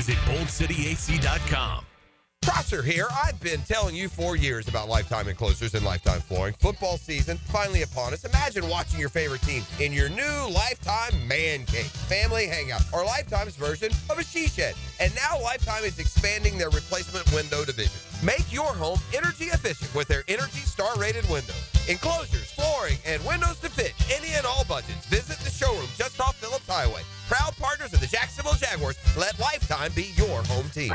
Visit BoldCityAC.com. Prosser here. I've been telling you for years about Lifetime Enclosures and Lifetime Flooring. Football season finally upon us. Imagine watching your favorite team in your new Lifetime man cave, family hangout, or Lifetime's version of a she shed. And now Lifetime is expanding their replacement window division. Make your home energy efficient with their Energy Star rated windows. Enclosures, flooring, and windows to fit any and all budgets. Visit the showroom just off Phillips Highway. Proud partners of the Jacksonville Jaguars. Let Lifetime be your home team.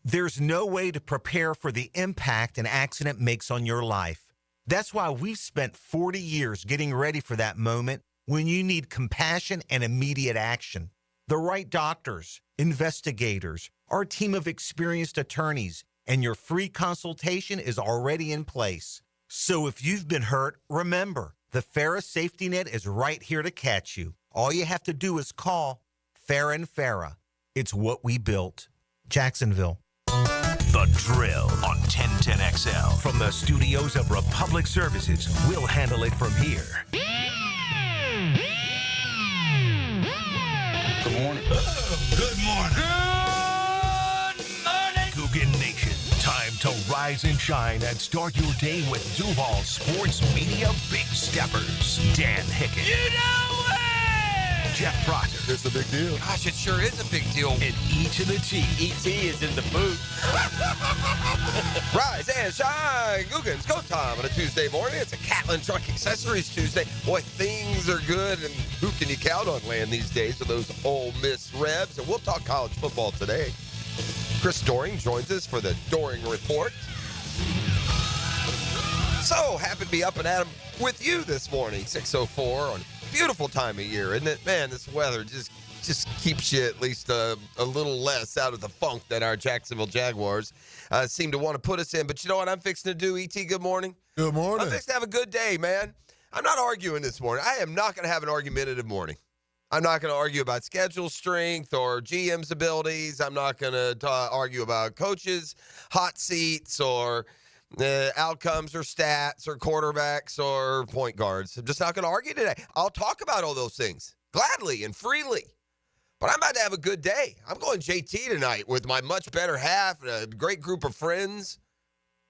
There's no way to prepare for the impact an accident makes on your life. That's why we've spent 40 years getting ready for that moment when you need compassion and immediate action. The right doctors, investigators, our team of experienced attorneys, and your free consultation is already in place. So if you've been hurt, remember, the Farrah Safety Net is right here to catch you. All you have to do is call Farrah and Farrah. It's what we built. Jacksonville. The Drill on 1010XL. From the studios of Republic Services, we'll handle it from here. Good morning. Good morning. Good morning. Coogan Nation. Time to rise and shine and start your day with Duval Sports Media Big Steppers. Dan Hicken. You know it! Jeff Prosser. It's a big deal. Gosh, it sure is a big deal. And E to the T. E.T. is in the booth. Rise and shine. Guggen's go time on a Tuesday morning. It's a Catlin Truck Accessories Tuesday. Boy, things are good, and who can you count on land these days with those Ole Miss Rebs? And we'll talk college football today. Chris Doring joins us for the Doring Report. So happy to be up and at 'em with you this morning. 6:04 on beautiful time of year, isn't it? Man, this weather just keeps you at least a little less out of the funk that our Jacksonville Jaguars seem to want to put us in. But you know what I'm fixing to do, E.T.? Good morning. Good morning. I'm fixing to have a good day, man. I'm not arguing this morning. I am not going to have an argumentative morning. I'm not going to argue about schedule strength or GM's abilities. I'm not going to argue about coaches, hot seats, or outcomes or stats or quarterbacks or point guards. I'm just not going to argue today. I'll talk about all those things gladly and freely. But I'm about to have a good day. I'm going JT tonight with my much better half and a great group of friends.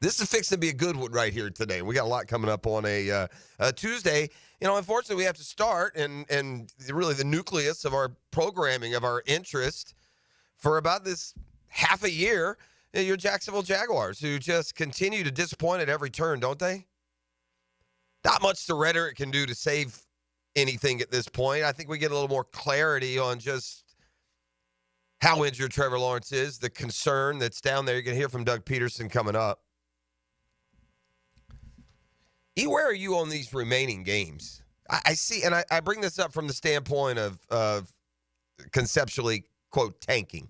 This is fixing to be a good one right here today. We got a lot coming up on a Tuesday. You know, unfortunately, we have to start, and really the nucleus of our programming, of our interest for about this half a year, your Jacksonville Jaguars, who just continue to disappoint at every turn, don't they? Not much the rhetoric can do to save anything at this point. I think we get a little more clarity on just how injured Trevor Lawrence is, the concern that's down there. You're going to hear from Doug Peterson coming up. E, where are you on these remaining games? I see, and I bring this up from the standpoint of conceptually, quote, tanking.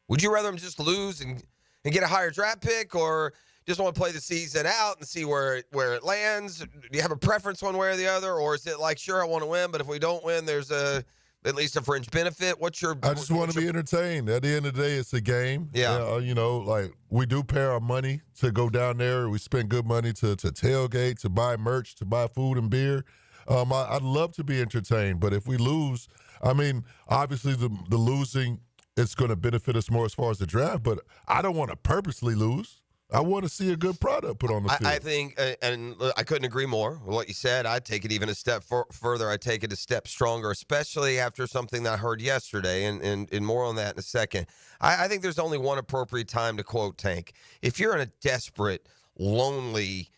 Would you rather them just lose and get a higher draft pick, or just want to play the season out and see where it lands? Do you have a preference one way or the other, or is it like, sure, I want to win, but if we don't win, there's at least a fringe benefit? I just want to be entertained. At the end of the day, it's a game. Yeah. You know, like, we do pay our money to go down there. We spend good money to tailgate, to buy merch, to buy food and beer. I'd love to be entertained, but if we lose, I mean, obviously the losing, it's going to benefit us more as far as the draft, but I don't want to purposely lose. I want to see a good product put on the field. I think, and I couldn't agree more with what you said. I'd take it even a step further. I'd take it a step stronger, especially after something that I heard yesterday, and more on that in a second. I think there's only one appropriate time to, quote, tank. If you're in a desperate, lonely,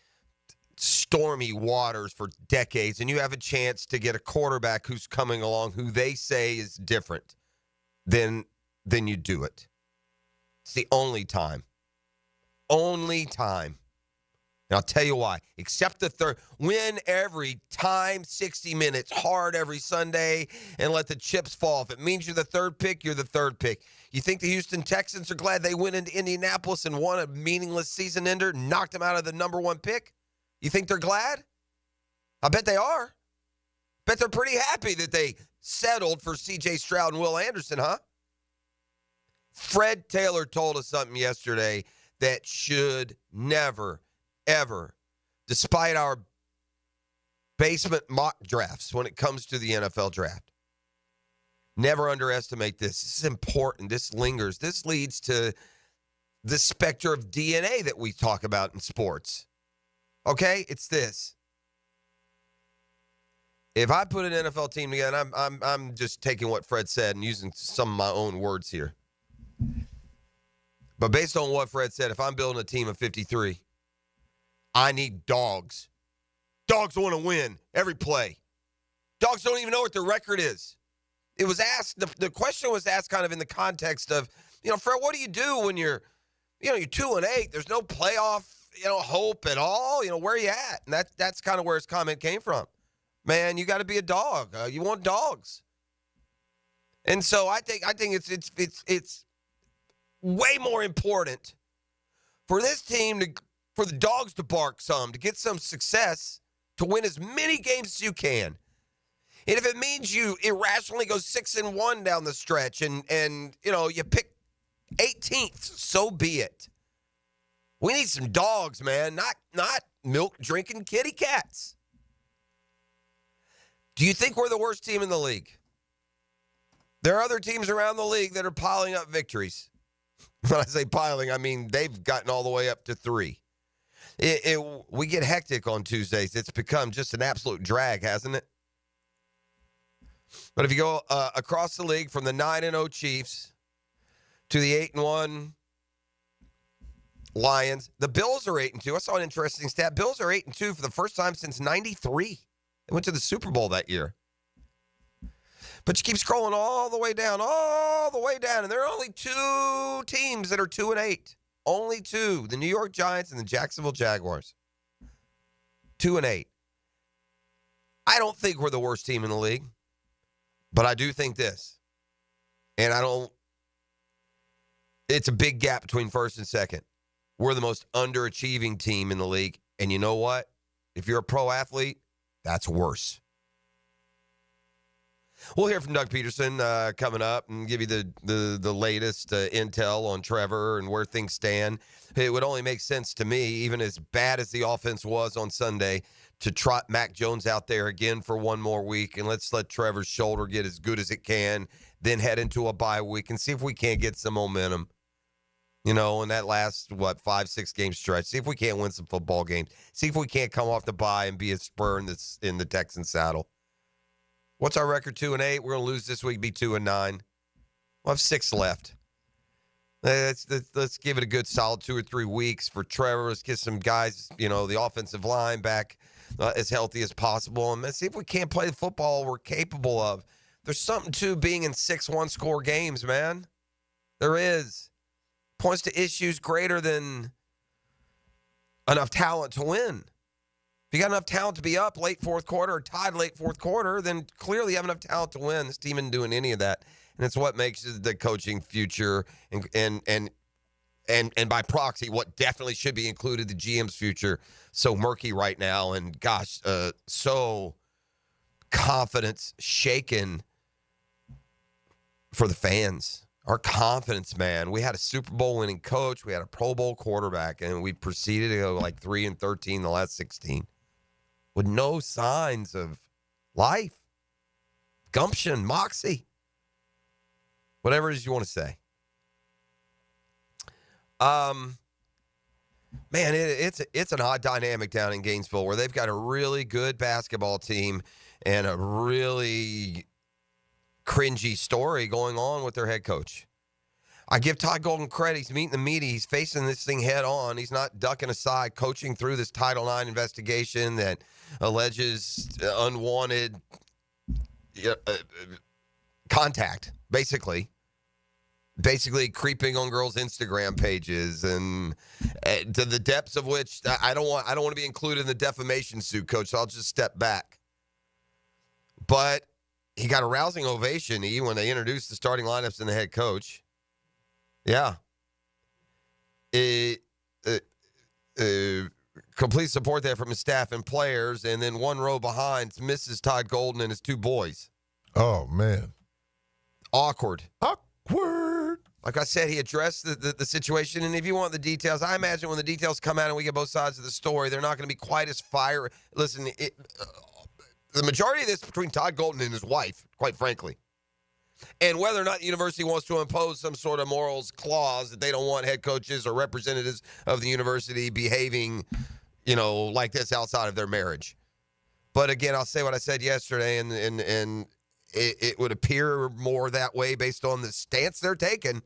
stormy waters for decades, and you have a chance to get a quarterback who's coming along who they say is different, then you do it. It's the only time. Only time. And I'll tell you why. Except the third. Win every time, 60 minutes, hard every Sunday, and let the chips fall. If it means you're the third pick, you're the third pick. You think the Houston Texans are glad they went into Indianapolis and won a meaningless season ender, knocked them out of the number one pick? You think they're glad? I bet they are. Bet they're pretty happy that they settled for C.J. Stroud and Will Anderson, huh? Fred Taylor told us something yesterday that should never, ever, despite our basement mock drafts when it comes to the NFL draft, Never underestimate this. This is important. This lingers. This leads to the specter of DNA that we talk about in sports. Okay? It's this. If I put an NFL team together, and I'm just taking what Fred said and using some of my own words here. But based on what Fred said, if I'm building a team of 53, I need dogs. Dogs want to win every play. Dogs don't even know what their record is. It was asked, the question was asked kind of in the context of, Fred, what do you do when you're 2-8? There's no playoff, hope at all. Where are you at? And that's kind of where his comment came from. Man, you got to be a dog. You want dogs. And so I think it's way more important for this team for the dogs to bark some, to get some success, to win as many games as you can. And if it means you irrationally go 6-1 down the stretch and you pick 18th, so be it. We need some dogs, man, not milk drinking kitty cats. Do you think we're the worst team in the league? There are other teams around the league that are piling up victories. When I say piling, I mean they've gotten all the way up to 3. We get hectic on Tuesdays. It's become just an absolute drag, hasn't it? But if you go across the league from the 9-0 Chiefs to the 8-1 Lions, the Bills are 8-2. I saw an interesting stat. Bills are 8-2 for the first time since '93. They went to the Super Bowl that year. But you keep scrolling all the way down, and there are only 2 teams that are 2-8. Only 2, the New York Giants and the Jacksonville Jaguars. 2-8. I don't think we're the worst team in the league, but I do think this. And it's a big gap between first and second. We're the most underachieving team in the league. And you know what? If you're a pro athlete, that's worse. We'll hear from Doug Peterson coming up and give you the latest intel on Trevor and where things stand. It would only make sense to me, even as bad as the offense was on Sunday, to trot Mac Jones out there again for one more week, and let's let Trevor's shoulder get as good as it can, then head into a bye week and see if we can't get some momentum. In that last, 5-6 game stretch. See if we can't win some football games. See if we can't come off the bye and be a spur in the Texan saddle. What's our record? 2-8. We're going to lose this week, be 2-9. We'll have 6 left. Let's give it a good solid 2 or 3 weeks for Trevor. Let's get some guys, the offensive line back as healthy as possible. And let's see if we can't play the football we're capable of. There's something to being in 6 one-score games, man. There is. Points to issues greater than enough talent to win. If you got enough talent to be up late fourth quarter or tied late fourth quarter, then clearly you have enough talent to win. This team isn't doing any of that. And it's what makes the coaching future and by proxy, what definitely should be included, the GM's future, so murky right now. And gosh, so confidence shaken for the fans. Our confidence, man. We had a Super Bowl winning coach. We had a Pro Bowl quarterback, and we proceeded to go like 3-13 the last 16 with no signs of life, gumption, moxie, whatever it is you want to say. Man, it's an odd dynamic down in Gainesville where they've got a really good basketball team and a really cringy story going on with their head coach. I give Todd Golden credit. He's meeting the media. He's facing this thing head on. He's not ducking aside, coaching through this Title IX investigation that alleges unwanted contact, basically creeping on girls' Instagram pages, and to the depths of which I don't want to be included in the defamation suit, Coach. So I'll just step back. But he got a rousing ovation when they introduced the starting lineups and the head coach. Yeah. Complete support there from his staff and players, and then one row behind, Mrs. Todd Golden and his 2 boys. Oh, man. Awkward. Like I said, he addressed the situation, and if you want the details, I imagine when the details come out and we get both sides of the story, they're not going to be quite as fiery. Listen, the majority of this between Todd Golden and his wife, quite frankly. And whether or not the university wants to impose some sort of morals clause that they don't want head coaches or representatives of the university behaving, like this outside of their marriage. But again, I'll say what I said yesterday, and it would appear more that way based on the stance they're taking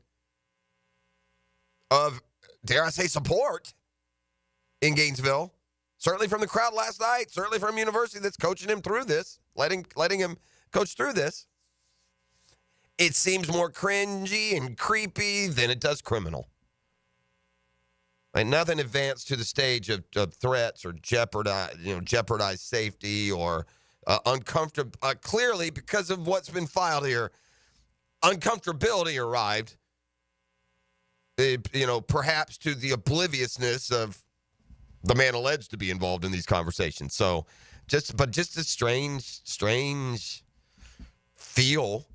of, dare I say, support in Gainesville. Certainly from the crowd last night, certainly from university that's coaching him through this, letting him coach through this. It seems more cringy and creepy than it does criminal. Like nothing advanced to the stage of threats or jeopardize safety or uncomfortable. Clearly, because of what's been filed here, uncomfortability arrived. Perhaps to the obliviousness of the man alleged to be involved in these conversations. So, just a strange feel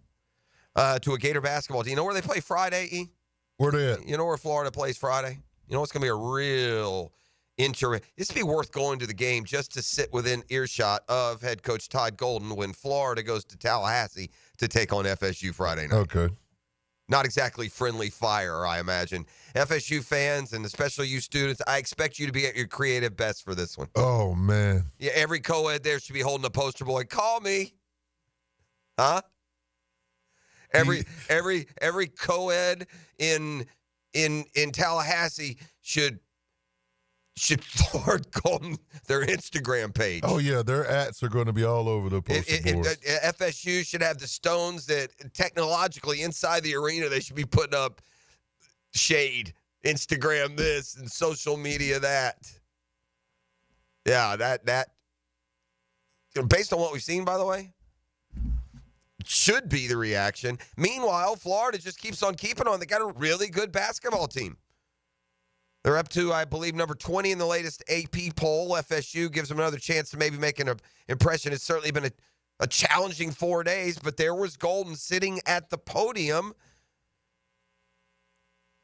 to a Gator basketball team. You know where they play Friday, E? Where they at? You know where Florida plays Friday? You know what's going to be a real interesting. This would be worth going to the game just to sit within earshot of head coach Todd Golden when Florida goes to Tallahassee to take on FSU Friday night. Okay. Not exactly friendly fire, I imagine. FSU fans and especially you students, I expect you to be at your creative best for this one. Oh, man. Yeah, every co-ed there should be holding a poster boy. Call me. Huh? Every co-ed in Tallahassee should forward Golden their Instagram page. Oh, yeah, their ads are going to be all over the poster boards. FSU should have the stones that technologically inside the arena they should be putting up shade, Instagram this, and social media that. Yeah, that based on what we've seen, by the way, should be the reaction. Meanwhile, Florida just keeps on keeping on. They got a really good basketball team. They're up to, I believe, number 20 in the latest AP poll. FSU gives them another chance to maybe make an impression. It's certainly been a challenging 4 days, but there was Golden sitting at the podium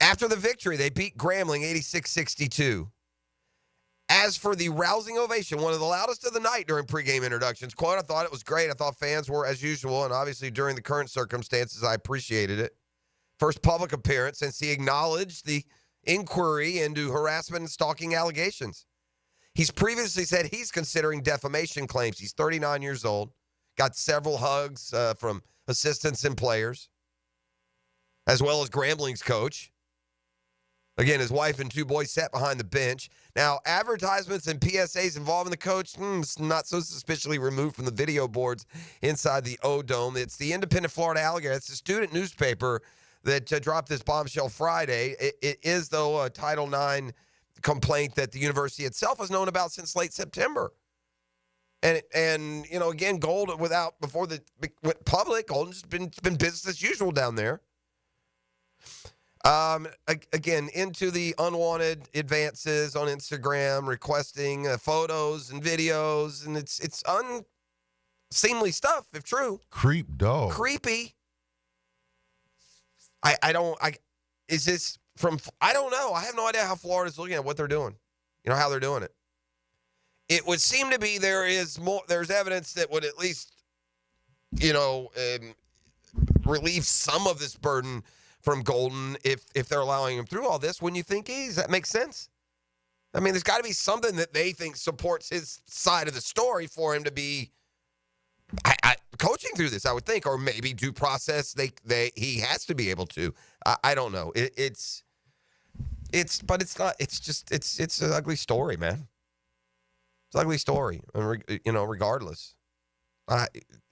after the victory. They beat Grambling 86-62. As for the rousing ovation, one of the loudest of the night during pregame introductions, quote, I thought it was great. I thought fans were as usual, and obviously during the current circumstances, I appreciated it. First public appearance since he acknowledged the inquiry into harassment and stalking allegations. He's previously said he's considering defamation claims. He's 39 years old, got several hugs from assistants and players, as well as Grambling's coach. Again, his wife and two boys sat behind the bench. Now, advertisements and PSAs involving the coach, not so suspiciously removed from the video boards inside the O-Dome. It's the Independent Florida Alligator. It's the student newspaper that dropped this bombshell Friday. It is, though, a Title IX complaint that the university itself has known about since late September. And again, Golden, before the went public, Golden's been business as usual down there. Again, into the unwanted advances on Instagram, requesting photos and videos, and it's unseemly stuff, if true. Creep dog. Creepy. I don't know. I have no idea how Florida's looking at what they're doing. How they're doing it. It would seem to be there's evidence that would at least, relieve some of this burden from Golden if they're allowing him through all this. When you think, does that make sense? I mean, there's got to be something that they think supports his side of the story for him to be coaching through this, I would think, or maybe due process. He has to be able to. I don't know. It's not. It's an ugly story, man. It's an ugly story. Regardless,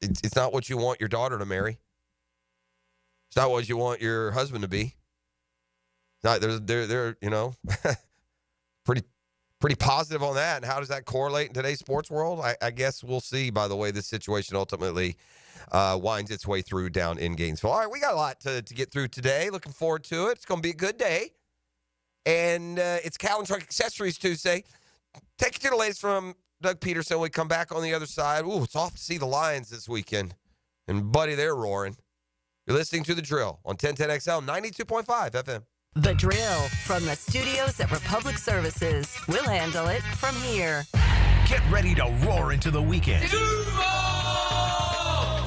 it's not what you want your daughter to marry. It's not what you want your husband to be. Not they're pretty positive on that. And how does that correlate in today's sports world? I guess we'll see by the way this situation ultimately winds its way through down in Gainesville. All right, we got a lot to get through today. Looking forward to it. It's going to be a good day. And it's Cow and Truck Accessories Tuesday. Take you to the latest from Doug Peterson. We come back on the other side. Ooh, it's off to see the Lions this weekend. And, buddy, they're roaring. You're listening to The Drill on 1010XL 92.5 FM. The Drill from the studios at Republic Services. We'll handle it from here. Get ready to roar into the weekend.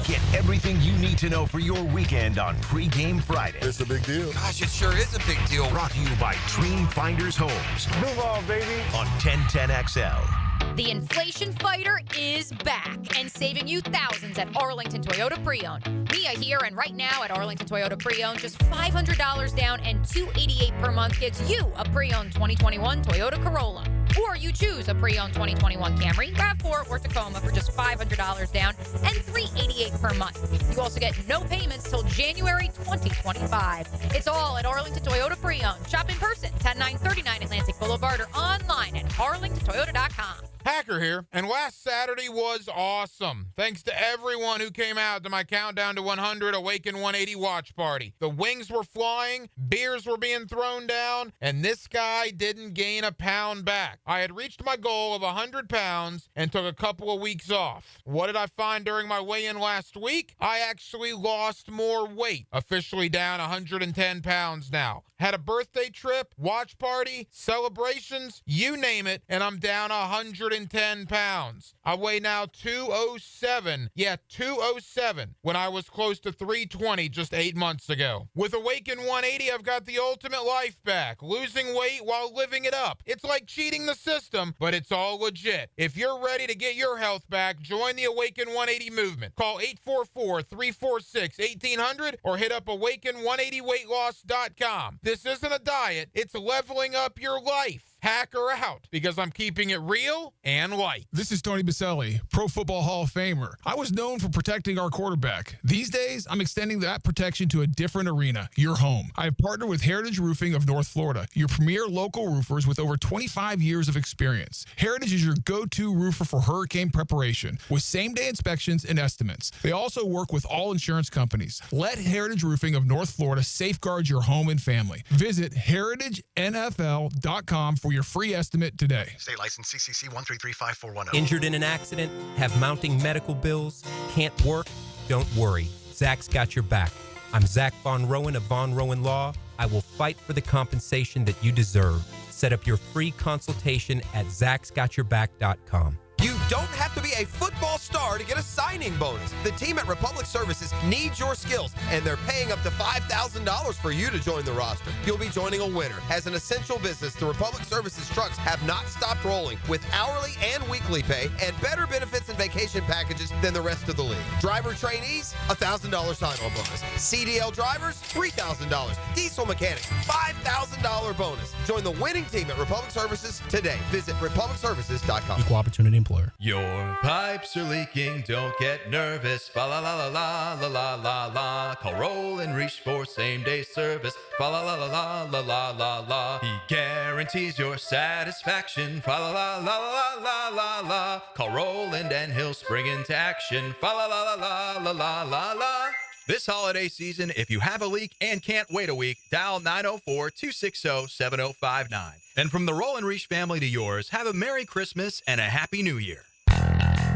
Get Everything you need to know for your weekend on Pregame Friday. It's a big deal. Gosh, it sure is a big deal. Brought to you by Dream Finders Homes. Duval, baby. On 1010XL. The inflation fighter is back and saving you thousands at Arlington Toyota Pre-Owned. Mia here, and right now at Arlington Toyota Pre-Owned, just $500 down and $288 per month gets you a pre-owned 2021 Toyota Corolla. Or you choose a pre-owned 2021 Camry, RAV4, or Tacoma for just $500 down and $388 per month. You also get no payments till January 2025. It's all at Arlington Toyota Pre-Owned. Shop in person, 10939 Atlantic Boulevard, or online at arlingtontoyota.com. Hacker here, and last Saturday was awesome. Thanks to everyone who came out to my Countdown to 100 Awaken 180 watch party. The wings were flying, beers were being thrown down, and this guy didn't gain a pound back. I had reached my goal of 100 pounds and took a couple of weeks off. What did I find during my weigh-in last week? I actually lost more weight, officially down 110 pounds now. Had a birthday trip, watch party, celebrations, you name it, and I'm down 110 pounds. I weigh now 207. Yeah, 207 when I was close to 320 just 8 months ago. With Awaken 180, I've got the ultimate life back, losing weight while living it up. It's like cheating the system, but it's all legit. If you're ready to get your health back, join the Awaken 180 movement. Call 844-346-1800 or hit up awaken180weightloss.com. This isn't a diet, it's leveling up your life. Hacker out, because I'm keeping it real and light. This is Tony Baselli, Pro Football Hall of Famer. I was known for protecting our quarterback. These days, I'm extending that protection to a different arena, your home. I have partnered with Heritage Roofing of North Florida, your premier local roofers with over 25 years of experience. Heritage is your go-to roofer for hurricane preparation, with same-day inspections and estimates. They also work with all insurance companies. Let Heritage Roofing of North Florida safeguard your home and family. Visit heritagenfl.com for your free estimate today. State license CCC 1335410. Injured in an accident? Have mounting medical bills? Can't work? Don't worry. Zach's got your back. I'm Zach Von Rowan of Von Rowan Law. I will fight for the compensation that you deserve. Set up your free consultation at zachsgotyourback.com. You don't have to be a football star to get a signing bonus. The team at Republic Services needs your skills, and they're paying up to $5,000 for you to join the roster. You'll be joining a winner. As an essential business, the Republic Services trucks have not stopped rolling with hourly and weekly pay and better benefits and vacation packages than the rest of the league. Driver trainees, $1,000 sign-on bonus. CDL drivers, $3,000. Diesel mechanics, $5,000 bonus. Join the winning team at Republic Services today. Visit republicservices.com. Equal opportunity employer. Your pipes are leaking, don't get nervous. Fa la la la la la la la la. Call Roll and Reach for same-day service. Fa la la la la la la la la. He guarantees your satisfaction. Fa la la la la la la la. Call Roland and he'll spring into action. Fa la la la la la la la. This holiday season, if you have a leak and can't wait a week, dial 904-260-7059. And from the Roll and Reach family to yours, have a Merry Christmas and a Happy New Year.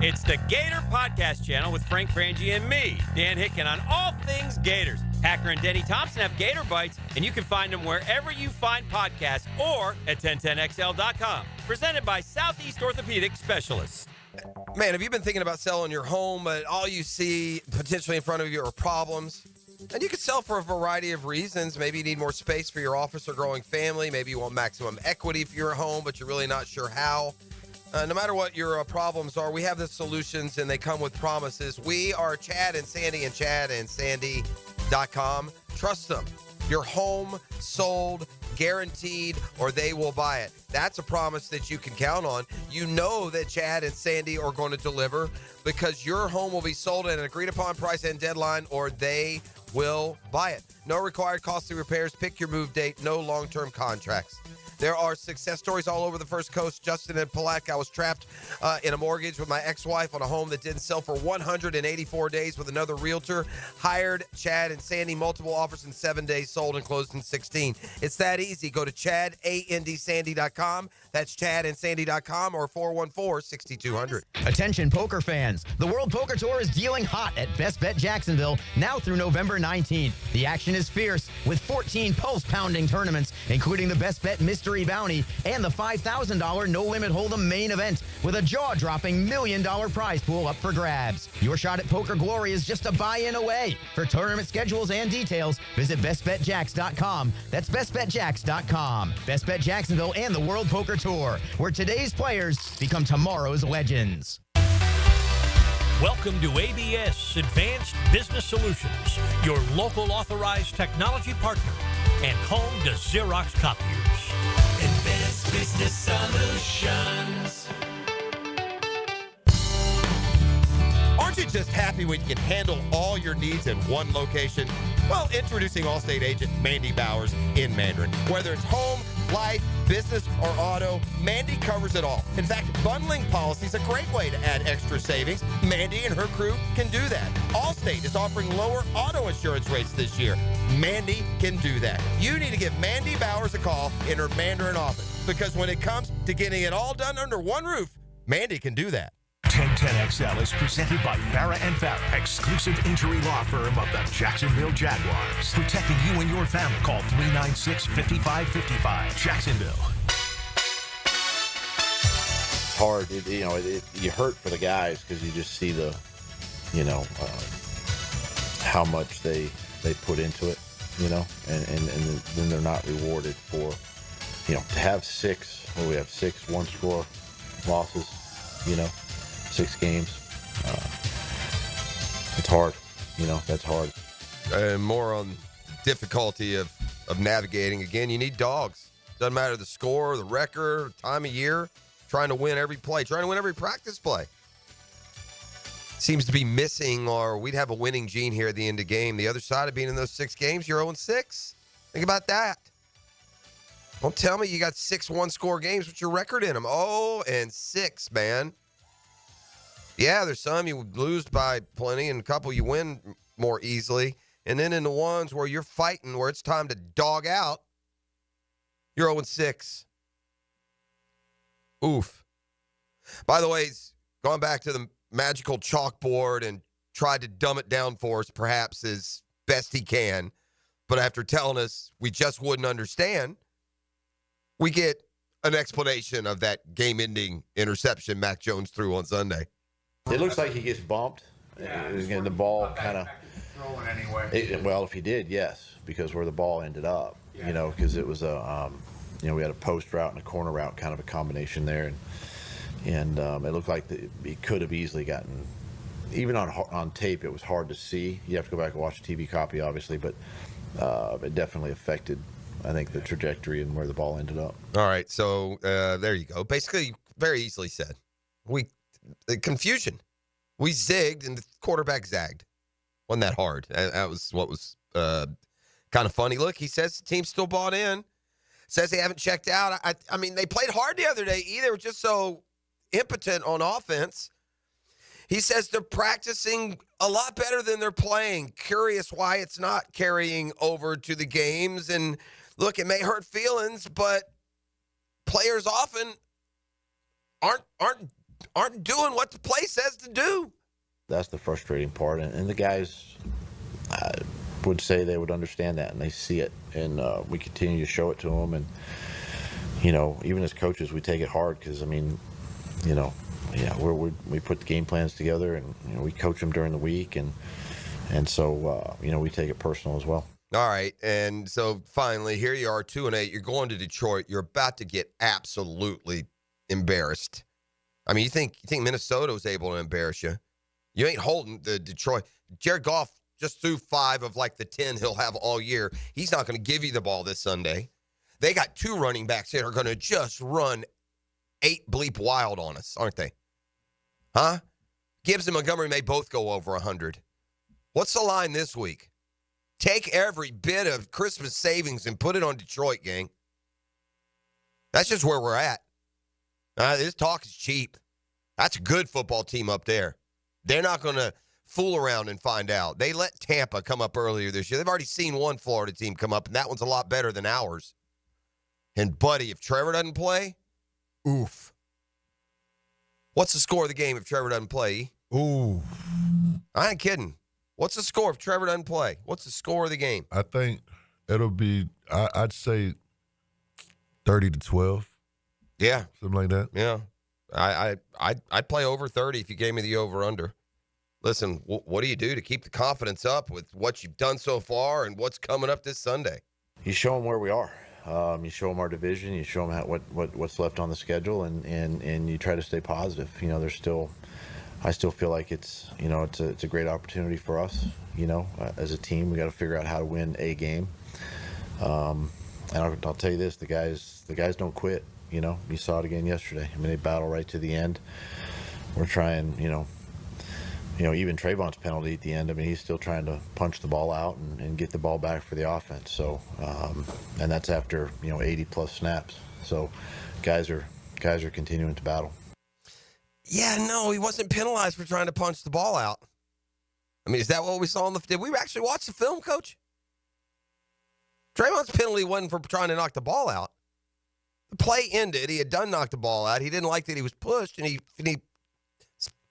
It's the Gator Podcast Channel with Frank Frangie and me, Dan Hicken, on all things Gators. Hacker and Denny Thompson have Gator Bites, and you can find them wherever you find podcasts or at 1010XL.com. Presented by Southeast Orthopedic Specialists. Man, have you been thinking about selling your home, but all you see potentially in front of you are problems? And you could sell for a variety of reasons. Maybe you need more space for your office or growing family. Maybe you want maximum equity for your home, but you're really not sure how. No matter what your problems are, we have the solutions, and they come with promises. We are Chad and Sandy, and ChadandSandy.com. Trust them. Your home sold, guaranteed, or they will buy it. That's a promise that you can count on. You know that Chad and Sandy are going to deliver because your home will be sold at an agreed-upon price and deadline, or they will buy it. No required costly repairs. Pick your move date. No long-term contracts. There are success stories all over the First Coast. Justin and Palatka, I was trapped in a mortgage with my ex-wife on a home that didn't sell for 184 days with another realtor. Hired Chad and Sandy, multiple offers in 7 days, sold and closed in 16. It's that easy. Go to ChadandSandy.com. That's ChadandSandy.com or 414-6200. Attention poker fans. The World Poker Tour is dealing hot at Best Bet Jacksonville now through November 19th. The action competition is fierce with 14 pulse-pounding tournaments, including the Best Bet Mystery Bounty and the $5,000 No Limit Hold'em main event with a jaw-dropping $1 million prize pool up for grabs. Your shot at Poker Glory is just a buy-in away. For tournament schedules and details, visit bestbetjacks.com. That's bestbetjacks.com. Best Bet Jacksonville and the World Poker Tour, where today's players become tomorrow's legends. Welcome to ABS Advanced Business Solutions, your local authorized technology partner and home to Xerox copiers. Advanced Business Solutions. Aren't you just happy when you can handle all your needs in one location? Well, introducing Allstate agent Mandy Bowers in Mandarin. Whether it's home, life, business, or auto, Mandy covers it all. In fact, bundling policy is a great way to add extra savings. Mandy and her crew can do that. Allstate is offering lower auto insurance rates this year. Mandy can do that. You need to give Mandy Bowers a call in her Mandarin office, because when it comes to getting it all done under one roof, Mandy can do that. 1010XL is presented by Farah & Farah, exclusive injury law firm of the Jacksonville Jaguars. Protecting you and your family. Call 396-5555. Jacksonville. It's hard. You hurt for the guys because you just see the, how much they put into it, and then they're not rewarded for, to have six one-score losses, 6 games. It's hard. That's hard. And more on difficulty of navigating. Again, you need dogs. Doesn't matter the score, the record, time of year. Trying to win every play. Trying to win every practice play. Seems to be missing, or we'd have a winning gene here at the end of the game. The other side of being in those 6 games, you're 0-6. Think about that. Don't tell me you got 6 one-score games. What's your record in them? 0-6, man. Yeah, there's some you lose by plenty, and a couple you win more easily. And then in the ones where you're fighting, where it's time to dog out, you're 0-6. Oof. By the way, he's gone back to the magical chalkboard and tried to dumb it down for us, perhaps as best he can. But after telling us we just wouldn't understand, we get an explanation of that game-ending interception Mac Jones threw on Sunday. It looks like he gets bumped. And the ball kind of. Well, if he did, yes, because where the ball ended up, because it was a, we had a post route and a corner route, kind of a combination there, and it looked like he could have easily gotten. Even on tape, it was hard to see. You have to go back and watch the TV copy, obviously, but it definitely affected, I think, the trajectory and where the ball ended up. All right, so there you go. Basically, very easily said. The confusion. We zigged and the quarterback zagged. Wasn't that hard. That was what was kind of funny. Look, he says the team still bought in. Says they haven't checked out. I mean, they played hard the other day. They were just so impotent on offense. He says they're practicing a lot better than they're playing. Curious why it's not carrying over to the games. And look, it may hurt feelings, but players often aren't doing what the play says to do. That's the frustrating part, and the guys, I would say they would understand that, and they see it, and we continue to show it to them, and even as coaches, we take it hard because we put the game plans together, and we coach them during the week, and so we take it personal as well. All right, and so finally, here you are, 2-8. You're going to Detroit. You're about to get absolutely embarrassed. I mean, you think Minnesota was able to embarrass you? You ain't holding the Detroit. Jared Goff just threw 5 of like the 10 he'll have all year. He's not going to give you the ball this Sunday. They got 2 running backs that are going to just run 8 bleep wild on us, aren't they? Huh? Gibbs and Montgomery may both go over 100. What's the line this week? Take every bit of Christmas savings and put it on Detroit, gang. That's just where we're at. This talk is cheap. That's a good football team up there. They're not going to fool around and find out. They let Tampa come up earlier this year. They've already seen one Florida team come up, and that one's a lot better than ours. And, buddy, if Trevor doesn't play, oof. What's the score of the game if Trevor doesn't play? Ooh. I ain't kidding. What's the score if Trevor doesn't play? What's the score of the game? I think it'll be, I'd say 30-12. Yeah. Something like that. Yeah. I'd play over 30 if you gave me the over-under. Listen, what do you do to keep the confidence up with what you've done so far and what's coming up this Sunday? You show them where we are. You show them our division. You show them what's left on the schedule, and you try to stay positive. You know, I still feel like it's a great opportunity for us. You know, as a team, we got to figure out how to win a game. And I'll tell you this: the guys don't quit. You know, you saw it again yesterday. I mean, they battle right to the end. We're trying, even Trayvon's penalty at the end. I mean, he's still trying to punch the ball out and get the ball back for the offense. So, and that's after 80 plus snaps. So, guys are continuing to battle. Yeah, no, he wasn't penalized for trying to punch the ball out. I mean, is that what we saw did we actually watch the film, Coach? Trayvon's penalty wasn't for trying to knock the ball out. The play ended. He had done knocked the ball out. He didn't like that he was pushed, and he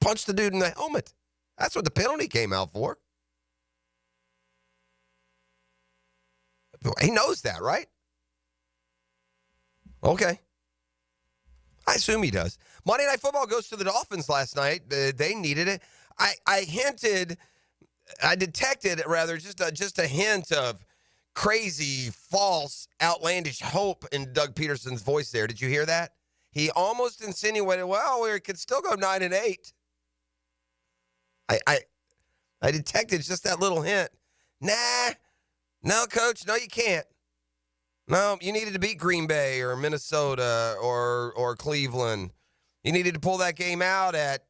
punched the dude in the helmet. That's what the penalty came out for. He knows that, right? Okay. I assume he does. Monday Night Football goes to the Dolphins last night. They needed it. I detected just a hint of crazy, false, outlandish hope in Doug Peterson's voice there. Did you hear that? He almost insinuated, well, we could still go 9-8. I detected just that little hint. No, Coach, no, you can't. No, you needed to beat Green Bay or Minnesota or Cleveland. You needed to pull that game out at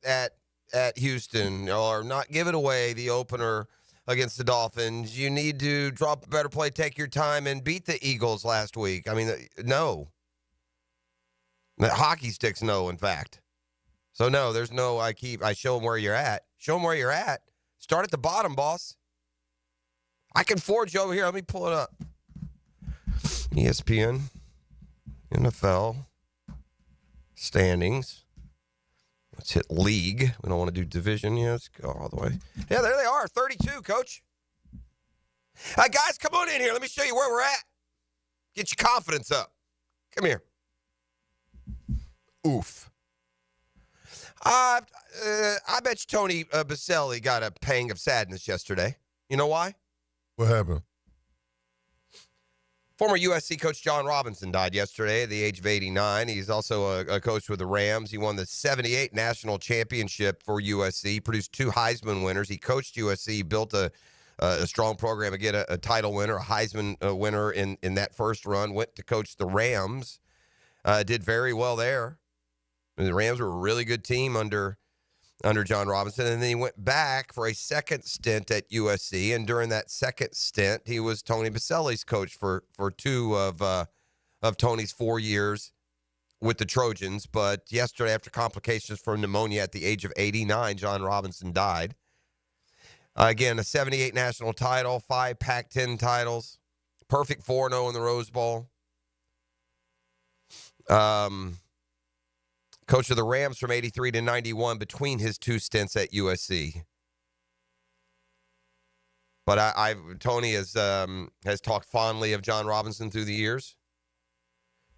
Houston or not give it away, the opener against the Dolphins. You need to drop a better play, take your time, and beat the Eagles last week. I mean, no. The hockey sticks no, in fact. So, no, there's no, I show them where you're at. Show them where you're at. Start at the bottom, boss. I can forge you over here. Let me pull it up. ESPN, NFL, standings. Let's hit league. We don't want to do division. Yeah, let's go all the way. Yeah, there they are, 32, Coach. Guys, come on in here. Let me show you where we're at. Get your confidence up. Come here. Oof. I bet you Tony Baselli got a pang of sadness yesterday. You know why? What happened? Former USC coach John Robinson died yesterday at the age of 89. He's also a coach with the Rams. He won the 78 national championship for USC, produced 2 Heisman winners. He coached USC, built a strong program, again, a title winner, a Heisman winner in that first run, went to coach the Rams, did very well there. The Rams were a really good team under John Robinson, and then he went back for a second stint at USC, and during that second stint, he was Tony Baselli's coach for 2 of Tony's 4 years with the Trojans. But yesterday, after complications from pneumonia at the age of 89, John Robinson died. Again, a 78 national title, 5 Pac-10 titles, perfect 4-0 in the Rose Bowl. Coach of the Rams from 83 to 91 between his 2 stints at USC. But Tony has talked fondly of John Robinson through the years.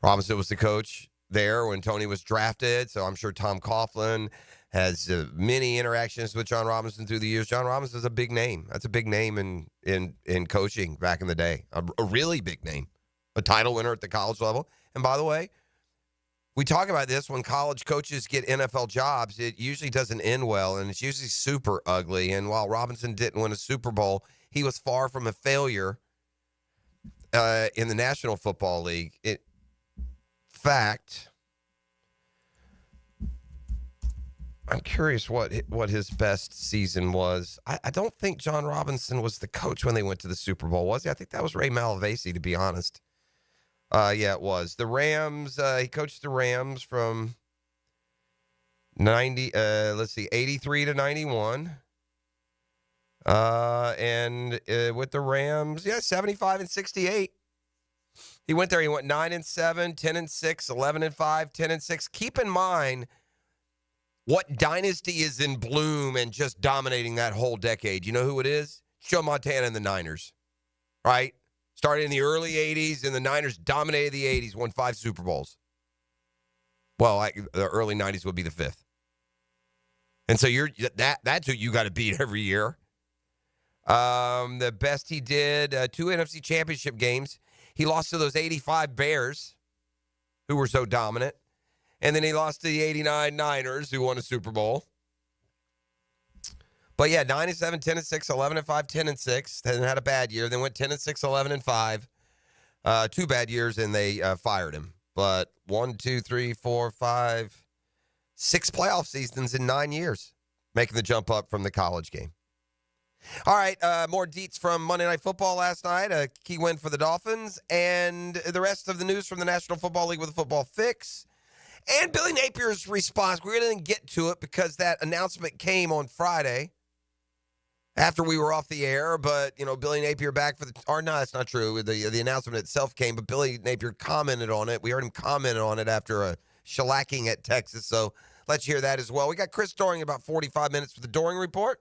Robinson was the coach there when Tony was drafted, so I'm sure Tom Coughlin has many interactions with John Robinson through the years. John Robinson is a big name. That's a big name in coaching back in the day. A really big name. A title winner at the college level. And by the way, we talk about this when college coaches get NFL jobs. It usually doesn't end well, and it's usually super ugly. And while Robinson didn't win a Super Bowl, he was far from a failure in the National Football League. In fact, I'm curious what his best season was. I don't think John Robinson was the coach when they went to the Super Bowl, was he? I think that was Ray Malavasi, to be honest. Yeah, it was. The Rams, he coached the Rams from 83 to 91. And with the Rams, 75 and 68. He went there, he went 9-7, 10-6, 11-5, 10-6. Keep in mind, what dynasty is in bloom and just dominating that whole decade? You know who it is? Joe Montana and the Niners, right? Started in the early 80s, and the Niners dominated the 80s, won 5 Super Bowls. Well, the early 90s would be the 5th. And so that's who you got to beat every year. The best he did, 2 NFC championship games. He lost to those 85 Bears, who were so dominant. And then he lost to the 89 Niners, who won a Super Bowl. But yeah, 9-7, 10-6, 11-5, 10-6. Then had a bad year. Then went 10-6, 11-5. 2 bad years, and they fired him. But 1, 2, 3, 4, 5, 6 playoff seasons in 9 years, making the jump up from the college game. All right, more deets from Monday Night Football last night. A key win for the Dolphins. And the rest of the news from the National Football League with a football fix. And Billy Napier's response. We really didn't get to it because that announcement came on Friday after we were off the air. But, you know, Billy Napier back for or no, that's not true. The announcement itself came, but Billy Napier commented on it. We heard him comment on it after a shellacking at Texas. So let's hear that as well. We got Chris Doring in about 45 minutes for the Doring Report.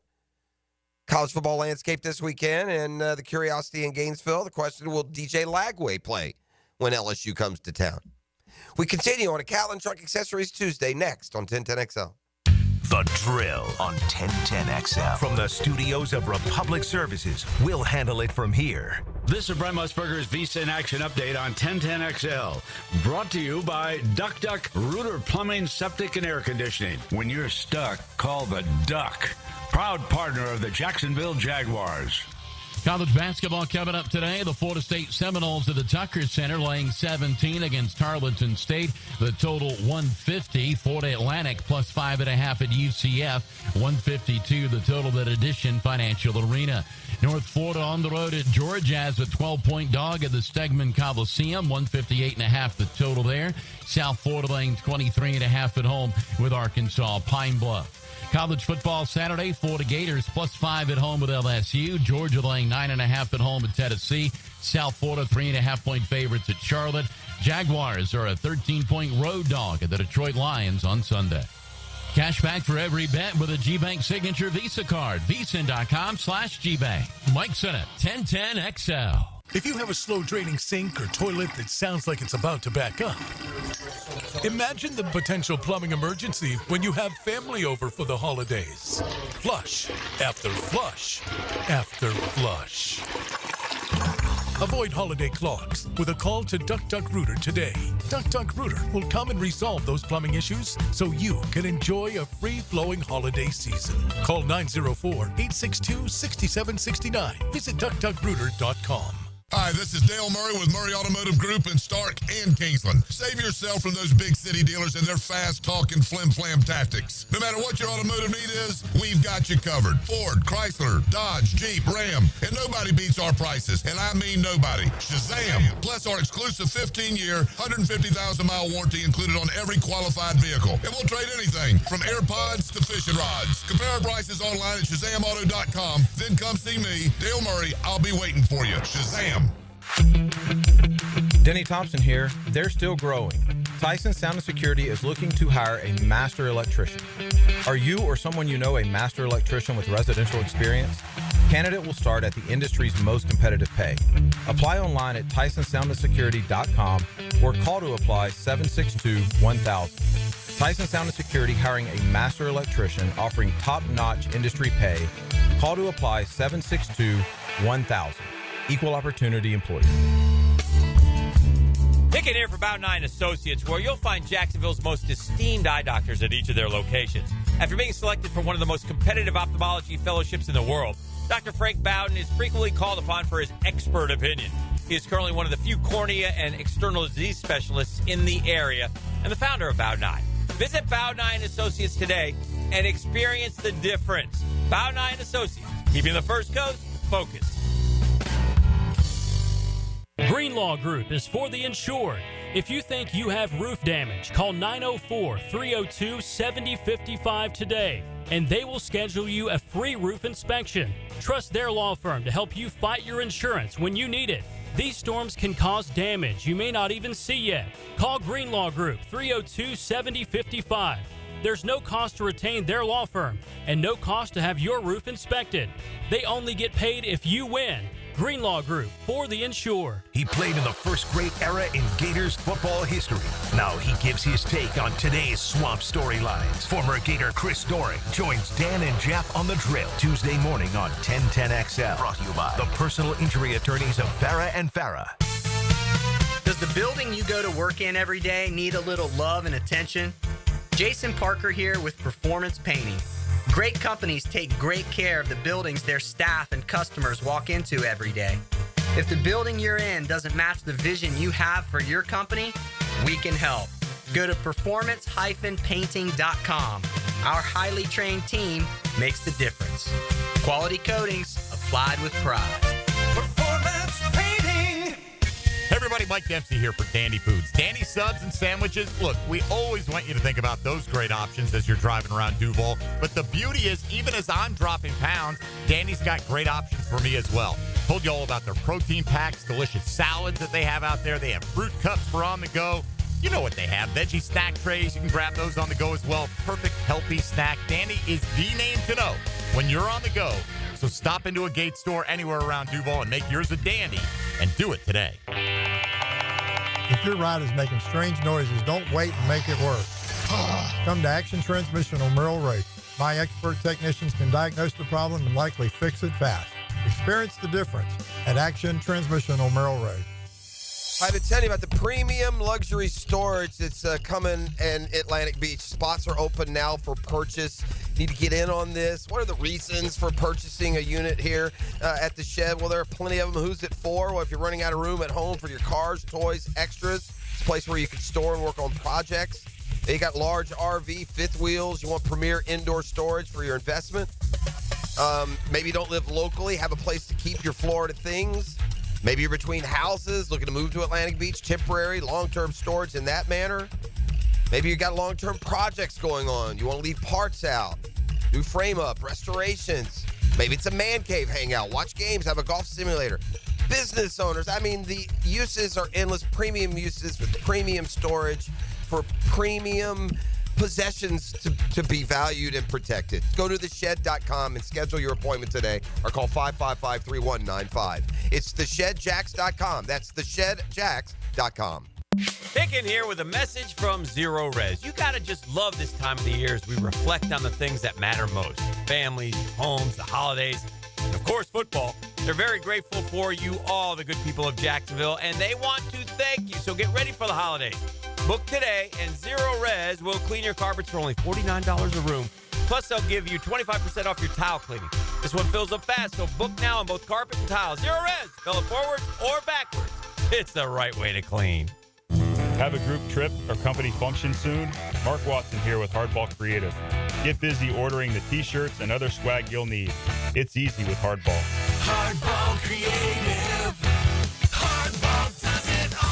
College football landscape this weekend, and the curiosity in Gainesville. The question, will DJ Lagway play when LSU comes to town? We continue on a Catlin Truck Accessories Tuesday next on 1010XL. The Drill on 1010XL. From the studios of Republic Services, we'll handle it from here. This is Brent Musburger's Visa in Action Update on 1010XL. Brought to you by Duck Duck Rooter Plumbing, Septic, and Air Conditioning. When you're stuck, call the Duck. Proud partner of the Jacksonville Jaguars. College basketball coming up today. The Florida State Seminoles at the Tucker Center laying 17 against Tarleton State. The total 150. Florida Atlantic plus 5.5 at UCF. 152 the total at Addition Financial Arena. North Florida on the road at Georgia as a 12-point dog at the Stegman Coliseum. 158.5 the total there. South Florida laying 23.5 at home with Arkansas Pine Bluff. College football Saturday, Florida Gators plus 5 at home with LSU. Georgia laying 9.5 at home at Tennessee. South Florida 3.5-point favorites at Charlotte. Jaguars are a 13-point road dog at the Detroit Lions on Sunday. Cash back for every bet with a G-Bank signature Visa card. VSIN.com/GBank. Mike Sennett, 1010XL. If you have a slow-draining sink or toilet that sounds like it's about to back up, imagine the potential plumbing emergency when you have family over for the holidays. Flush after flush after flush. Avoid holiday clogs with a call to Duck Duck Rooter today. Duck Duck Rooter will come and resolve those plumbing issues so you can enjoy a free-flowing holiday season. Call 904-862-6769. Visit DuckDuckRooter.com. Hi, this is Dale Murray with Murray Automotive Group in Stark and Kingsland. Save yourself from those big city dealers and their fast-talking flim-flam tactics. No matter what your automotive need is, we've got you covered. Ford, Chrysler, Dodge, Jeep, Ram, and nobody beats our prices, and I mean nobody. Shazam! Plus our exclusive 15-year, 150,000-mile warranty included on every qualified vehicle. And we'll trade anything from AirPods to fishing rods. Compare our prices online at ShazamAuto.com. Then come see me, Dale Murray. I'll be waiting for you. Shazam! Denny Thompson here. They're still growing. Tyson Sound and Security is looking to hire a master electrician. Are you or someone you know a master electrician with residential experience? Candidate will start at the industry's most competitive pay. Apply online at TysonSoundandSecurity.com or call to apply 762-1000. Tyson Sound and Security hiring a master electrician offering top-notch industry pay. Call to apply 762-1000. Equal opportunity employer. Hicken here for Bout 9 Associates, where you'll find Jacksonville's most esteemed eye doctors at each of their locations. After being selected for one of the most competitive ophthalmology fellowships in the world, Dr. Frank Bowden is frequently called upon for his expert opinion. He is currently one of the few cornea and external disease specialists in the area and the founder of Bout 9. Visit Bout 9 Associates today and experience the difference. Bout 9 Associates, keeping the First Coast focused. Greenlaw Group is for the insured. If you think you have roof damage, call 904-302-7055 today, and they will schedule you a free roof inspection. Trust their law firm to help you fight your insurance when you need it. These storms can cause damage you may not even see yet. Call Greenlaw Group 302-7055. There's no cost to retain their law firm and no cost to have your roof inspected. They only get paid if you win. Greenlaw Group, for the insured. He played in the first great era in Gators football history. Now he gives his take on today's swamp storylines. Former Gator Chris Doring joins Dan and Jeff on the drill Tuesday morning on 1010XL. Brought to you by the personal injury attorneys of Farah and Farah. Does the building you go to work in every day need a little love and attention? Jason Parker here with Performance Painting. Great companies take great care of the buildings their staff and customers walk into every day. If the building you're in doesn't match the vision you have for your company, we can help. Go to performance-painting.com. Our highly trained team makes the difference. Quality coatings applied with pride. Performance Painting. Hey everybody, Mike Dempsey here for Dandy Foods. Dandy subs and sandwiches. Look, we always want you to think about those great options as you're driving around Duval. But the beauty is, even as I'm dropping pounds, Dandy's got great options for me as well. Told you all about their protein packs, delicious salads that they have out there. They have fruit cups for on the go. You know what they have. Veggie snack trays. You can grab those on the go as well. Perfect, healthy snack. Dandy is the name to know when you're on the go. So stop into a Gate store anywhere around Duval and make yours a Dandy, and do it today. If your ride is making strange noises, don't wait and make it worse. Come to Action Transmission on Merrill Road. My expert technicians can diagnose the problem and likely fix it fast. Experience the difference at Action Transmission on Merrill Road. I've been telling you about the premium luxury storage that's coming in Atlantic Beach. Spots are open now for purchase. Need to get in on this. What are the reasons for purchasing a unit here at the shed? Well, there are plenty of them. Who's it for? Well, if you're running out of room at home for your cars, toys, extras, it's a place where you can store and work on projects. You got large RV, fifth wheels. You want premier indoor storage for your investment. Maybe you don't live locally, have a place to keep your Florida things. Maybe you're between houses, looking to move to Atlantic Beach, temporary, long-term storage in that manner. Maybe you got long-term projects going on. You want to leave parts out, do frame-up, restorations. Maybe it's a man cave hangout, watch games, have a golf simulator. Business owners, I mean, the uses are endless. Premium uses with premium storage for premium possessions to be valued and protected. Go to theshed.com and schedule your appointment today or call 555-3195. It's theshedjacks.com. That's theshedjacks.com. Hicken here with a message from Zero Res. You gotta just love this time of the year as we reflect on the things that matter most. Families, homes, the holidays, and of course football. They're very grateful for you all, the good people of Jacksonville, and they want to thank you. So get ready for the holidays. Book today, and Zero Res will clean your carpets for only $49 a room. Plus, they'll give you 25% off your tile cleaning. This one fills up fast, so book now on both carpet and tile. Zero Res, fill it forwards or backwards. It's the right way to clean. Have a group trip or company function soon? Mark Watson here with Hardball Creative. Get busy ordering the t-shirts and other swag you'll need. It's easy with Hardball. Hardball Creative. Hardball does it all.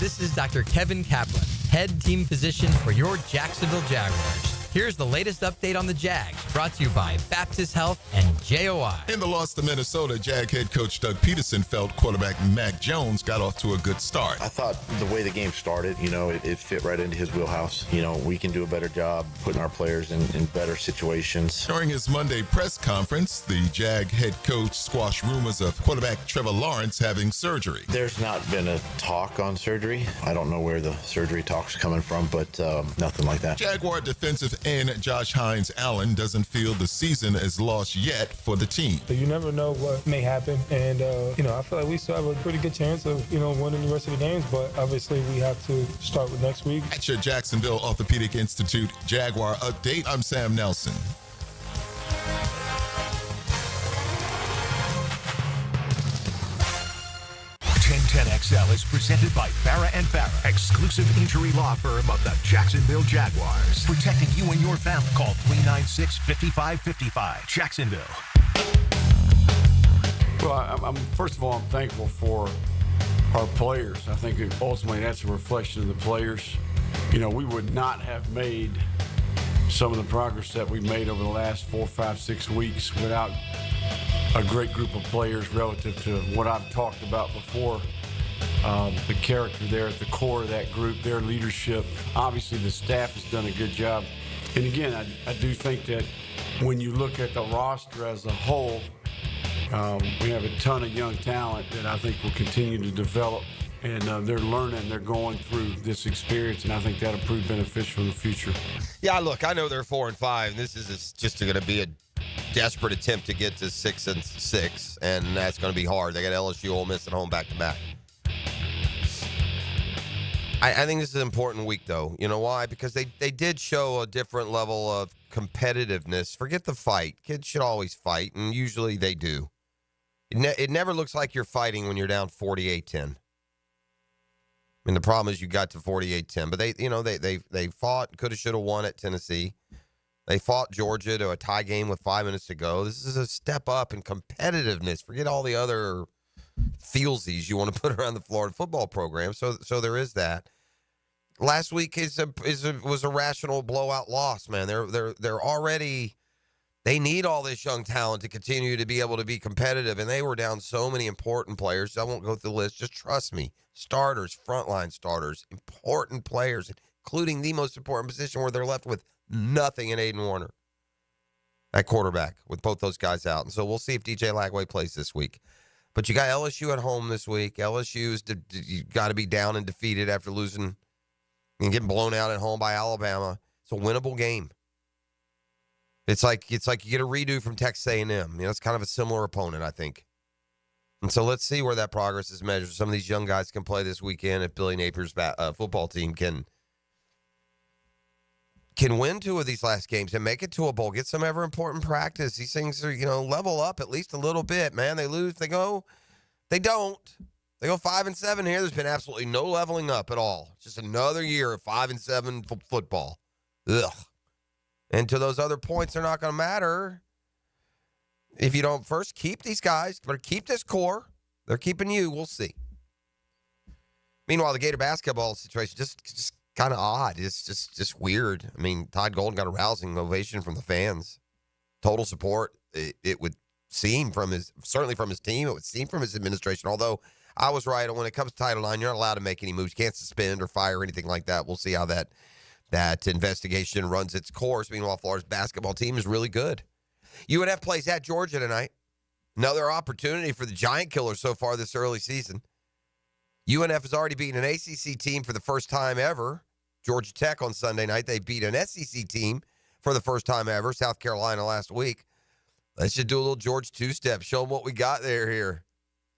This is Dr. Kevin Kaplan, head team physician for your Jacksonville Jaguars. Here's the latest update on the Jags, brought to you by Baptist Health and JOI. In the loss to Minnesota, Jag head coach Doug Peterson felt quarterback Mac Jones got off to a good start. I thought the way the game started, it fit right into his wheelhouse. We can do a better job putting our players in better situations. During his Monday press conference, the Jag head coach squashed rumors of quarterback Trevor Lawrence having surgery. There's not been a talk on surgery. I don't know where the surgery talk's coming from, but nothing like that. Jaguar defensive end Josh Hines Allen doesn't feel the season is lost yet for the team. You never know what may happen, and I feel like we still have a pretty good chance of winning the rest of the games, but obviously we have to start with next week. At your Jacksonville Orthopedic Institute Jaguar update, I'm Sam Nelson. XL is presented by Farah and Farah, exclusive injury law firm of the Jacksonville Jaguars. Protecting you and your family. Call 396-5555. Jacksonville. Well, first of all, I'm thankful for our players. I think ultimately that's a reflection of the players. We would not have made some of the progress that we've made over the last 4, 5, 6 weeks without a great group of players relative to what I've talked about before the character there at the core of that group, their leadership. Obviously, the staff has done a good job. And again, I do think that when you look at the roster as a whole, we have a ton of young talent that I think will continue to develop. And they're learning, they're going through this experience, and I think that'll prove beneficial in the future. Yeah, look, I know they're 4-5, and this is just going to be a desperate attempt to get to 6-6, and that's going to be hard. They got LSU, Ole Miss at home back-to-back. I think this is an important week, though. You know why? Because they did show a different level of competitiveness. Forget the fight. Kids should always fight, and usually they do. It never looks like you're fighting when you're down 48-10. I mean, the problem is you got to 48-10, but they fought, could have, should have won at Tennessee. They fought Georgia to a tie game with 5 minutes to go. This is a step up in competitiveness. Forget all the other feelsies you want to put around the Florida football program. So there is that. Last week was a rational blowout loss, man. They're already. They need all this young talent to continue to be able to be competitive, and they were down so many important players. I won't go through the list. Just trust me. Starters, frontline starters, important players, including the most important position where they're left with nothing in Aiden Warner, that quarterback, with both those guys out. And so we'll see if DJ Lagway plays this week. But you got LSU at home this week. LSU's you got to be down and defeated after losing and getting blown out at home by Alabama. It's a winnable game. It's like you get a redo from Texas A&M. It's kind of a similar opponent, I think. And so let's see where that progress is measured. Some of these young guys can play this weekend if Billy Napier's football team can win 2 of these last games and make it to a bowl. Get some ever important practice. These things are, level up at least a little bit, man. They lose, they go, they don't. They go 5-7 here. There's been absolutely no leveling up at all. It's just another year of 5-7 football. Ugh. And to those other points, they're not going to matter if you don't first keep these guys. Better keep this core. They're keeping you. We'll see. Meanwhile, the Gator basketball situation just kind of odd. It's just weird. I mean, Todd Golden got a rousing ovation from the fans. Total support. It would seem certainly from his team. It would seem from his administration. Although I was right. When it comes to Title IX, you're not allowed to make any moves. You can't suspend or fire or anything like that. We'll see how that investigation runs its course. Meanwhile, Florida's basketball team is really good. UNF plays at Georgia tonight. Another opportunity for the Giant Killers so far this early season. UNF has already beaten an ACC team for the first time ever. Georgia Tech on Sunday night. They beat an SEC team for the first time ever. South Carolina last week. Let's just do a little George two-step. Show them what we got there here.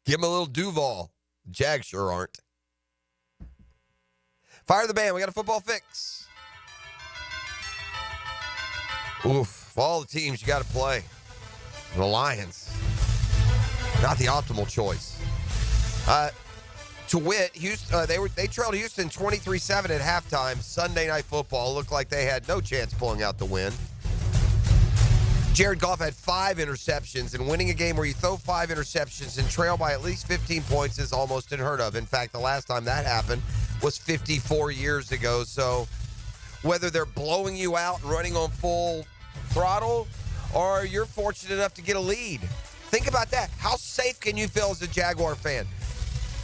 Give them a little Duval. Jags sure aren't. Fire the band. We got a football fix. Oof. Of all the teams you got to play, the Lions, not the optimal choice. To wit, Houston, they trailed Houston 23-7 at halftime. Sunday Night Football looked like they had no chance pulling out the win. Jared Goff had 5 interceptions, and winning a game where you throw 5 interceptions and trail by at least 15 points is almost unheard of. In fact, the last time that happened was 54 years ago. So whether they're blowing you out and running on full throttle, or you're fortunate enough to get a lead. Think about that. How safe can you feel as a Jaguar fan?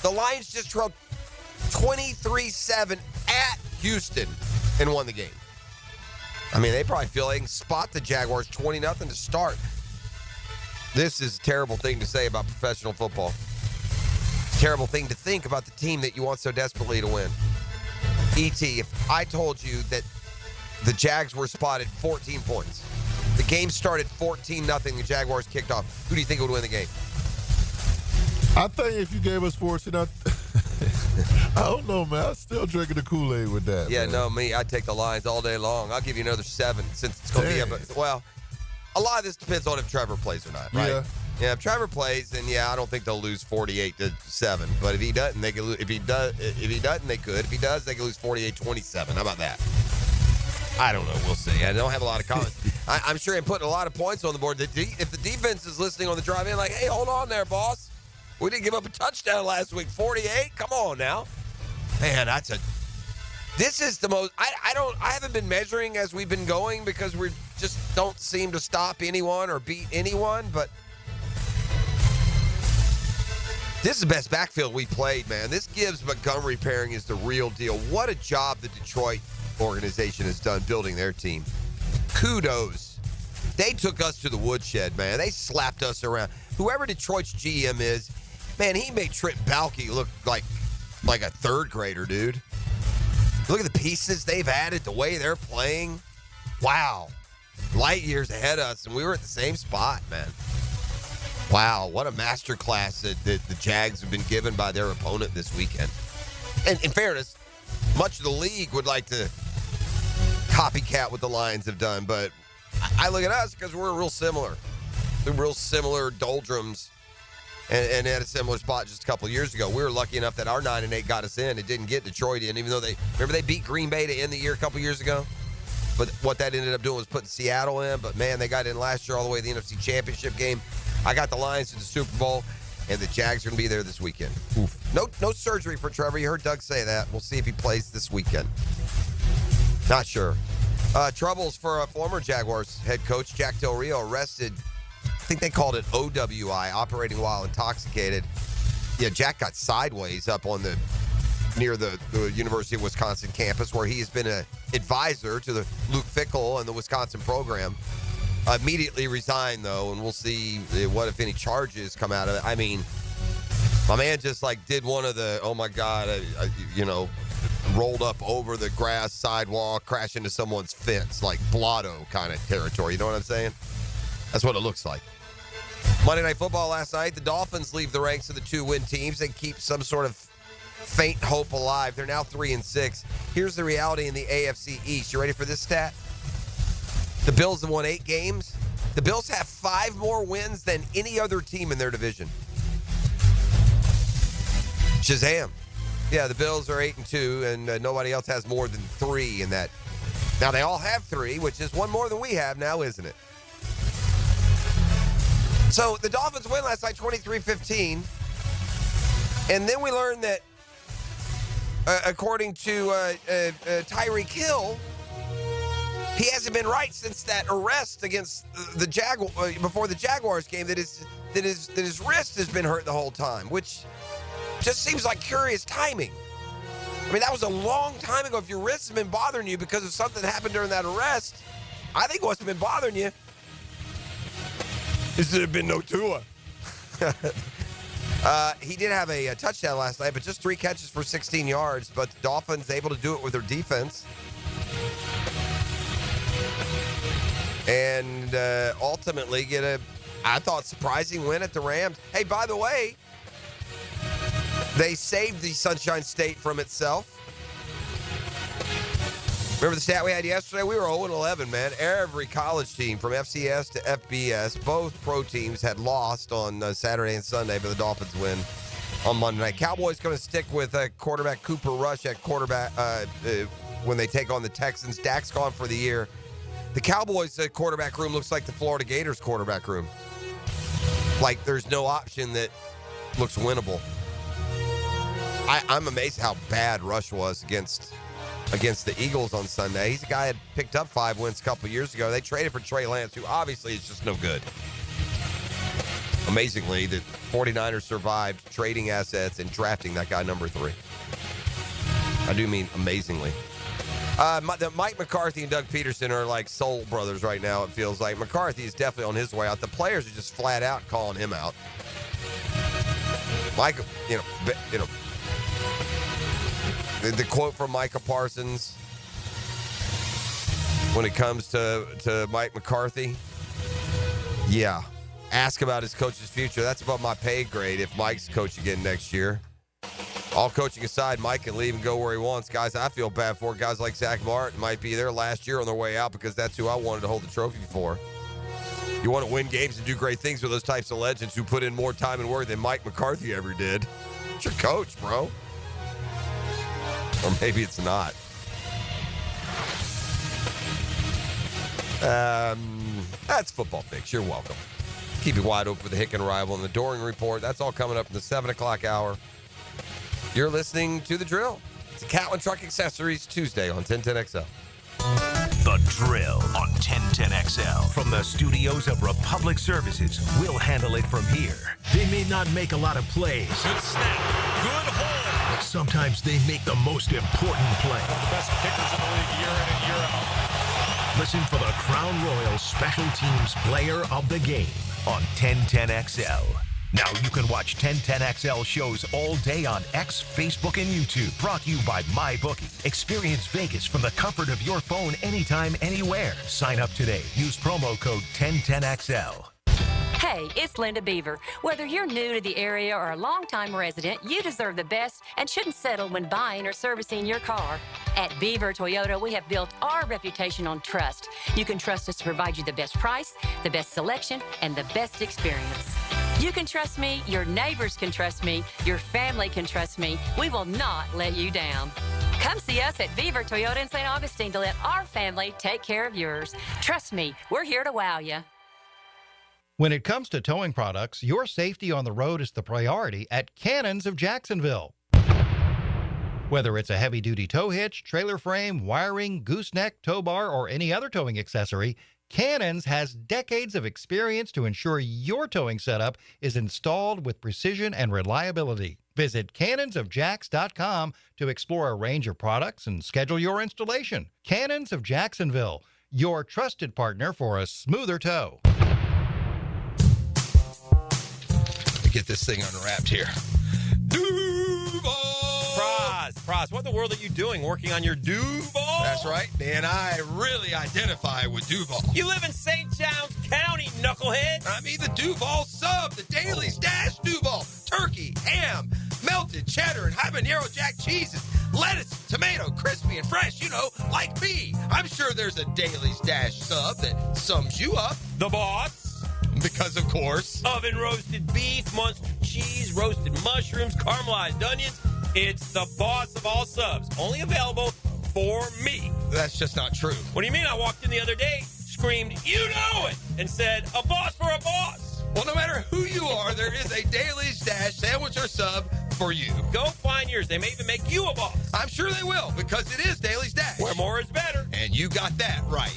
The Lions just trailed 23-7 at Houston and won the game. I mean, they probably feel they can spot the Jaguars 20-0 to start. This is a terrible thing to say about professional football. It's a terrible thing to think about the team that you want so desperately to win. E.T., if I told you that the Jags were spotted 14 points, the game started 14-0, the Jaguars kicked off, who do you think would win the game? I think if you gave us 14, I don't know, man. I'm still drinking the Kool-Aid with that. Yeah, man. no, me. I'd take the Lions all day long. I'll give you another 7 since it's going to be well, a lot of this depends on if Trevor plays or not, right? Yeah, if Trevor plays, then I don't think they'll lose 48-7. But if he doesn't, they could. If he doesn't, they could. If he does, they could lose 48-27. How about that? I don't know. We'll see. I don't have a lot of comments. I'm sure I'm putting a lot of points on the board. If the defense is listening on the drive in, like, hey, hold on there, boss. We didn't give up a touchdown last week. 48? Come on now. Man, this is the most, I haven't been measuring as we've been going because we just don't seem to stop anyone or beat anyone, but This is the best backfield we played, man. This Gibbs Montgomery pairing is the real deal. What a job the Detroit organization has done building their team. Kudos. They took us to the woodshed, man. They slapped us around. Whoever Detroit's GM is, man, he made Trent Baalke look like a third grader, dude. Look at the pieces they've added, the way they're playing. Wow. Light years ahead of us, and we were at the same spot, man. Wow, what a masterclass that the Jags have been given by their opponent this weekend. And in fairness, much of the league would like to copycat what the Lions have done, but I look at us because we're real similar. We're real similar doldrums and at a similar spot just a couple of years ago. We were lucky enough that our 9-8 got us in. It didn't get Detroit in, even though they beat Green Bay to end the year a couple years ago. But what that ended up doing was putting Seattle in. But, man, they got in last year all the way to the NFC Championship game. I got the Lions to the Super Bowl, and the Jags are going to be there this weekend. Oof. No surgery for Trevor. You heard Doug say that. We'll see if he plays this weekend. Not sure. Troubles for a former Jaguars head coach, Jack Del Rio, arrested. I think they called it OWI, operating while intoxicated. Yeah, Jack got sideways up on near the University of Wisconsin campus, where he has been an advisor to the Luke Fickell and the Wisconsin program. Immediately resigned, though, and we'll see what, if any, charges come out of it. I mean, my man just, did one of the, oh, my God, rolled up over the grass sidewalk, crashed into someone's fence, like Blotto kind of territory. You know what I'm saying? That's what it looks like. Monday Night Football last night, the Dolphins leave the ranks of the 2-win teams and keep some sort of faint hope alive. They're now 3-6. Here's the reality in the AFC East. You ready for this stat? The Bills have won 8 games. The Bills have 5 more wins than any other team in their division. Shazam. Yeah, the Bills are 8-2, and nobody else has more than 3 in that. Now, they all have 3, which is one more than we have now, isn't it? So, the Dolphins win last night 23-15. And then we learned that, according to Tyreek Hill, he hasn't been right since that arrest against the before the Jaguars game. That his wrist has been hurt the whole time, which just seems like curious timing. I mean, that was a long time ago. If your wrist has been bothering you because of something that happened during that arrest, I think what's been bothering you is there been no Tua. He did have a touchdown last night, but just 3 catches for 16 yards. But the Dolphins able to do it with their defense. And ultimately get a, I thought, surprising win at the Rams. Hey, by the way, they saved the Sunshine State from itself. Remember the stat we had yesterday? We were 0-11, man. Every college team from FCS to FBS, both pro teams had lost on Saturday and Sunday, but the Dolphins win on Monday night. Cowboys going to stick with quarterback Cooper Rush at quarterback when they take on the Texans. Dak's gone for the year. The Cowboys' quarterback room looks like the Florida Gators' quarterback room. Like there's no option that looks winnable. I'm amazed how bad Rush was against the Eagles on Sunday. He's a guy that picked up 5 wins a couple years ago. They traded for Trey Lance, who obviously is just no good. Amazingly, the 49ers survived trading assets and drafting that guy number 3. I do mean amazingly. Mike McCarthy and Doug Peterson are like soul brothers right now, it feels like. McCarthy is definitely on his way out. The players are just flat out calling him out. Mike, the quote from Micah Parsons when it comes to Mike McCarthy, yeah, ask about his coach's future. That's above my pay grade if Mike's coach again next year. All coaching aside, Mike can leave and go where he wants. Guys, I feel bad for guys like Zach Martin might be there last year on their way out because that's who I wanted to hold the trophy for. You want to win games and do great things with those types of legends who put in more time and work than Mike McCarthy ever did. It's your coach, bro. Or maybe it's not. That's Football Fix. You're welcome. Keep it wide open for the Hicken Rival and the Doring Report. That's all coming up in the 7 o'clock hour. You're listening to The Drill. It's a Catlin Truck Accessories Tuesday on 1010XL. The The Drill on 1010XL. From the studios of Republic Services, we'll handle it from here. They may not make a lot of plays. Good snap. Good hole. But sometimes they make the most important play. One of the best kickers in the league year in and year out. Listen for the Crown Royal Special Teams Player of the Game on 1010XL. Now you can watch 1010XL shows all day on X, Facebook, and YouTube. Brought to you by MyBookie. Experience Vegas from the comfort of your phone anytime, anywhere. Sign up today. Use promo code 1010XL. Hey, it's Linda Beaver. Whether you're new to the area or a longtime resident, you deserve the best and shouldn't settle when buying or servicing your car. At Beaver Toyota, we have built our reputation on trust. You can trust us to provide you the best price, the best selection, and the best experience. You can trust me, your neighbors can trust me, your family can trust me. We will not let you down. Come see us at Beaver Toyota in St. Augustine to let our family take care of yours. Trust me, we're here to wow you. When it comes to towing products, your safety on the road is the priority at Cannons of Jacksonville. Whether it's a heavy-duty tow hitch, trailer frame, wiring, gooseneck, tow bar, or any other towing accessory, Cannons has decades of experience to ensure your towing setup is installed with precision and reliability. Visit cannonsofjacks.com to explore a range of products and schedule your installation. Cannons of Jacksonville, your trusted partner for a smoother tow. Get this thing unwrapped here. Praz, what in the world are you doing working on your Duval? That's right, Dan. I really identify with Duval. You live in St. John's County, knucklehead. I mean the Duval sub, the Dailies Dash Duval. Turkey, ham, melted cheddar, and habanero jack cheeses. Lettuce, tomato, crispy and fresh, you know, like me. I'm sure there's a Dailies Dash sub that sums you up. The boss. Because, of course, oven roasted beef, Munster cheese, roasted mushrooms, caramelized onions. It's the boss of all subs. Only available for me. That's just not true. What do you mean? I walked in the other day, screamed, "You know it!" and said, "A boss for a boss." Well, no matter who you are, there is a Dailies Dash sandwich or sub for you. Go find yours. They may even make you a boss. I'm sure they will, because it is Dailies Dash. Where more is better. And you got that right.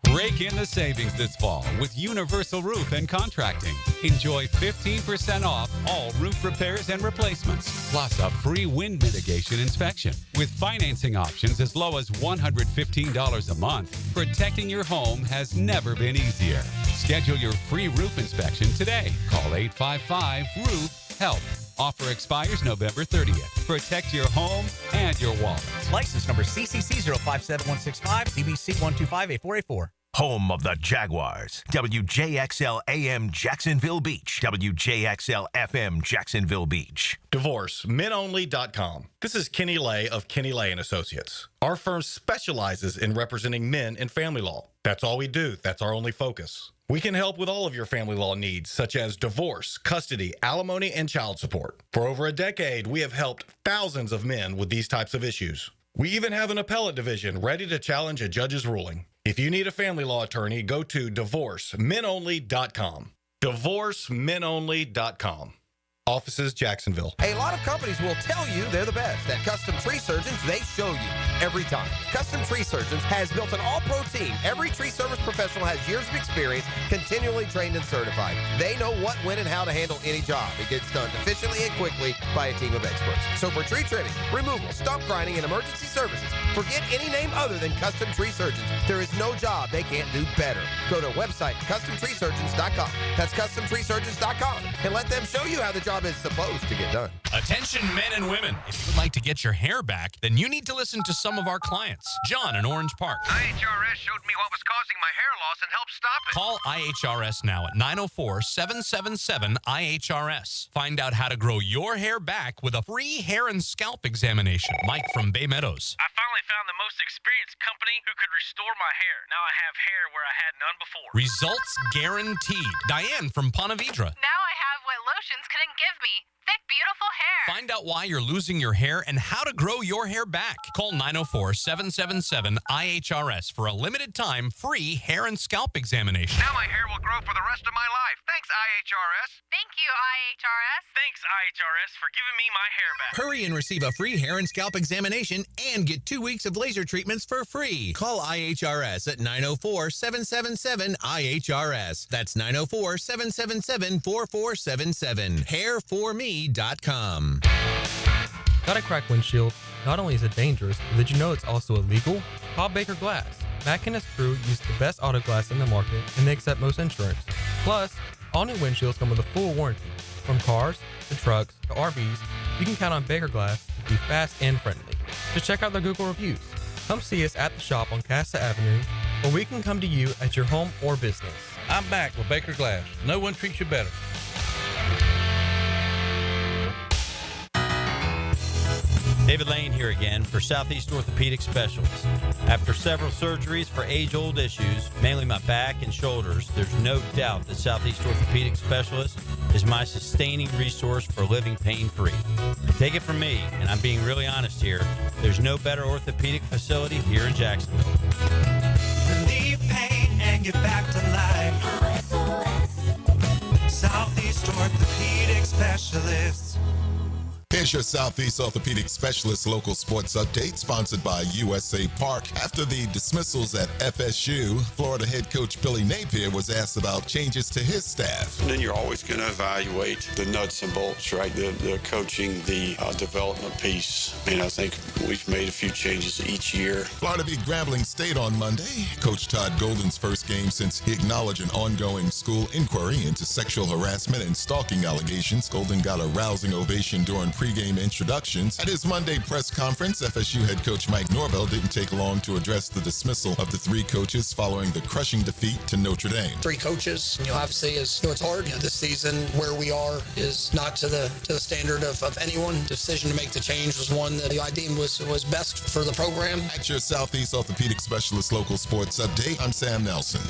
Break in the savings this fall with Universal Roof and Contracting. Enjoy 15% off all roof repairs and replacements, plus a free wind mitigation inspection. With financing options as low as $115 a month, protecting your home has never been easier. Schedule your free roof inspection today. Call 855-ROOF-HELP. Offer expires November 30th. Protect your home and your wallet. License number CCC 057165, CBC 1258484. Home of the Jaguars. WJXL AM Jacksonville Beach. WJXL FM Jacksonville Beach. DivorceMenOnly.com. This is Kenny Lay of Kenny Lay & Associates. Our firm specializes in representing men in family law. That's all we do. That's our only focus. We can help with all of your family law needs, such as divorce, custody, alimony, and child support. For over a decade, we have helped thousands of men with these types of issues. We even have an appellate division ready to challenge a judge's ruling. If you need a family law attorney, go to DivorceMenOnly.com. DivorceMenOnly.com. Offices, Jacksonville. A lot of companies will tell you they're the best. At Custom Tree Surgeons, they show you every time. Custom Tree Surgeons has built an all-pro team. Every tree service professional has years of experience, continually trained and certified. They know what, when, and how to handle any job. It gets done efficiently and quickly by a team of experts. So for tree trimming, removal, stump grinding, and emergency services, forget any name other than Custom Tree Surgeons. There is no job they can't do better. Go to website CustomTreeSurgeons.com. That's CustomTreeSurgeons.com, and let them show you how the job is supposed to get done. Attention men and women. If you would like to get your hair back, then you need to listen to some of our clients. John in Orange Park. IHRS showed me what was causing my hair loss and helped stop it. Call IHRS now at 904-777-IHRS. Find out how to grow your hair back with a free hair and scalp examination. Mike from Bay Meadows. I finally found the most experienced company who could restore my hair. Now I have hair where I had none before. Results guaranteed. Diane from Ponte Vedra. Now I have what lotions couldn't give me. Thick, beautiful hair. Find out why you're losing your hair and how to grow your hair back. Call 904-777-IHRS for a limited time free hair and scalp examination. Now my hair will grow for the rest of my life. Thank Thanks, IHRS. Thank you, IHRS. Thanks, IHRS, for giving me my hair back. Hurry and receive a free hair and scalp examination and get 2 weeks of laser treatments for free. Call IHRS at 904-777-IHRS. That's 904-777-4477. Hairforme.com. Got a cracked windshield? Not only is it dangerous, but did you know it's also illegal? Call Baker Glass. Mac and his crew use the best auto glass in the market, and they accept most insurance. Plus, all new windshields come with a full warranty. From cars to trucks to RVs, you can count on Baker Glass to be fast and friendly. Just check out their Google reviews. Come see us at the shop on Casta Avenue, or we can come to you at your home or business. I'm back with Baker Glass. No one treats you better. David Lane here again for Southeast Orthopedic Specialists. After several surgeries for age-old issues, mainly my back and shoulders, there's no doubt that Southeast Orthopedic Specialists is my sustaining resource for living pain-free. Take it from me, and I'm being really honest here, there's no better orthopedic facility here in Jacksonville. Relieve pain and get back to life. Southeast Orthopedic Specialists. Here's your Southeast Orthopedic Specialist local sports update, sponsored by USA Park. After the dismissals at FSU, Florida head coach Billy Napier was asked about changes to his staff. And then you're always going to evaluate the nuts and bolts, right? The coaching, the development piece. And I think we've made a few changes each year. Florida beat Grambling State on Monday. Coach Todd Golden's first game since he acknowledged an ongoing school inquiry into sexual harassment and stalking allegations. Golden got a rousing ovation during pregame introductions. At his Monday press conference, FSU head coach Mike Norvell didn't take long to address the dismissal of the 3 coaches following the crushing defeat to Notre Dame. 3 coaches, obviously it's hard. This season where we are is not to the standard of anyone. The decision to make the change was one that I deemed was best for the program. At your Southeast Orthopedic Specialist local sports update, I'm Sam Nelson.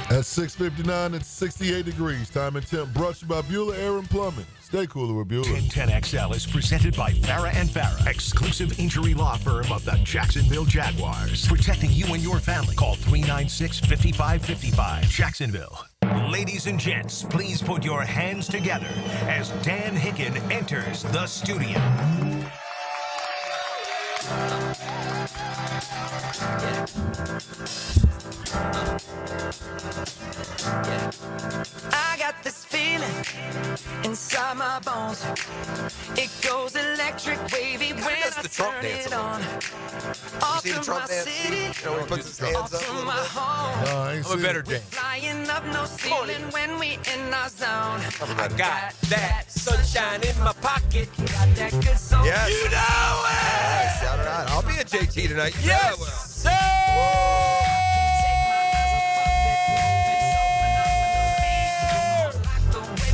At 6:59, it's 68 degrees. Time and temp brought to you by Beulah Air and Plumbing. Stay cooler with Beulah. 1010XL is presented by Farah & Farah, exclusive injury law firm of the Jacksonville Jaguars. Protecting you and your family. Call 396-5555. Jacksonville. Ladies and gents, please put your hands together as Dan Hicken enters the studio. I got this feeling inside my bones. It goes electric wavy when I turn it on. You see the Trump dance? He puts his hands up. I'm a better dance. Flying up no ceiling when we in our zone. I got that sunshine in my pocket. Got that good soul. Yes. You know it. Yeah, shout it out. I'll be at JT tonight. Yes, sir.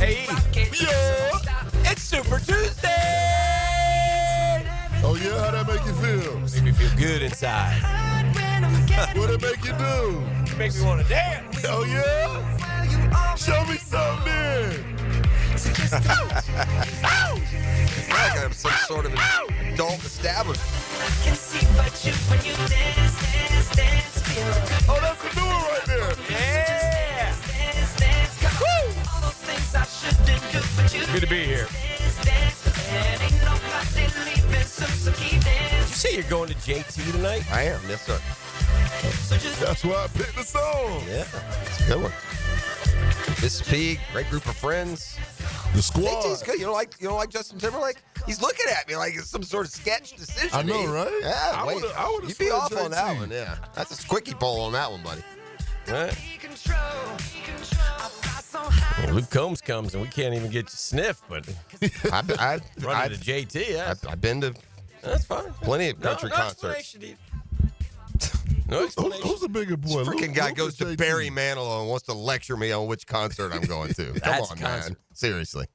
Hey, yeah, it's Super Tuesday! Oh yeah, how'd that make you feel? Made me feel good inside. What'd it make you do? It makes me want to dance. Oh yeah? Show me something. I got some sort of an adult establishment. Oh, that's the new one right there. Yeah! Good to be here. Did you say you're going to JT tonight? I am, yes, sir. That's why I picked the song. Yeah, it's a good one. This P, great group of friends. The squad. JT's good. You don't like Justin Timberlake? He's looking at me like it's some sort of sketch decision. I know, right? Yeah, I would've you'd be off swear on that JT. one. Yeah, that's a quickie poll on that one, buddy. All right. Well, Luke Combs comes and we can't even get you sniffed, but I'd running to JT, yeah. I've been to That's fine. plenty of country concerts. Explanation. No explanation. Who's the bigger boy? Freaking guy goes to JT. Barry Manilow and wants to lecture me on which concert I'm going to. Come That's on, concert. man. Seriously.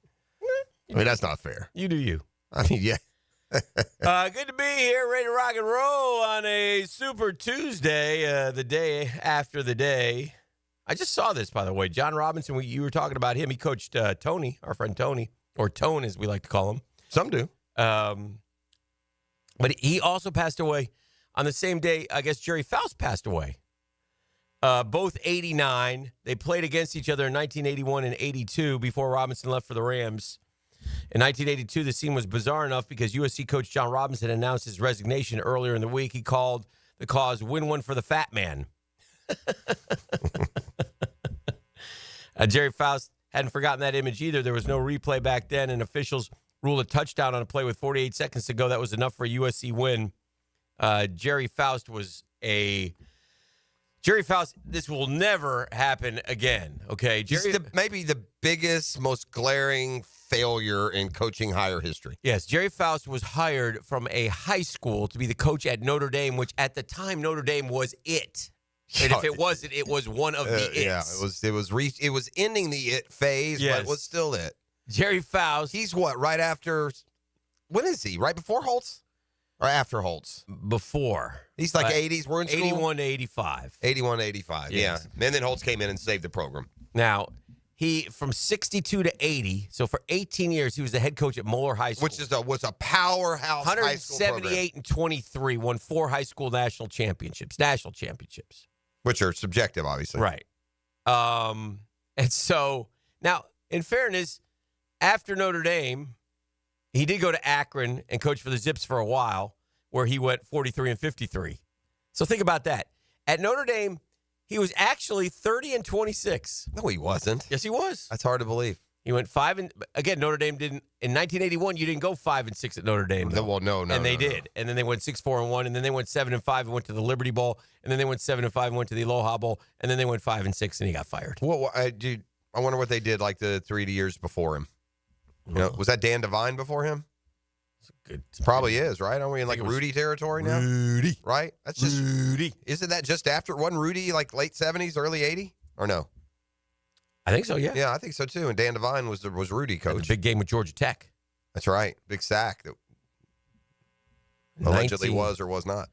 I mean, that's not fair. You do you. I mean, yeah. Good to be here, ready to rock and roll on a Super Tuesday, the day after the day. I just saw this, by the way. John Robinson, you were talking about him. He coached Tony, our friend Tony, or Tone as we like to call him. Some do. But he also passed away on the same day, I guess Jerry Faust passed away. both 89. They played against each other in 1981 and 82 before Robinson left for the Rams. In 1982, the scene was bizarre enough because USC coach John Robinson announced his resignation earlier in the week. He called the cause "Win One for the Fat Man." Jerry Faust hadn't forgotten that image either. There was no replay back then, and officials ruled a touchdown on a play with 48 seconds to go. That was enough for a USC win. Jerry Faust, this will never happen again, okay? Maybe the biggest, most glaring failure in coaching hire history. Yes, Jerry Faust was hired from a high school to be the coach at Notre Dame, which at the time Notre Dame was it. And if it wasn't, it was one of the its. Yeah, it was ending the it phase, but it was still it. Jerry Faust. He's what, right after, when is he? Right before Holtz? Or after Holtz? Before. He's like 80s. We're in school? 81 to 85. 81 to 85, yes. Yeah. And then Holtz came in and saved the program. Now, he, from 62 to 80, so for 18 years, he was the head coach at Moeller High School. Which was a powerhouse high school program. 178 and 23, won 4 high school national championships. Which are subjective, obviously. Right. And so, now, in fairness, after Notre Dame, he did go to Akron and coach for the Zips for a while, where he went 43 and 53. So think about that. At Notre Dame, he was actually 30 and 26. No, he wasn't. Yes, he was. That's hard to believe. He went 5 and again. Notre Dame didn't in 1981. You didn't go 5 and 6 at Notre Dame. Though. Well, no, and they did. And then they went 6-4 and 1. And then they went 7 and 5 and went to the Liberty Bowl. And then they went 7 and 5 and went to the Aloha Bowl. And then they went 5 and 6 and he got fired. Dude, I wonder what they did like the 3 years before him. You know, was that Dan Devine before him? Good. Probably is, right? Are we in like Rudy territory now? Rudy. Right? That's just Rudy. Isn't that just after? Wasn't Rudy like late 70s, early 80? Or no? I think so, yeah. Yeah, I think so too. And Dan Devine was Rudy coach. Big game with Georgia Tech. That's right. Big sack that allegedly was or was not.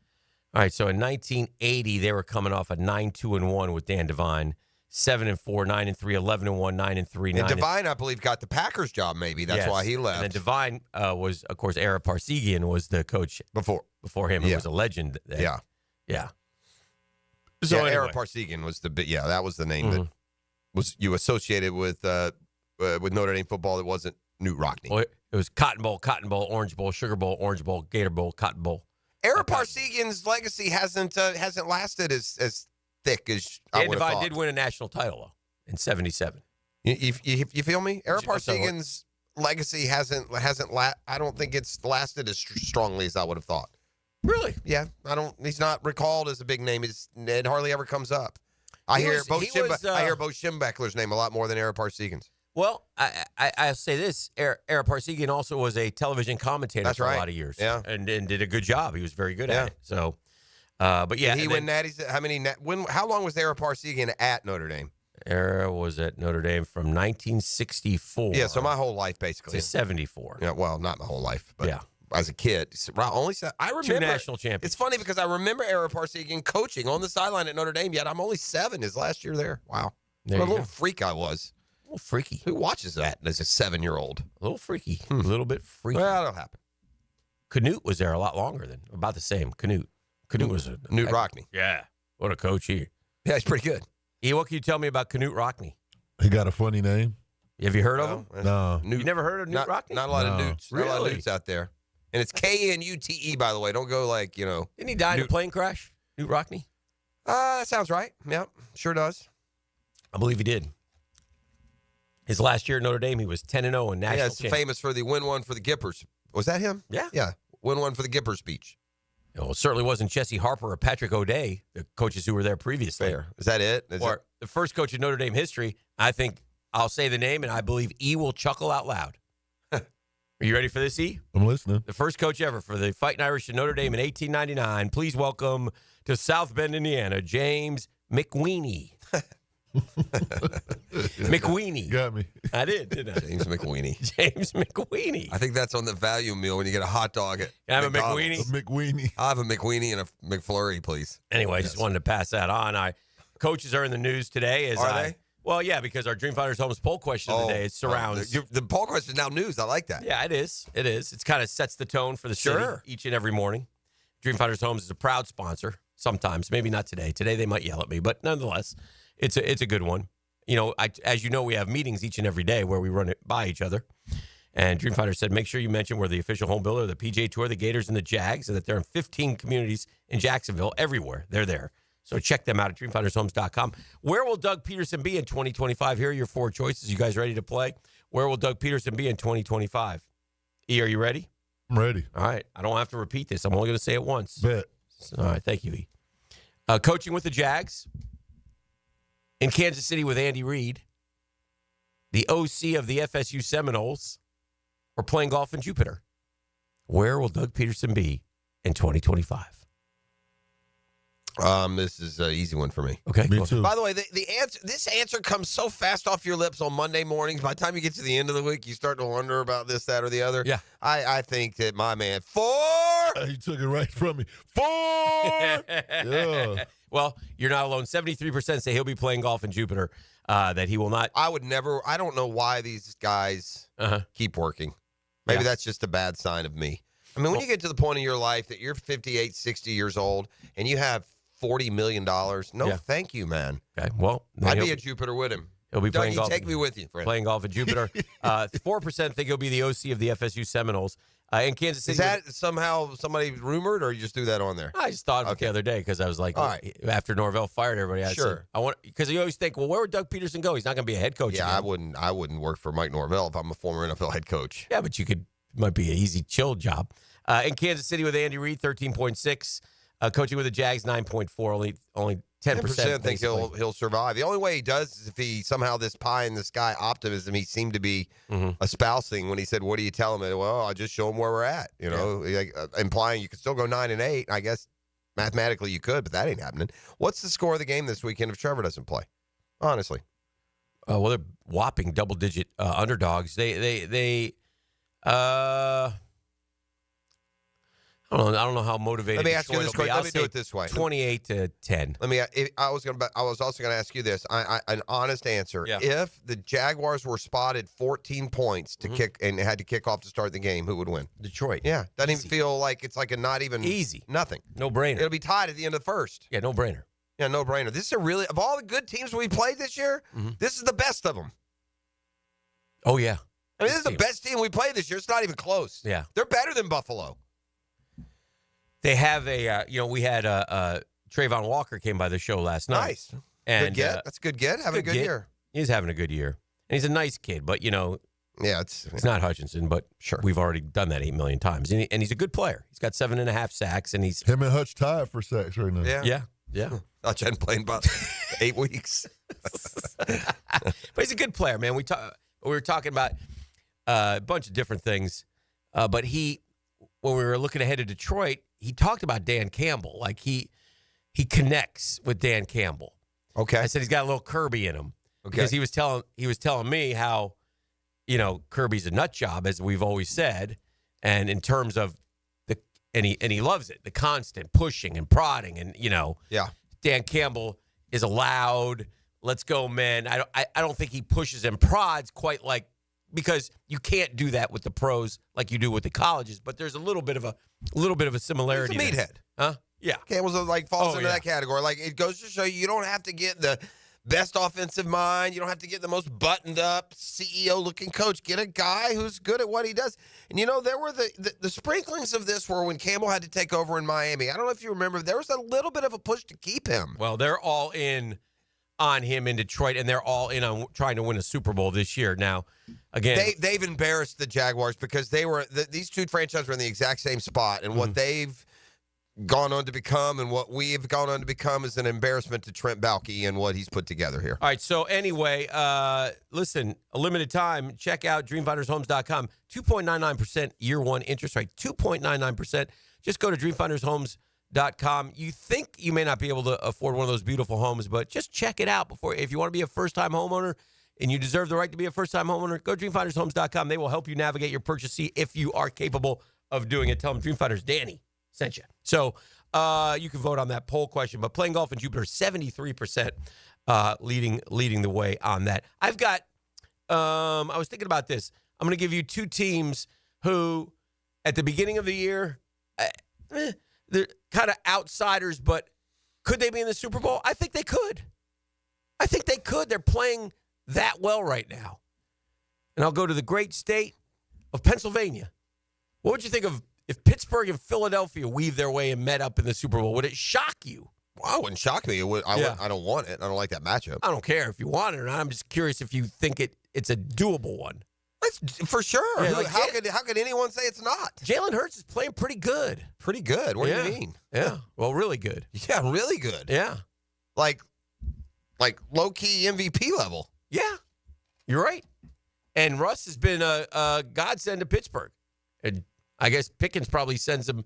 All right, so in 1980, they were coming off a 9-2-1 with Dan Devine. 7-4, 9-3, 11-1, 9-3. And Devine, I believe, got the Packers job. Maybe that's why he left. And then Devine was, of course, Ara Parsegian was the coach before him. He was a legend. Yeah. So anyway. Ara Parsegian was that was the name that was you associated with Notre Dame football. That wasn't Newt Rockne. Well, it was Cotton Bowl, Orange Bowl, Sugar Bowl, Orange Bowl, Gator Bowl, Cotton Bowl. Ara Parsegian's legacy hasn't lasted as thick as I would have thought. Did win a national title though in '77. You feel me? Ara Parsegian's legacy hasn't I don't think it's lasted as strongly as I would have thought. Really? Yeah. He's not recalled as a big name. It hardly ever comes up. I hear Bo Schembechler's name a lot more than Ara Parsegian's. Well, I'll say this: Ara Parsegian also was a television commentator for a lot of years, and did a good job. He was very good at it. So. But yeah, did he win natties? How long was Ara Parsegian at Notre Dame? Ara was at Notre Dame from 1964. Yeah, so my whole life basically. To 74. Yeah, well, not my whole life, but as a kid, I remember 2 national champions. It's funny because I remember Ara Parsegian coaching on the sideline at Notre Dame. Yet I'm only 7 his last year there. Wow, what a little freak I was. A little freaky. Who watches that as a 7-year-old? A little freaky. A little bit freaky. Well, that'll happen. Canute was there a lot longer than about the same. Canute was a Newt Rockne. Yeah. What a coach he. Yeah, he's pretty good. What can you tell me about Canute Rockne? He got a funny name. Have you heard of him? No. You never heard of Newt Rockne? Not a lot of Newts. Really? Not a lot of Newts out there. And it's Knute, by the way. Don't go like, Didn't he die in a plane crash? Newt Rockne? That sounds right. Yep, sure does. I believe he did. His last year at Notre Dame, he was 10-0 in national it's famous for the win one for the Gippers. Was that him? Yeah. Yeah, win one for the Gippers speech. It certainly wasn't Jesse Harper or Patrick O'Day, the coaches who were there previously. Fair. Is that it? The first coach in Notre Dame history, I think I'll say the name, and I believe E will chuckle out loud. Are you ready for this, E? I'm listening. The first coach ever for the Fighting Irish in Notre Dame in 1899. Please welcome to South Bend, Indiana, James McWeeny. McWeeny. Got me. I did, didn't I? James McWeeny. James McWeeny. I think that's on the value meal when you get a hot dog at Can I have McDonald's. a McWeeny? A McWeeny. I'll have a McWeeny and a McFlurry, please. Anyway, I just wanted to pass that on. Coaches are in the news today. Are they? Well, yeah, because our Dreamfinders Homes poll question of the day, it surrounds. The poll question is now news. I like that. Yeah, it is. It kind of sets the tone for the city each and every morning. Dreamfinders Homes is a proud sponsor. sometimes. Maybe not today. Today they might yell at me, but nonetheless, it's a good one. You know, as you know, we have meetings each and every day where we run it by each other. And Dreamfinder said, make sure you mention we're the official home builder of the PGA Tour, the Gators, and the Jags, and that they're in 15 communities in Jacksonville. Everywhere. They're there. So check them out at dreamfindershomes.com. Where will Doug Peterson be in 2025? Here are your 4 choices. You guys ready to play? Where will Doug Peterson be in 2025? E, are you ready? I'm ready. All right. I don't have to repeat this. I'm only going to say it once. Bet. All right. Thank you, E. Coaching with the Jags. In Kansas City with Andy Reid. The OC of the FSU Seminoles. Or playing golf in Jupiter. Where will Doug Peterson be in 2025? This is an easy one for me. Okay, me too. By the way, this answer comes so fast off your lips on Monday mornings. By the time you get to the end of the week, you start to wonder about this, that, or the other. Yeah. I think that my man, 4. He took it right from me. 4. Yeah. Well, you're not alone. 73% say he'll be playing golf in Jupiter. That he will not. I don't know why these guys keep working. Maybe that's just a bad sign of me. I mean, when you get to the point in your life that you're 58, 60 years old, and you have $40 million, thank you, man. Okay, well. I'd be at Jupiter with him. He'll be playing golf. Take me with you, friend. Playing golf at Jupiter. 4% think he'll be the OC of the FSU Seminoles. In Kansas City. Is that somehow somebody rumored, or you just threw that on there? I just thought of it the other day because I was like, after Norvell fired everybody, I said, because you always think, well, where would Doug Peterson go? He's not going to be a head coach. Yeah, again. I wouldn't work for Mike Norvell if I'm a former NFL head coach. Yeah, but might be an easy, chill job. In Kansas City with Andy Reid, 13.6. Coaching with the Jags, 9.4. Only 10% think he'll survive. The only way he does is if he somehow this pie in the sky optimism he seemed to be espousing when he said, "What do you tell him?" Well, I just show him where we're at. You know, like, implying you could still go 9-8. I guess mathematically you could, but that ain't happening. What's the score of the game this weekend if Trevor doesn't play? Honestly, well, they're whopping double-digit underdogs. They I don't know how motivated. Let me ask you this question. Let me do it this way: 28-10. I was also going to ask you this: an honest answer. Yeah. If the Jaguars were spotted 14 points to kick and had to kick off to start the game, who would win? Detroit. Yeah, doesn't even feel like it's like a not even easy. Nothing. No brainer. It'll be tied at the end of the first. Yeah, no brainer. Yeah, no brainer. This is of all the good teams we played this year, this is the best of them. Oh yeah. I mean, this is the best team we played this year. It's not even close. Yeah, they're better than Buffalo. They have we had Trayvon Walker came by the show last night. Nice. And good get. That's a good get. Having a good year. He's having a good year. And he's a nice kid, but it's not Hutchinson, but sure. We've already done that 8 million times. And he's a good player. He's got 7.5 sacks, and he's him and Hutch tied for sacks right now. Yeah. Hutch hadn't played in about 8 weeks. But he's a good player, man. We were talking about a bunch of different things, but when we were looking ahead to Detroit, he talked about Dan Campbell. Like he connects with Dan Campbell. Okay. I said he's got a little Kirby in him. Okay. Because he was telling me how, Kirby's a nut job, as we've always said, and in terms of and he loves it, the constant pushing and prodding, and Dan Campbell is a loud, let's go, man. I don't think he pushes and prods quite like, because you can't do that with the pros like you do with the colleges, but there's a little bit of a similarity. He's a meathead. Huh? Yeah. Campbell's falls into that category. Like, it goes to show you don't have to get the best offensive mind. You don't have to get the most buttoned up CEO-looking coach. Get a guy who's good at what he does. And, there were the sprinklings of this were when Campbell had to take over in Miami. I don't know if you remember. There was a little bit of a push to keep him. Well, they're all in on him in Detroit, and they're all in on trying to win a Super Bowl this year. Now, again, they've embarrassed the Jaguars because these two franchises were in the exact same spot, and what they've gone on to become and what we've gone on to become is an embarrassment to Trent Baalke and what he's put together here. All right, so anyway, listen, a limited time, check out dreamfindershomes.com. 2.99% year one interest rate, 2.99%. Just go to dreamfindershomes.com. You think you may not be able to afford one of those beautiful homes, but just check it out before. If you want to be a first-time homeowner and you deserve the right to be a first-time homeowner, go to dreamfindershomes.com. They will help you navigate your purchase, see if you are capable of doing it. Tell them Dreamfinders Danny sent you. So you can vote on that poll question. But playing golf in Jupiter, 73% leading the way on that. I've got, I was thinking about this. I'm going to give you two teams who, at the beginning of the year, they're kind of outsiders, but Could they be in the Super Bowl? I think they could. They're playing that well right now. And I'll go to the great state of Pennsylvania. What would you think of if Pittsburgh and Philadelphia weaved their way and met up in the Super Bowl? Would it shock you? Well, it wouldn't shock me. I don't want it. I don't like that matchup. I don't care if you want it or not. I'm just curious if you think it's a doable one. For sure. Yeah, How could anyone say it's not? Jalen Hurts is playing pretty good. Pretty good? What do you mean? Yeah. Well, really good. Yeah, really good. Yeah. Like low-key MVP level. Yeah. You're right. And Russ has been a godsend to Pittsburgh. And I guess Pickens probably sends him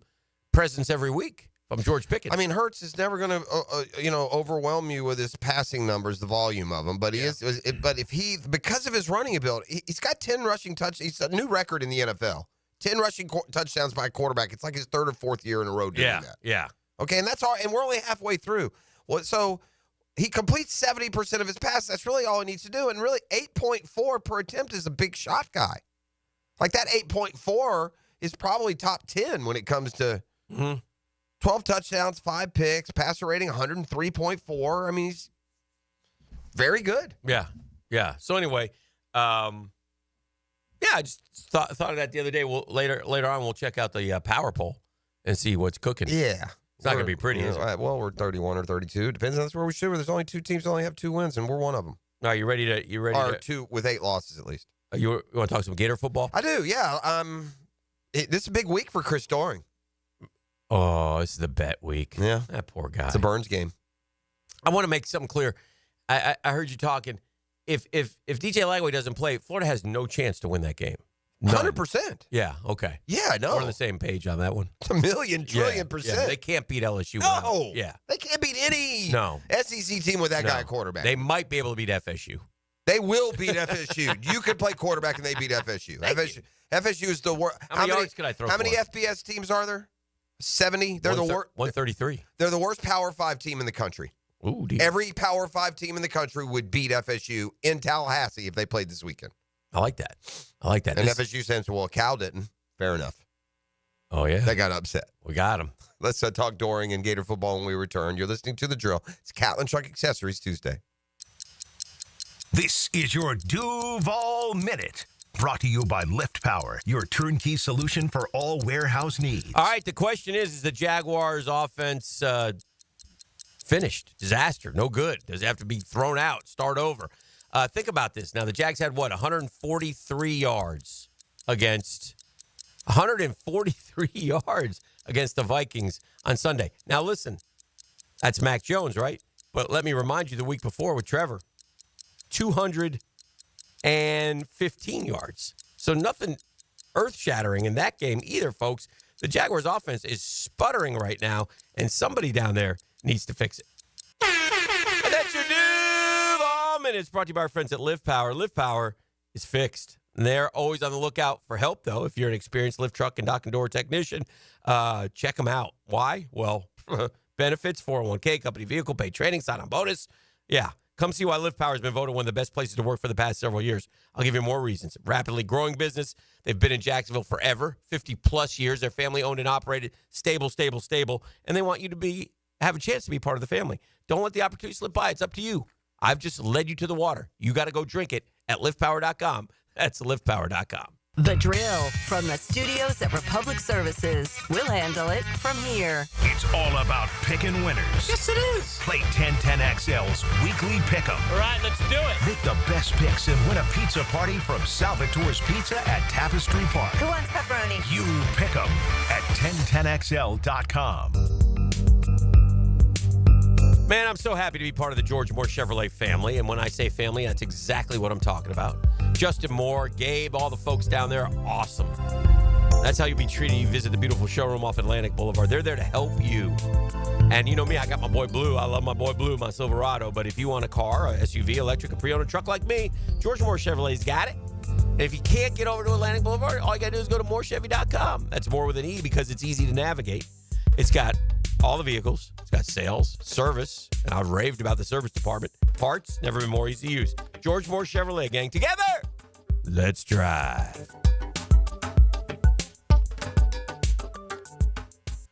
presents every week. If I'm George Pickens. I mean, Hurts is never going to, overwhelm you with his passing numbers, the volume of them. But he is. But because of his running ability, he's got 10 rushing touchdowns. He's a new record in the NFL. 10 rushing touchdowns by a quarterback. It's like his third or fourth year in a row doing that. Yeah. Okay, and that's all. And we're only halfway through. Well, so he completes 70% of his passes. That's really all he needs to do. And really, 8.4 per attempt is a big shot guy. Like that 8.4 is probably top 10 when it comes to 12 touchdowns, 5 picks, passer rating 103.4. I mean, he's very good. Yeah. So anyway, I just thought of that the other day. Later on, we'll check out the power poll and see what's cooking. Yeah. It's not going to be pretty, is it? Well, we're 31 or 32. Depends on that's where we should. There's only 2 teams that only have 2 wins, and we're one of them. All right, you ready to? Or 2 with 8 losses at least. You want to talk some Gator football? I do, yeah. This is a big week for Chris Doering. Oh, this is the bet week. Yeah. That poor guy. It's a Burns game. I want to make something clear. I heard you talking. If DJ Lagway doesn't play, Florida has no chance to win that game. 100%. Yeah, okay. Yeah, I know. We're on the same page on that one. It's a million trillion percent. Yeah, they can't beat LSU. No. Yeah. They can't beat any SEC team with that guy at quarterback. They might be able to beat FSU. They will beat FSU. You could play quarterback and they beat FSU. FSU is the worst. How many yards could I throw How many for? FBS teams are there? 70. They're the worst. 133. They're the worst Power 5 team in the country. Ooh, dear. Every Power 5 team in the country would beat FSU in Tallahassee if they played this weekend. I like that. And FSU says, well, Cal didn't. Fair enough. Oh, yeah? They got upset. We got him. Let's talk Doering and Gator football when we return. You're listening to The Drill. It's Catlin Truck Accessories Tuesday. This is your Duval Minute. Brought to you by Lift Power, your turnkey solution for all warehouse needs. All right, the question is the Jaguars' offense finished? Disaster, no good. Does it have to be thrown out, start over? Think about this. Now, the Jags had, 143 yards against 143 yards against the Vikings on Sunday. Now, listen, that's Mac Jones, right? But let me remind you, the week before with Trevor, 215 yards. So nothing earth-shattering in that game either, folks. The Jaguars' offense is sputtering right now, and somebody down there needs to fix it. And that's your Duval Minute. It's brought to you by our friends at Lift Power. Lift Power is fixed. And they're always on the lookout for help, though. If you're an experienced lift truck and dock and door technician, check them out. Why? Well, benefits, 401k, company vehicle, paid training, sign-on bonus. Yeah. Come see why Lift Power has been voted one of the best places to work for the past several years. I'll give you more reasons. Rapidly growing business. They've been in Jacksonville forever, 50-plus years. They're family-owned and operated, stable. And they want you to have a chance to be part of the family. Don't let the opportunity slip by. It's up to you. I've just led you to the water. You got to go drink it at liftpower.com. That's liftpower.com. The Drill from the studios at Republic Services. We'll handle it from here. It's all about picking winners. Yes, it is. Play 1010XL's weekly pick'em. All right, let's do it. Make the best picks and win a pizza party from Salvatore's Pizza at Tapestry Park. Who wants pepperoni? You pick 'em at 1010XL.com. Man, I'm so happy to be part of the George Moore Chevrolet family. And when I say family, that's exactly what I'm talking about. Justin Moore, Gabe, all the folks down there are awesome. That's how you'll be treated. You visit the beautiful showroom off Atlantic Boulevard. They're there to help you. And you know me, I got my boy Blue. I love my boy Blue, my Silverado. But if you want a car, a SUV, electric, a pre-owned truck like me, George Moore Chevrolet's got it. And if you can't get over to Atlantic Boulevard, all you got to do is go to morechevy.com. That's more with an E because it's easy to navigate. It's got all the vehicles. It's got sales, service, and I've raved about the service department. Parts, never been more easy to use. George Moore Chevrolet, gang. Together, let's drive.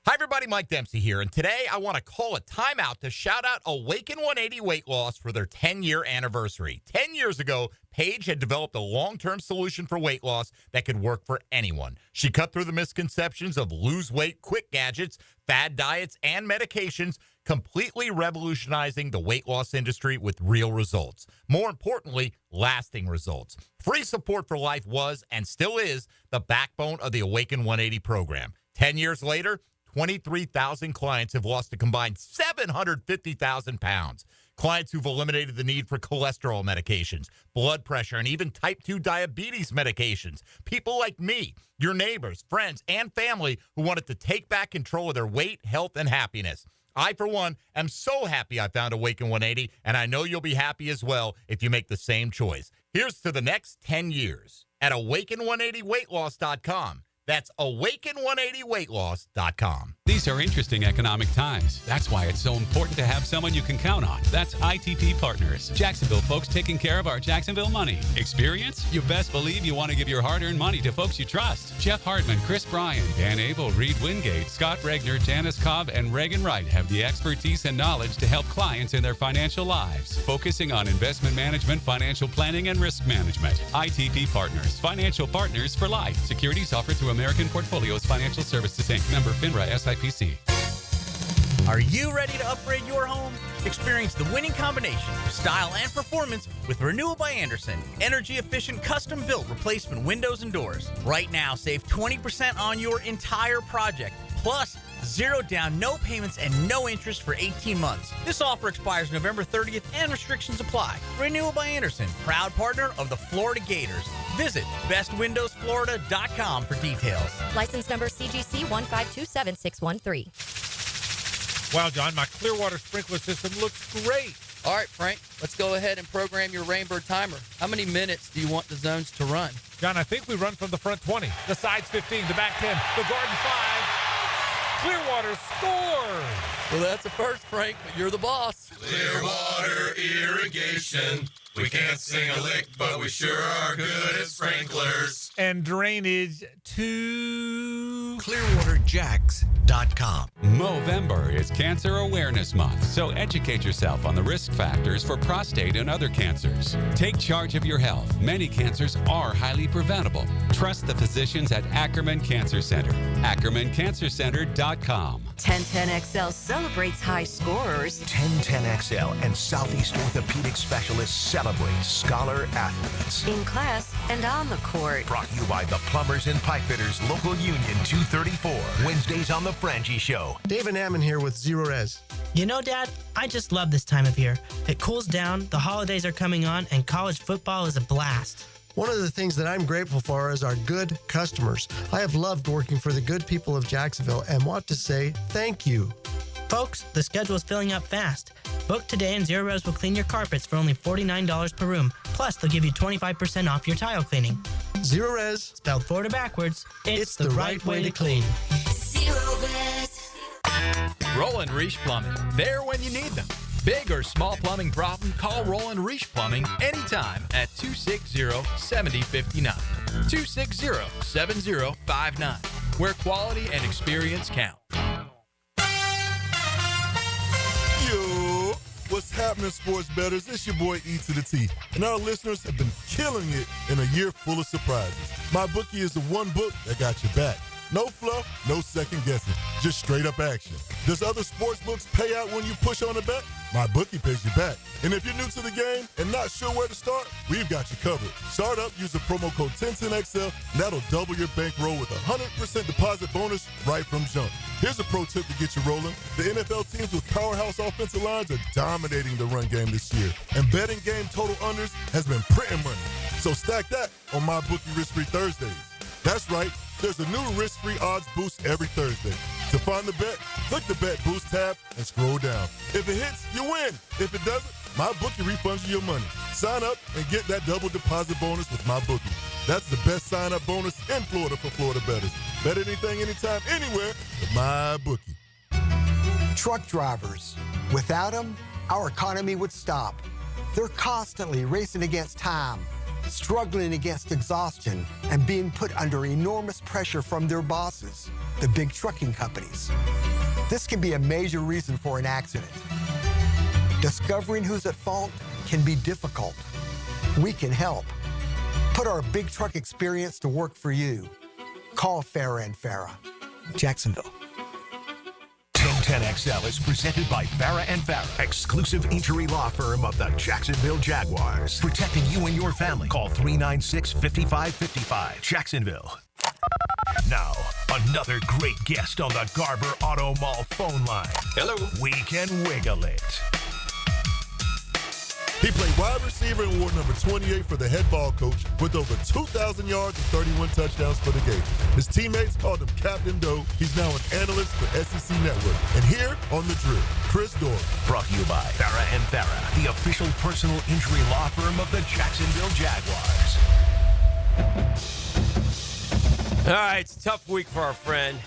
Hi, everybody. everybody, Mike Dempsey here, and today I want to call a timeout to shout out Awaken 180 Weight Loss for their 10-year anniversary. 10 years ago, Paige had developed a long-term solution for weight loss that could work for anyone. She cut through the misconceptions of lose weight, quick gadgets, fad diets, and medications, completely revolutionizing the weight loss industry with real results. More importantly, lasting results. Free support for life was and still is the backbone of the Awaken 180 program. 10 years later, 23,000 clients have lost a combined 750,000 pounds. Clients who've eliminated the need for cholesterol medications, blood pressure, and even type 2 diabetes medications. People like me, your neighbors, friends, and family who wanted to take back control of their weight, health, and happiness. I, for one, am so happy I found Awaken 180, and I know you'll be happy as well if you make the same choice. Here's to the next 10 years at awaken180weightloss.com. That's awaken180weightloss.com. These are interesting economic times. That's why it's so important to have someone you can count on. That's ITP Partners. Jacksonville folks taking care of our Jacksonville money. Experience? You best believe you want to give your hard-earned money to folks you trust. Jeff Hartman, Chris Bryan, Dan Abel, Reed Wingate, Scott Regner, Janice Cobb, and Reagan Wright have the expertise and knowledge to help clients in their financial lives, focusing on investment management, financial planning, and risk management. ITP Partners. Financial partners for life. Securities offered through American Portfolios Financial Services, Inc. Member FINRA SIPC. Are you ready to upgrade your home? Experience the winning combination of style and performance with Renewal by Andersen. Energy-efficient, custom-built replacement windows and doors. Right now, save 20% on your entire project. Plus, 0 down, no payments, and no interest for 18 months. This offer expires November 30th and restrictions apply. Renewal by Andersen, proud partner of the Florida Gators. Visit bestwindowsflorida.com for details. License number CGC 1527613. Wow, John, my Clearwater sprinkler system looks great. All right, Frank, let's go ahead and program your Rainbird timer. How many minutes do you want the zones to run? John, I think we run from the front 20, the sides 15, the back 10, the garden 5. Clearwater scores! Well, that's a first, Frank, but you're the boss. Clearwater Irrigation. We can't sing a lick, but we sure are good at sprinklers. And drainage to ClearwaterJax.com. Movember is Cancer Awareness Month, so educate yourself on the risk factors for prostate and other cancers. Take charge of your health. Many cancers are highly preventable. Trust the physicians at Ackerman Cancer Center. AckermanCancerCenter.com. 1010XL celebrates high scorers. 1010XL and Southeast Orthopedic Specialists celebrate scholar athletes. In class and on the court. Brought to you by the Plumbers and Pipe Fitters Local Union 234. Wednesdays on The Frangie Show. David Ammon here with Zero Res. You know, Dad, I just love this time of year. It cools down, the holidays are coming on, and college football is a blast. One of the things that I'm grateful for is our good customers. I have loved working for the good people of Jacksonville and want to say thank you. Folks, the schedule is filling up fast. Book today and Zero Res will clean your carpets for only $49 per room. Plus, they'll give you 25% off your tile cleaning. Zero Res. Spelled Florida backwards. It's the right way to clean. Zero Res. Roland Reich Plumbing. There when you need them. Big or small plumbing problem, call Roland Reich Plumbing anytime at 260-7059. 260-7059, where quality and experience count. Yo, what's happening, sports bettors? It's your boy E to the T, and our listeners have been killing it in a year full of surprises. My bookie is the one book that got your back. No fluff, no second guessing, just straight up action. Does other sports books pay out when you push on a bet? My bookie pays you back. And if you're new to the game and not sure where to start, we've got you covered. Start up, use the promo code 1010XL, and that'll double your bankroll with a 100% deposit bonus right from jump. Here's a pro tip to get you rolling. The NFL teams with powerhouse offensive lines are dominating the run game this year. And betting game total unders has been printing money. So stack that on my bookie risk-free Thursdays. That's right. There's a new risk-free odds boost every Thursday. To find the bet, click the Bet Boost tab and scroll down. If it hits, you win. If it doesn't, MyBookie refunds you your money. Sign up and get that double deposit bonus with MyBookie. That's the best sign-up bonus in Florida for Florida bettors. Bet anything, anytime, anywhere with MyBookie. Truck drivers. Without them, our economy would stop. They're constantly racing against time. struggling against exhaustion, and being put under enormous pressure from their bosses, the big trucking companies. This can be a major reason for an accident. Discovering who's at fault can be difficult. We can help. Put our big truck experience to work for you. Call Farah and Farah, Jacksonville. 1010XL is presented by Farah and Farah, exclusive injury law firm of the Jacksonville Jaguars. Protecting you and your family. Call 396-5555. Jacksonville. Now, another great guest on the Garber Auto Mall phone line. Hello. We can wiggle it. He played wide receiver in award number 28 for the head ball coach with over 2,000 yards and 31 touchdowns for the Gators. His teammates called him Captain Doe. He's now an analyst for SEC Network. And here on The Drill, Chris Dorn. Brought to you by Farah and Farah, the official personal injury law firm of the Jacksonville Jaguars. All right, it's a tough week for our friend.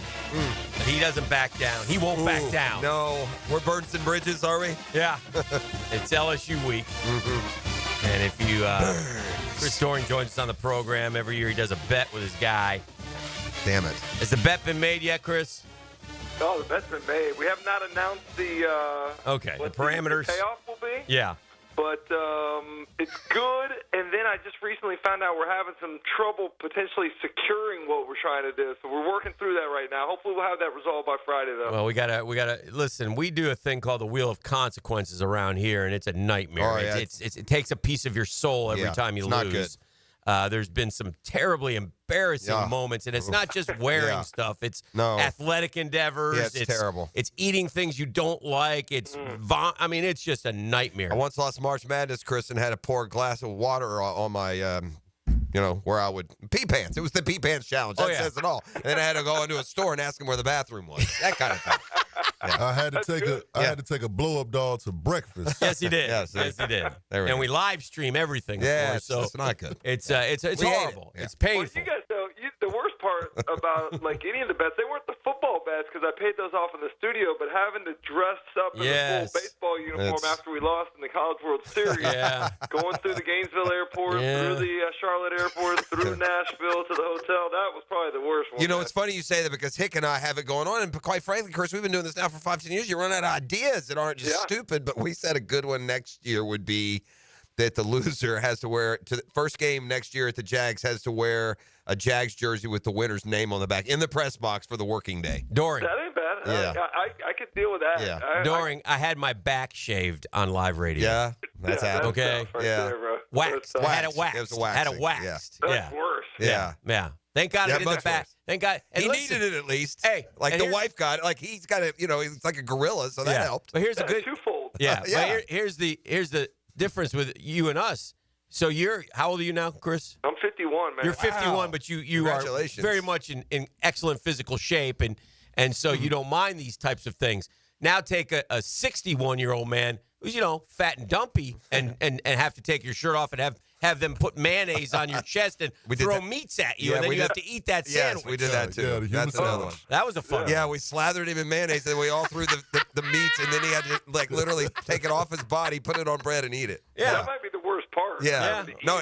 He doesn't back down. He won't back down. No, we're Burnson Bridges, are we? Yeah. It's LSU week. And if you, Chris Doring joins us on the program. Every year he does a bet with his guy. Damn it. Has the bet been made yet, Chris? Oh, the bet's been made. We have not announced the the parameters. The payoff will be. Yeah. But it's good, and then I just recently found out we're having some trouble potentially securing what we're trying to do. So we're working through that right now. Hopefully we'll have that resolved by Friday, though. Well, we gotta listen. We do a thing called the Wheel of Consequences around here, and it's a nightmare. Oh, yeah. It takes a piece of your soul every time you it's lose. not good. There's been some terribly embarrassing moments, and it's not just wearing stuff. It's athletic endeavors. Yeah, it's terrible. It's eating things you don't like. It's I mean, it's just a nightmare. I once lost March Madness, Chris, and had to pour a glass of water on my, where I would pee pants. It was the pee pants challenge. That says it all. And then I had to go into a store and ask them where the bathroom was. That kind of thing. I had to take a blow up doll to breakfast. Yes, he did. Yes, he did. And we live stream everything. Yeah, of course, it's not good. It's horrible. It's painful. Well, you guys know the worst part about like any of the bets, they weren't the football bets because I paid those off in the studio, but having to dress up in a full baseball uniform after we lost in the College World Series, going through the Gainesville airport, through the Charlotte airport, through Nashville to the hotel, that was probably the worst one. You know, it's funny you say that because Hick and I have it going on, and quite frankly, Chris, we've been doing this now for 5-10 years. You run out of ideas that aren't just stupid, but we said a good one next year would be that the loser has to wear to the first game next year at the Jags has to wear a Jags jersey with the winner's name on the back in the press box for the working day. Doring. That ain't bad. Yeah. I could deal with that. Yeah. Doring, I had my back shaved on live radio. Yeah, that's happened. Okay. Waxed. I had it waxed. It was a waxing. Had it waxed. That's worse. Yeah. Thank God I did the back. Worse. Thank God. And he listen, needed it at least. Hey, like the wife got it. Like he's got it. He's like a gorilla, so that helped. But here's a good twofold. Yeah. But here's the difference with you and us. So how old are you now, Chris? I'm 51, man. You're 51, but you are very much in excellent physical shape, and so you don't mind these types of things. Now take a 61-year-old man who's fat and dumpy and have to take your shirt off and have them put mayonnaise on your chest and throw meats at you, and then you have to eat that sandwich. Yes, we did that too. That's another one. That was a fun one. Yeah, we slathered him in mayonnaise, and we all threw the meats, and then he had to literally take it off his body, put it on bread, and eat it. Yeah. That might be the worst part. Yeah. No.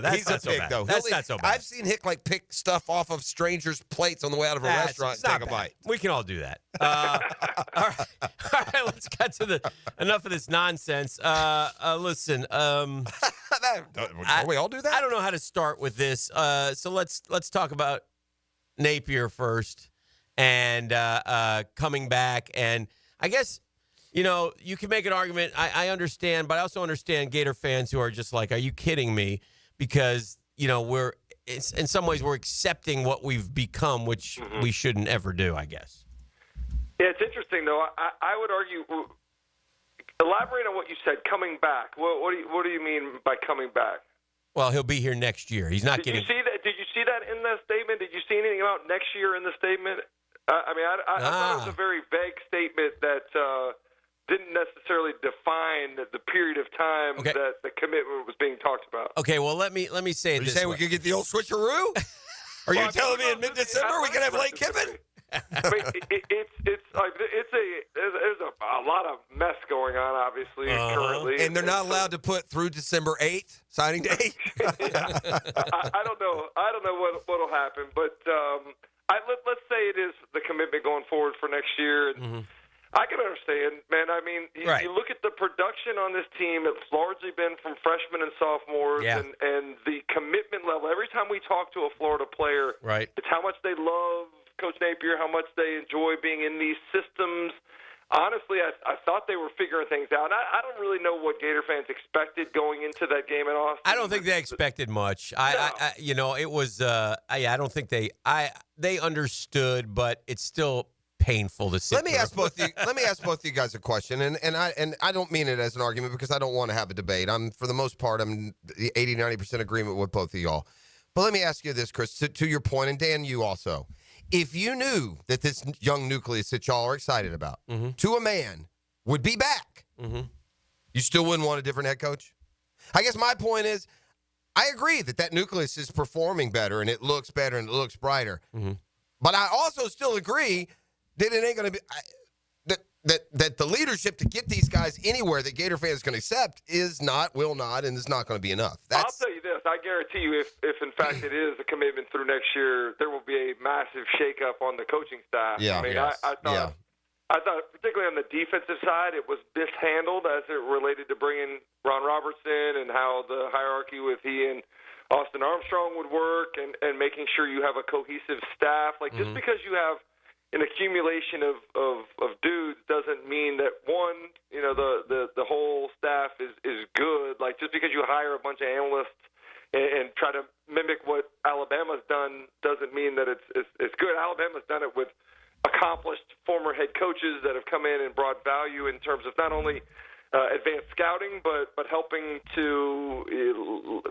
That's he's not a so pig, bad. though. That's not so bad. I've seen Hick pick stuff off of strangers' plates on the way out of a restaurant and take a bite. We can all do that. All right, let's get to enough of this nonsense. Listen, don't we all do that? I don't know how to start with this. So let's talk about Napier first and coming back. And I guess, you can make an argument. I understand, but I also understand Gator fans who are just like, are you kidding me? Because, in some ways we're accepting what we've become, which we shouldn't ever do, I guess. Yeah, it's interesting, though. I would argue, elaborate on what you said, coming back. What do you mean by coming back? Well, he'll be here next year. He's not getting. Did you see that in that statement? Did you see anything about next year in the statement? I thought it was a very vague statement that didn't necessarily define the period of time that the commitment was being talked about. Okay, well, let me say it this way. You saying we could get the old switcheroo? Are you telling me in mid-December we can have Lane Kiffin? I mean, there's a lot of mess going on, obviously, currently. And they're not allowed to put through December 8th, signing date? I don't know. I don't know what'll happen, but let's say it is the commitment going forward for next year. And I can understand, man. I mean, you look at the production on this team, it's largely been from freshmen and sophomores, and the commitment level. Every time we talk to a Florida player, it's how much they love Coach Napier, how much they enjoy being in these systems. Honestly, I thought they were figuring things out. And I don't really know what Gator fans expected going into that game in Austin. I don't think they expected much. It was. I don't think they understood, but it's still painful to see. Let me ask both of you guys a question, and I don't mean it as an argument because I don't want to have a debate. For the most part, I'm 80-90% agreement with both of y'all. But let me ask you this, Chris, to your point, and Dan, you also. If you knew that this young nucleus that y'all are excited about, to a man, would be back, you still wouldn't want a different head coach? I guess my point is, I agree that nucleus is performing better, and it looks better, and it looks brighter. But I also still agree that it ain't going to be that the leadership to get these guys anywhere that Gator fans can accept will not, and is not going to be enough. I'll tell you this. I guarantee you if in fact it is a commitment through next year, there will be a massive shakeup on the coaching staff. Yeah. I mean, I thought particularly on the defensive side, it was mishandled as it related to bringing Ron Robertson and how the hierarchy with he and Austin Armstrong would work and making sure you have a cohesive staff. Like, just because you have an accumulation of dudes doesn't mean that the whole staff is good. Like, just because you hire a bunch of analysts and try to mimic what Alabama's done doesn't mean that it's good. Alabama's done it with accomplished former head coaches that have come in and brought value in terms of not only advanced scouting, but helping to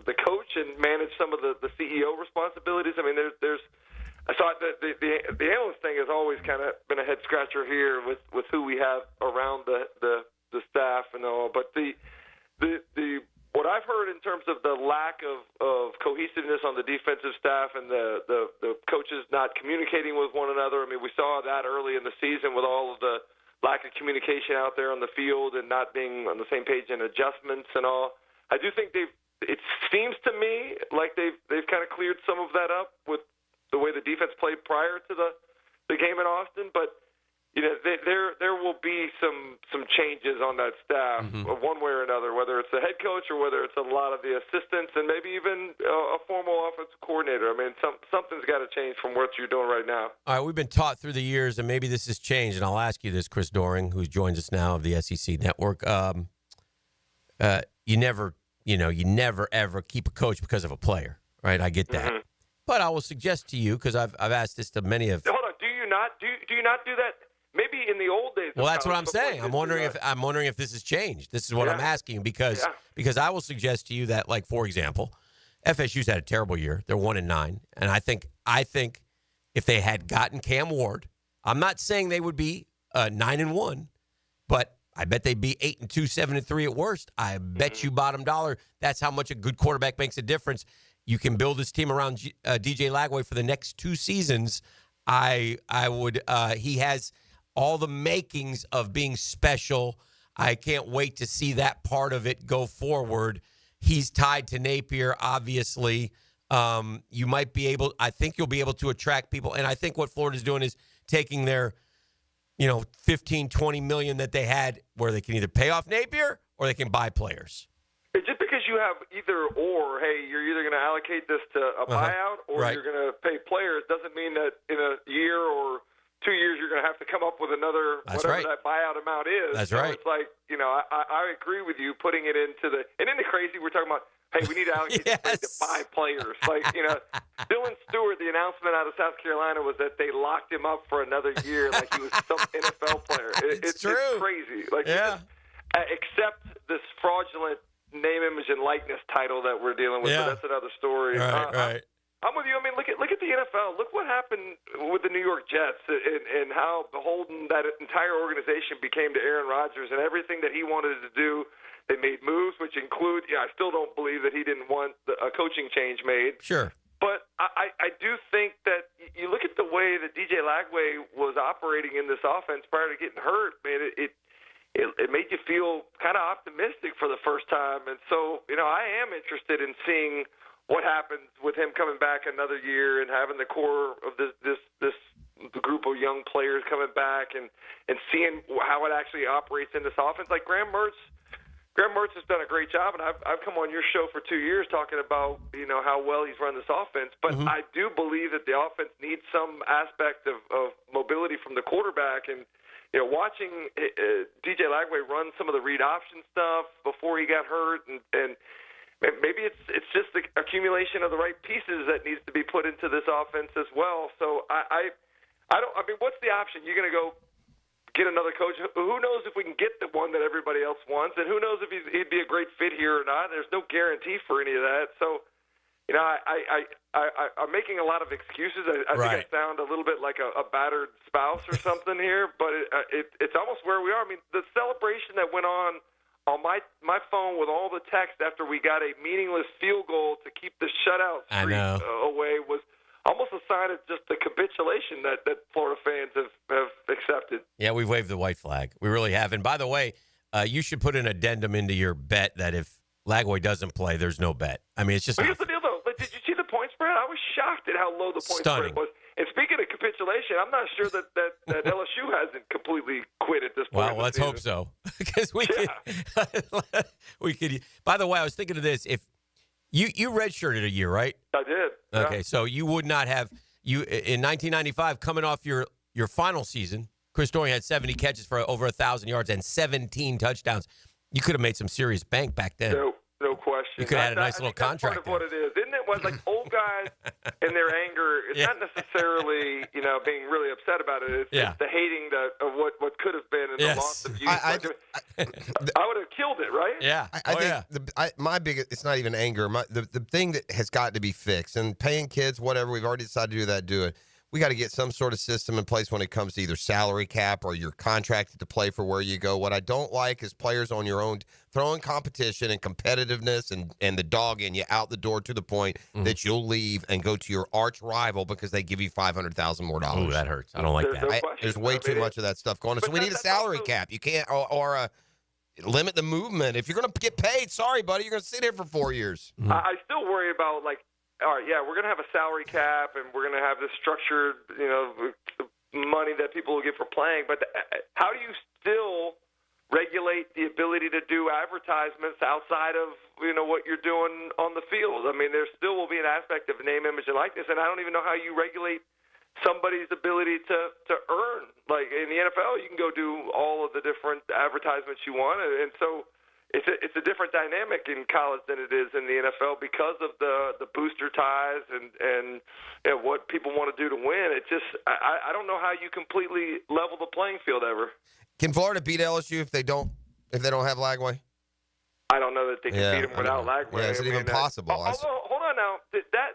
the coach and manage some of the CEO responsibilities. I mean, there's I thought that the analyst thing has always kind of been a head scratcher here with who we have around the staff and all. But the what I've heard in terms of the lack of cohesiveness on the defensive staff and the coaches not communicating with one another. I mean, we saw that early in the season with all of the lack of communication out there on the field and not being on the same page in adjustments and all. I do think it seems to me like they've kind of cleared some of that up with the way the defense played prior to the game in Austin, but there will be some changes on that staff one way or another, whether it's the head coach or whether it's a lot of the assistants and maybe even a formal offensive coordinator. I mean, something's got to change from what you're doing right now. All right, we've been taught through the years, and maybe this has changed, and I'll ask you this, Chris Doering, who joins us now of the SEC Network. You never ever keep a coach because of a player, right? I get that. But I will suggest to you, because I've asked this to many of. Hold on, do you not do that? Maybe in the old days. Well, that's what I'm saying. I'm wondering if this has changed. This is what I'm asking because I will suggest to you that, like, for example, FSU's had a terrible year. They're 1-9, and I think if they had gotten Cam Ward, I'm not saying they would be 9-1, but I bet they'd be 8-2, 7-3 at worst. I bet you bottom dollar that's how much a good quarterback makes a difference. You can build this team around DJ Lagway for the next 2 seasons. I would. He has all the makings of being special. I can't wait to see that part of it go forward. He's tied to Napier, obviously. You might be able. I think you'll be able to attract people, and I think what Florida's doing is taking their, $15, $20 million that they had, where they can either pay off Napier or they can buy players. Just because you have either or, hey, you're either going to allocate this to a buyout or you're going to pay players, doesn't mean that in a year or 2 years you're going to have to come up with another whatever that buyout amount is. That's right. It's like, I agree with you putting it into the – and in the crazy, we're talking about, hey, we need to allocate this to buy players. Like, Dylan Stewart, the announcement out of South Carolina was that they locked him up for another year like he was some NFL player. It's true. It's crazy. Like, accept this fraudulent name, image, and likeness title that we're dealing with, but that's another story. Right. I'm with you. I mean, look at the NFL. Look what happened with the New York Jets and how beholden that entire organization became to Aaron Rodgers and everything that he wanted to do. They made moves, which include, I still don't believe that he didn't want a coaching change made. Sure. But I do think that you look at the way that DJ Lagway was operating in this offense prior to getting hurt, man, it made you feel kind of optimistic for the first time. And so, I am interested in seeing what happens with him coming back another year and having the core of this group of young players coming back and seeing how it actually operates in this offense. Like Graham Mertz has done a great job, and I've come on your show for 2 years talking about how well he's run this offense. But I do believe that the offense needs some aspect of mobility from the quarterback. And watching DJ Lagway run some of the read option stuff before he got hurt, and maybe it's just the accumulation of the right pieces that needs to be put into this offense as well. So I mean, what's the option? You're going to go get another coach? Who knows if we can get the one that everybody else wants, and who knows if he'd be a great fit here or not? There's no guarantee for any of that. So, I'm making a lot of excuses. I think I sound a little bit like a battered spouse or something here, but it's almost where we are. I mean, the celebration that went on my phone with all the text after we got a meaningless field goal to keep the shutout streak away was almost a sign of just the capitulation that Florida fans have accepted. Yeah, we've waved the white flag. We really have. And by the way, you should put an addendum into your bet that if Lagway doesn't play, there's no bet. I mean, it's just. But here's the deal, though. Did you see the point spread? I was shocked at how low the point spread was. And speaking of capitulation, I'm not sure that LSU hasn't completely quit at this point. Well, let's hope so, because we could. By the way, I was thinking of this. If you redshirted a year, right? I did. Okay, yeah. So you would not have in 1995 coming off your final season. Chris Dorian had 70 catches for over 1,000 yards and 17 touchdowns. You could have made some serious bank back then. No question. You could have had a nice little contract. That's part of what it is, isn't it? Like old guys and their anger. It's not necessarily being really upset about it. It's the hating of what could have been and the loss of youth. I would have killed it, right? Yeah. I think my biggest. It's not even anger. The thing that has got to be fixed, and paying kids, whatever. We've already decided to do that. Do it. We got to get some sort of system in place when it comes to either salary cap or you're contracted to play for where you go. What I don't like is players on your own throwing competition and competitiveness and the dog in you out the door to the point that you'll leave and go to your arch rival because they give you $500,000 more dollars. Ooh, that hurts. I don't like that. There's way too much of that stuff going on. So we need a salary cap. You can't or limit the movement. If you're going to get paid, sorry, buddy, you're going to sit here for 4 years. I still worry about all right, we're going to have a salary cap, and we're going to have this structured, money that people will get for playing. But how do you still regulate the ability to do advertisements outside of, what you're doing on the field? I mean, there still will be an aspect of name, image, and likeness, and I don't even know how you regulate somebody's ability to earn. Like in the NFL, you can go do all of the different advertisements you want, and so it's a different dynamic in college than it is in the NFL because of the booster ties and what people want to do to win. It just I don't know how you completely level the playing field ever. Can Florida beat LSU if they don't have Lagway? I don't know that they can beat them without Lagway. Yeah, is it even possible? Hold on now.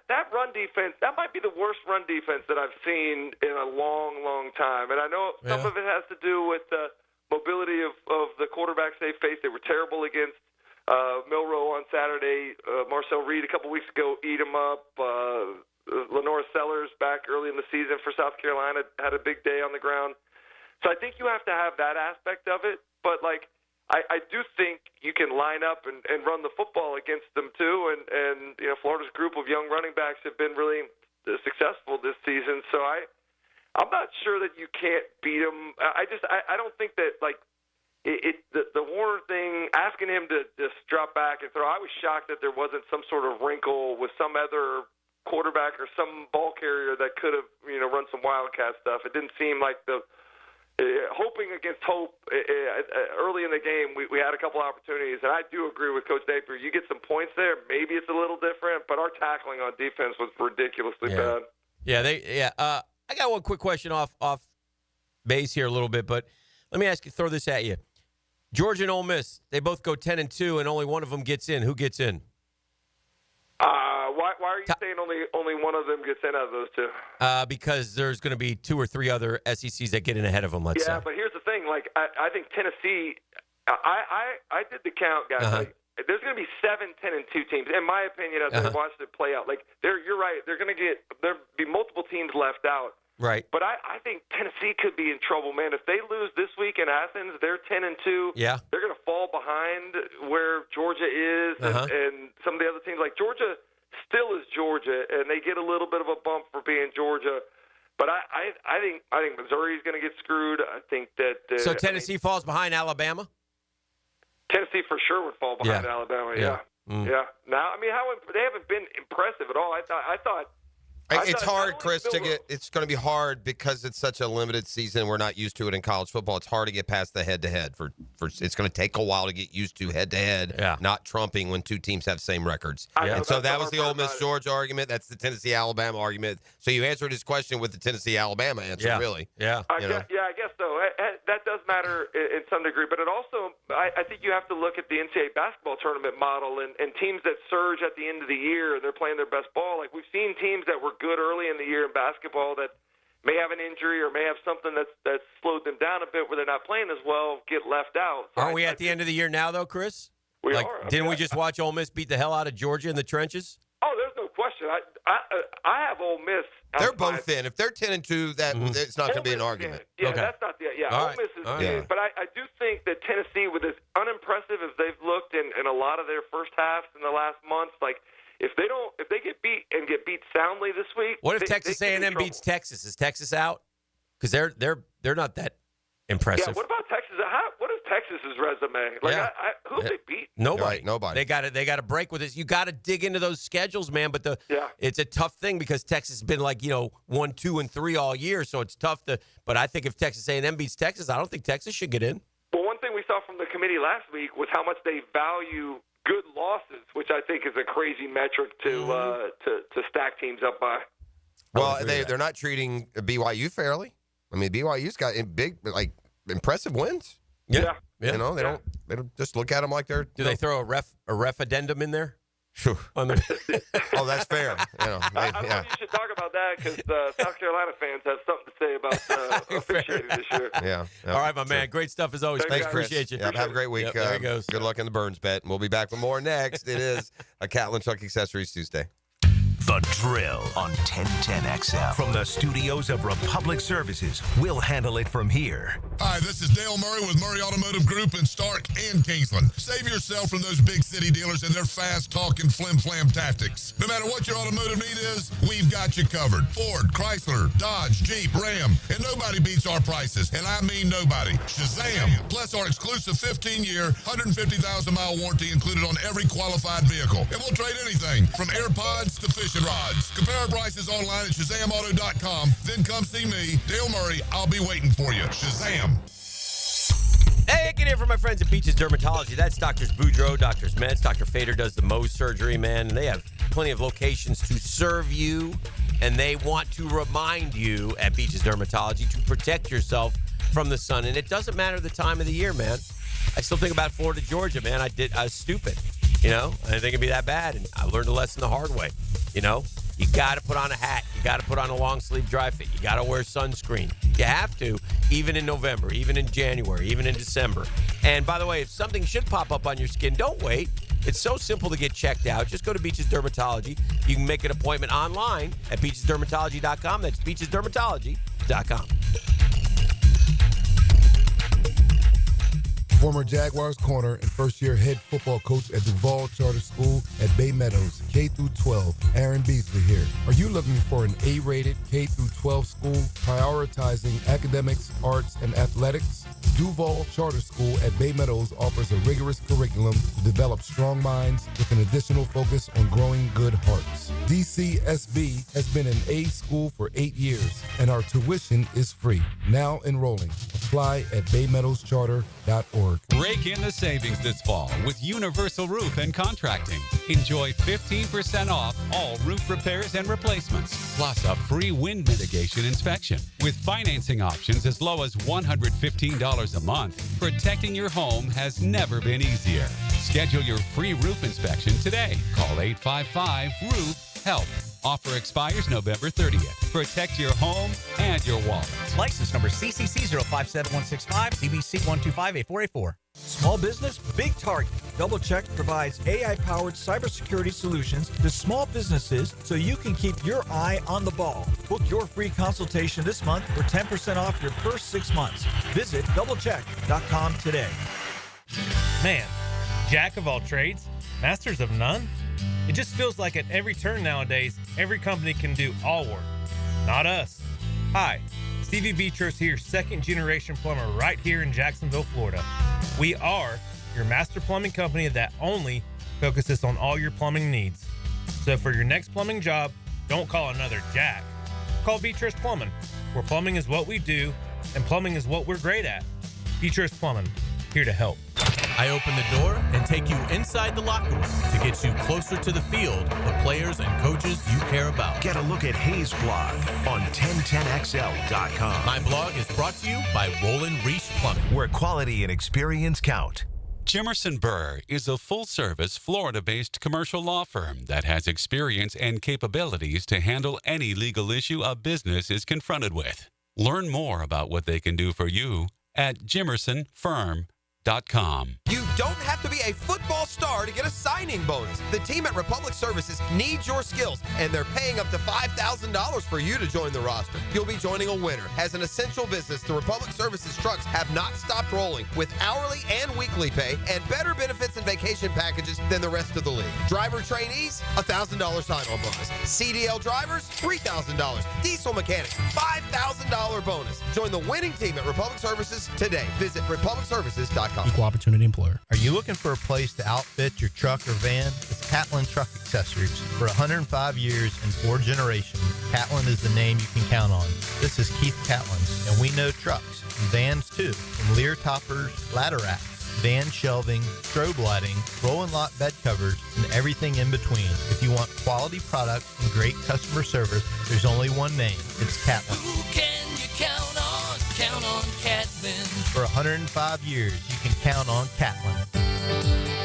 That run defense, that might be the worst run defense that I've seen in a long, long time. And I know some of it has to do with the mobility of the quarterbacks they faced. They were terrible against Milroe on Saturday. Marcel Reed a couple weeks ago, eat him up. Lenore Sellers back early in the season for South Carolina had a big day on the ground. So I think you have to have that aspect of it. But, I do think you can line up and run the football against them, too. And Florida's group of young running backs have been really successful this season. So I'm not sure that you can't beat him. I don't think that the Warner thing, asking him to just drop back and throw. I was shocked that there wasn't some sort of wrinkle with some other quarterback or some ball carrier that could have run some wildcat stuff. It didn't seem like hoping against hope. Early in the game, we had a couple opportunities, and I do agree with Coach Napier. You get some points there, maybe it's a little different, but our tackling on defense was ridiculously bad. I got one quick question off base here a little bit, but let me throw this at you. Georgia and Ole Miss, they both go 10-2, and only one of them gets in. Who gets in? Why are you saying only one of them gets in out of those two? Because there's going to be 2 or 3 other SECs that get in ahead of them, let's say. Yeah, but here's the thing. I think Tennessee, I did the count, guys. there's going to be 7, 10, and 2 teams, in my opinion, as I watched it play out. Like, you're right. There'll be multiple teams left out. Right. But I think Tennessee could be in trouble, man. If they lose this week in Athens, they're 10-2. Yeah. They're going to fall behind where Georgia is and some of the other teams. Like, Georgia still is Georgia, and they get a little bit of a bump for being Georgia. But I think Missouri's going to get screwed. I think that so Tennessee falls behind Alabama. Tennessee for sure would fall behind Alabama. Yeah. Now, I mean, they haven't been impressive at all. I thought. It's hard, Chris, it's going to be hard because it's such a limited season. We're not used to it in college football. It's hard to get past the head-to-head. It's going to take a while to get used to head-to-head, not trumping when 2 teams have same records. And so that was the Ole Miss Georgia argument. That's the Tennessee-Alabama argument. So you answered his question with the Tennessee-Alabama answer, really. Yeah. I guess so. That does matter in some degree. But it also, I think you have to look at the NCAA basketball tournament model and teams that surge at the end of the year and they're playing their best ball. Like, we've seen teams that were good early in the year in basketball that may have an injury or may have something that's slowed them down a bit where they're not playing as well, get left out. So Aren't we at the end of the year now, though, Chris? We are. Didn't we just watch Ole Miss beat the hell out of Georgia in the trenches? Oh, there's no question. I have Ole Miss. They're both in. If they're 10-2, it's not going to be an argument. Yeah, that's not the. Yeah, Ole Miss is in. But I do think that Tennessee, with as unimpressive as they've looked in a lot of their first halves in the last months, like if they get beat and get beat soundly this week. What if Texas A&M beats Texas? Is Texas out? Because they're not that impressive. Yeah. What about Texas? What is Texas's resume? Like, who they beat? Nobody. Nobody. They got to break with this. You got to dig into those schedules, man. But it's a tough thing because Texas has been 1, 2, and 3 all year, so it's tough to. But I think if Texas A&M beats Texas, I don't think Texas should get in. Well, one thing we saw from the committee last week was how much they value good losses, which I think is a crazy metric to stack teams up by. Well, they're not treating BYU fairly. I mean, BYU's got big, impressive wins. Yeah. They don't just look at them like they're. Do they throw a ref addendum in there? Oh, that's fair. I thought you should talk about that because South Carolina fans have something to say about officiating this year. Yeah. All right, my man. Great stuff as always. Thanks, Chris. Appreciate you. Have a great week. There he goes. Good luck in the Burns bet. And we'll be back with more next. It is a Catlin Truck Accessories Tuesday. The Drill on 1010XL. From the studios of Republic Services, we'll handle it from here. Hi, this is Dale Murray with Murray Automotive Group in Stark and Kingsland. Save yourself from those big city dealers and their fast-talking flim-flam tactics. No matter what your automotive need is, we've got you covered. Ford, Chrysler, Dodge, Jeep, Ram, and nobody beats our prices, and I mean nobody. Shazam! Plus our exclusive 15-year, 150,000-mile warranty included on every qualified vehicle. And we'll trade anything from AirPods to fishing rods. Compare our prices online at ShazamAuto.com. Then come see me, Dale Murray. I'll be waiting for you. Shazam! Hey, get here from my friends at Beaches Dermatology. That's Doctors Boudreaux, Doctors Metz. Dr. Fader does the Mohs surgery, man. And they have plenty of locations to serve you. And they want to remind you at Beaches Dermatology to protect yourself from the sun. And it doesn't matter the time of the year, man. I still think about Florida, Georgia, man. I was stupid. I didn't think it'd be that bad. And I learned a lesson the hard way. You got to put on a hat. You got to put on a long sleeve dry fit. You got to wear sunscreen. You have to, even in November, even in January, even in December. And by the way, if something should pop up on your skin, don't wait. It's so simple to get checked out. Just go to Beaches Dermatology. You can make an appointment online at beachesdermatology.com. That's beachesdermatology.com. Former Jaguars corner and first-year head football coach at Duval Charter School at Bay Meadows, K-12, Aaron Beasley here. Are you looking for an A-rated K-12 school prioritizing academics, arts, and athletics? Duval Charter School at Bay Meadows offers a rigorous curriculum to develop strong minds with an additional focus on growing good hearts. DCSB has been an A school for 8 years, and our tuition is free. Now enrolling. Apply at baymeadowscharter.org. Break in the savings this fall with Universal Roof and Contracting. Enjoy 15% off all roof repairs and replacements, plus a free wind mitigation inspection. With financing options as low as $115 a month, protecting your home has never been easier. Schedule your free roof inspection today. Call 855-ROOF-HELP. Offer expires November 30th. Protect your home and your wallet. License number CCC 057165, CBC 1258484. Small business, big target. DoubleCheck provides AI-powered cybersecurity solutions to small businesses so you can keep your eye on the ball. Book your free consultation this month for 10% off your first 6 months. Visit doublecheck.com today. Man, jack of all trades, masters of none? It just feels like at every turn nowadays, every company can do all work. Not us. Hi, Stevie Beechurst here, second-generation plumber right here in Jacksonville, Florida. We are your master plumbing company that only focuses on all your plumbing needs. So for your next plumbing job, don't call another Jack. Call Beechurst Plumbing, where plumbing is what we do and plumbing is what we're great at. Beechurst Plumbing, here to help. I open the door and take you inside the locker room to get you closer to the field, the players and coaches you care about. Get a look at Hayes' blog on 1010XL.com. My blog is brought to you by Roland Reese Plumbing, where quality and experience count. Jimerson Burr is a full-service, Florida-based commercial law firm that has experience and capabilities to handle any legal issue a business is confronted with. Learn more about what they can do for you at jimersonfirm.com. You don't have to be a football star to get a signing bonus. The team at Republic Services needs your skills, and they're paying up to $5,000 for you to join the roster. You'll be joining a winner. As an essential business, the Republic Services trucks have not stopped rolling with hourly and weekly pay and better benefits and vacation packages than the rest of the league. Driver trainees, $1,000 sign-on bonus. CDL drivers, $3,000. Diesel mechanics, $5,000 bonus. Join the winning team at Republic Services today. Visit republicservices.com. Equal opportunity employer. Are you looking for a place to outfit your truck or van? It's Catlin Truck Accessories. For 105 years and 4 generations, Catlin is the name you can count on. This is Keith Catlin, and we know trucks and vans too. From Lear toppers, ladder racks, van shelving, strobe lighting, rolling lot bed covers, and everything in between. If you want quality products and great customer service, there's only one name. It's Catlin. Who can you count on? Count on Catlin. For 105 years, you can count on Catlin.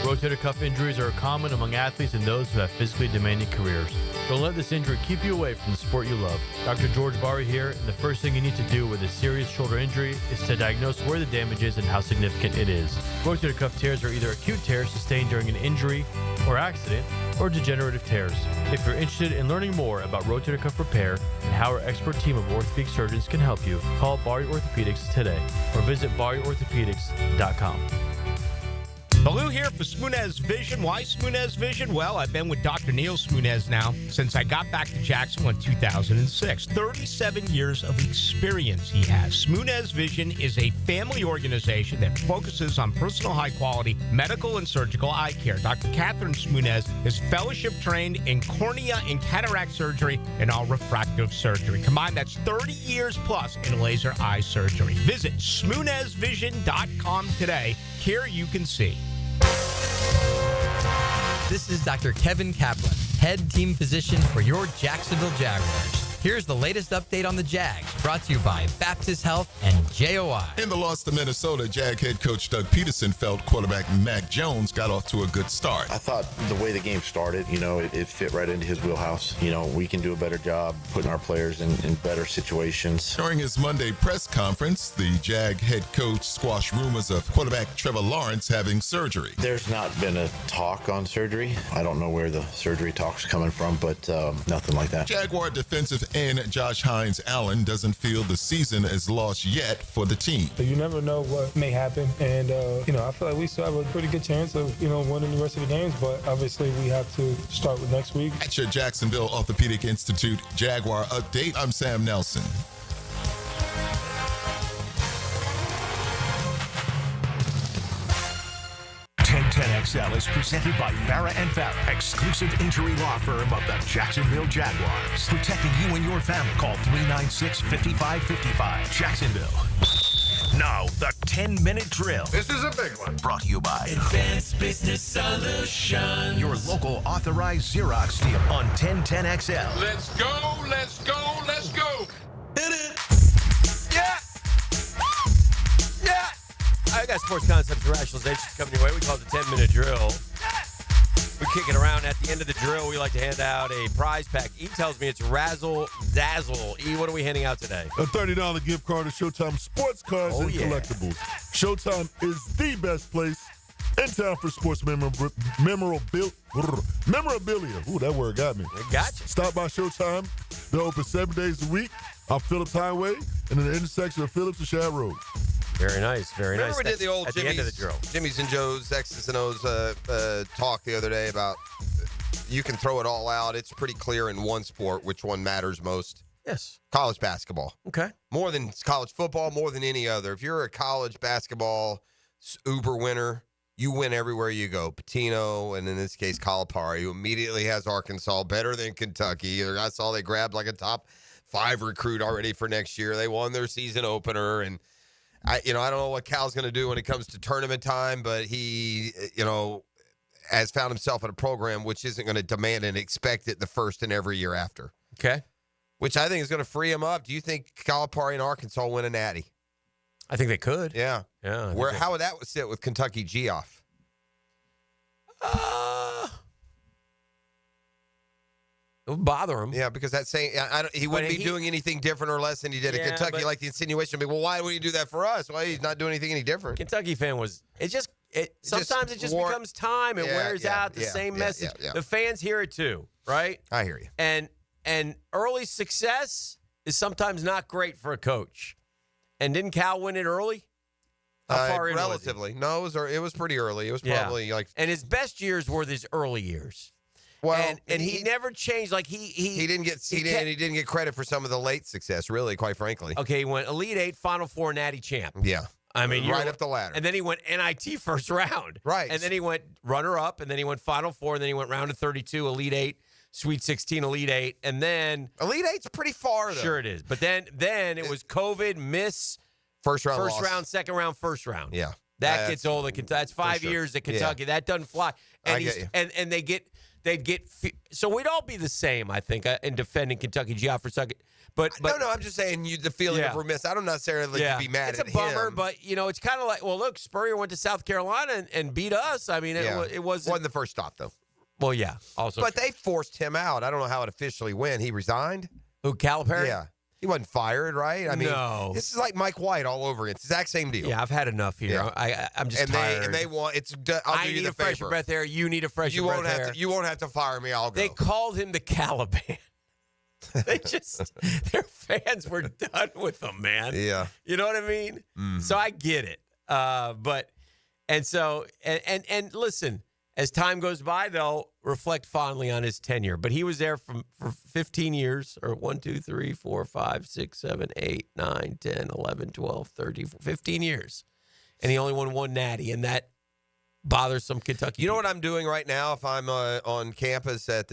Rotator cuff injuries are common among athletes and those who have physically demanding careers. Don't let this injury keep you away from the sport you love. Dr. George Barry here, and the first thing you need to do with a serious shoulder injury is to diagnose where the damage is and how significant it is. Rotator cuff tears are either acute tears sustained during an injury or accident, or degenerative tears. If you're interested in learning more about rotator cuff repair and how our expert team of orthopedic surgeons can help you, call Barry Orthopedics today or visit barryorthopedics.com. Baloo here for Smunez Vision. Why Smunez Vision? Well, I've been with Dr. Neil Smunez now since I got back to Jacksonville in 2006. 37 years of experience he has. Smunez Vision is a family organization that focuses on personal high-quality medical and surgical eye care. Dr. Catherine Smunez is fellowship trained in cornea and cataract surgery and all refractive surgery. Combined, that's 30 years plus in laser eye surgery. Visit SmunezVision.com today. Care you can see. This is Dr. Kevin Kaplan, head team physician for your Jacksonville Jaguars. Here's the latest update on the Jags, brought to you by Baptist Health and JOI. In the loss to Minnesota, Jag head coach Doug Peterson felt quarterback Mac Jones got off to a good start. I thought the way the game started, it fit right into his wheelhouse. We can do a better job putting our players in better situations. During his Monday press conference, the Jag head coach squashed rumors of quarterback Trevor Lawrence having surgery. There's not been a talk on surgery. I don't know where the surgery talk's coming from, but nothing like that. Jaguar defensive end Josh Hines-Allen doesn't feel the season is lost yet for the team. You never know what may happen, and I feel like we still have a pretty good chance of winning the rest of the games, but obviously we have to start with next week. At your Jacksonville Orthopedic Institute Jaguar update, I'm Sam Nelson. XL is presented by Farah & Farah, exclusive injury law firm of the Jacksonville Jaguars. Protecting you and your family. Call 396-5555. Jacksonville. Now, the 10-minute drill. This is a big one. Brought to you by Advanced Business Solutions. Your local authorized Xerox dealer on 1010XL. Let's go, let's go, let's go. Hit it. Yeah. Yeah. I got sports concepts and rationalizations coming your way. We call it the 10-minute drill. We kick it around. At the end of the drill, we like to hand out a prize pack. E tells me it's Razzle Dazzle. E, what are we handing out today? A $30 gift card to Showtime Sports Cards and Collectibles. Showtime is the best place In town for sports memorabilia. Ooh, that word got me. It got you. Stop by Showtime. They're open 7 days a week off Phillips Highway and in the intersection of Phillips and Shad Road. Very nice, very nice. Remember we did the old at the end of the drill. Jimmy's and Joe's X's and O's talk the other day about you can throw it all out. It's pretty clear in one sport which one matters most. Yes. College basketball. Okay. More than college football, more than any other. If you're a college basketball uber winner, you win everywhere you go. Pitino, and in this case, Calipari, who immediately has Arkansas better than Kentucky. I saw they grabbed like a top 5 recruit already for next year. They won their season opener, and I don't know what Cal's going to do when it comes to tournament time, but he, has found himself in a program which isn't going to demand and expect it the first and every year after. Okay. Which I think is going to free him up. Do you think Calipari and Arkansas win a natty? I think they could. Yeah. Yeah. How would that sit with Kentucky Geoff? It would bother him. Yeah, because that saying he wouldn't be doing anything different or less than he did at Kentucky. Like the insinuation would be, well, why would he do that for us? Well, he's not doing anything any different. Kentucky fan sometimes it just becomes time. It wears out the same message. Yeah. The fans hear it too, right? I hear you. And early success is sometimes not great for a coach. And didn't Cal win it early? How far in relatively? No, it was pretty early. It was probably like. And his best years were these early years. Well, and he never changed. Like he didn't get credit for some of the late success. Really, quite frankly. Okay, he went Elite Eight, Final Four, Natty champ. Yeah. I mean, right up the ladder. And then he went NIT first round. Right. And then he went runner-up, and then he went Final Four, and then he went round of 32, Elite Eight, Sweet 16, Elite Eight, and then Elite Eight's pretty far though. Sure it is. But then it was COVID, miss, first round, second round, first round. Yeah. That gets old at Kentucky. That's 5 years at Kentucky. Yeah. That doesn't fly. And I get you. And they'd get so we'd all be the same, I think, in defending Kentucky Geoff for a second. But no, I'm just saying the feeling of remiss. I don't necessarily be mad at him. It's a bummer, but it's kind of like, well, look, Spurrier went to South Carolina and beat us. I mean, it wasn't the first stop though. Well, yeah, also, but they forced him out. I don't know how it officially went. He resigned. Who, Calipari? Yeah. He wasn't fired, right? I mean, no. This is like Mike White all over again. It's the exact same deal. Yeah, I've had enough here. Yeah. I'm just tired. And they want I need a fresh breath air. You need a fresh breath air. You won't have to fire me. I'll go. They called him the Caliban. Their fans were done with them, man. Yeah. You know what I mean? Mm. So I get it. And listen, as time goes by, they'll reflect fondly on his tenure. But he was there for 15 years, or 1, 2, 3, 4, 5, 6, 7, 8, 9, 10, 11, 12, 13, 15 years. And he only won one natty, and that bothers some Kentucky. You know what I'm doing right now if I'm on campus at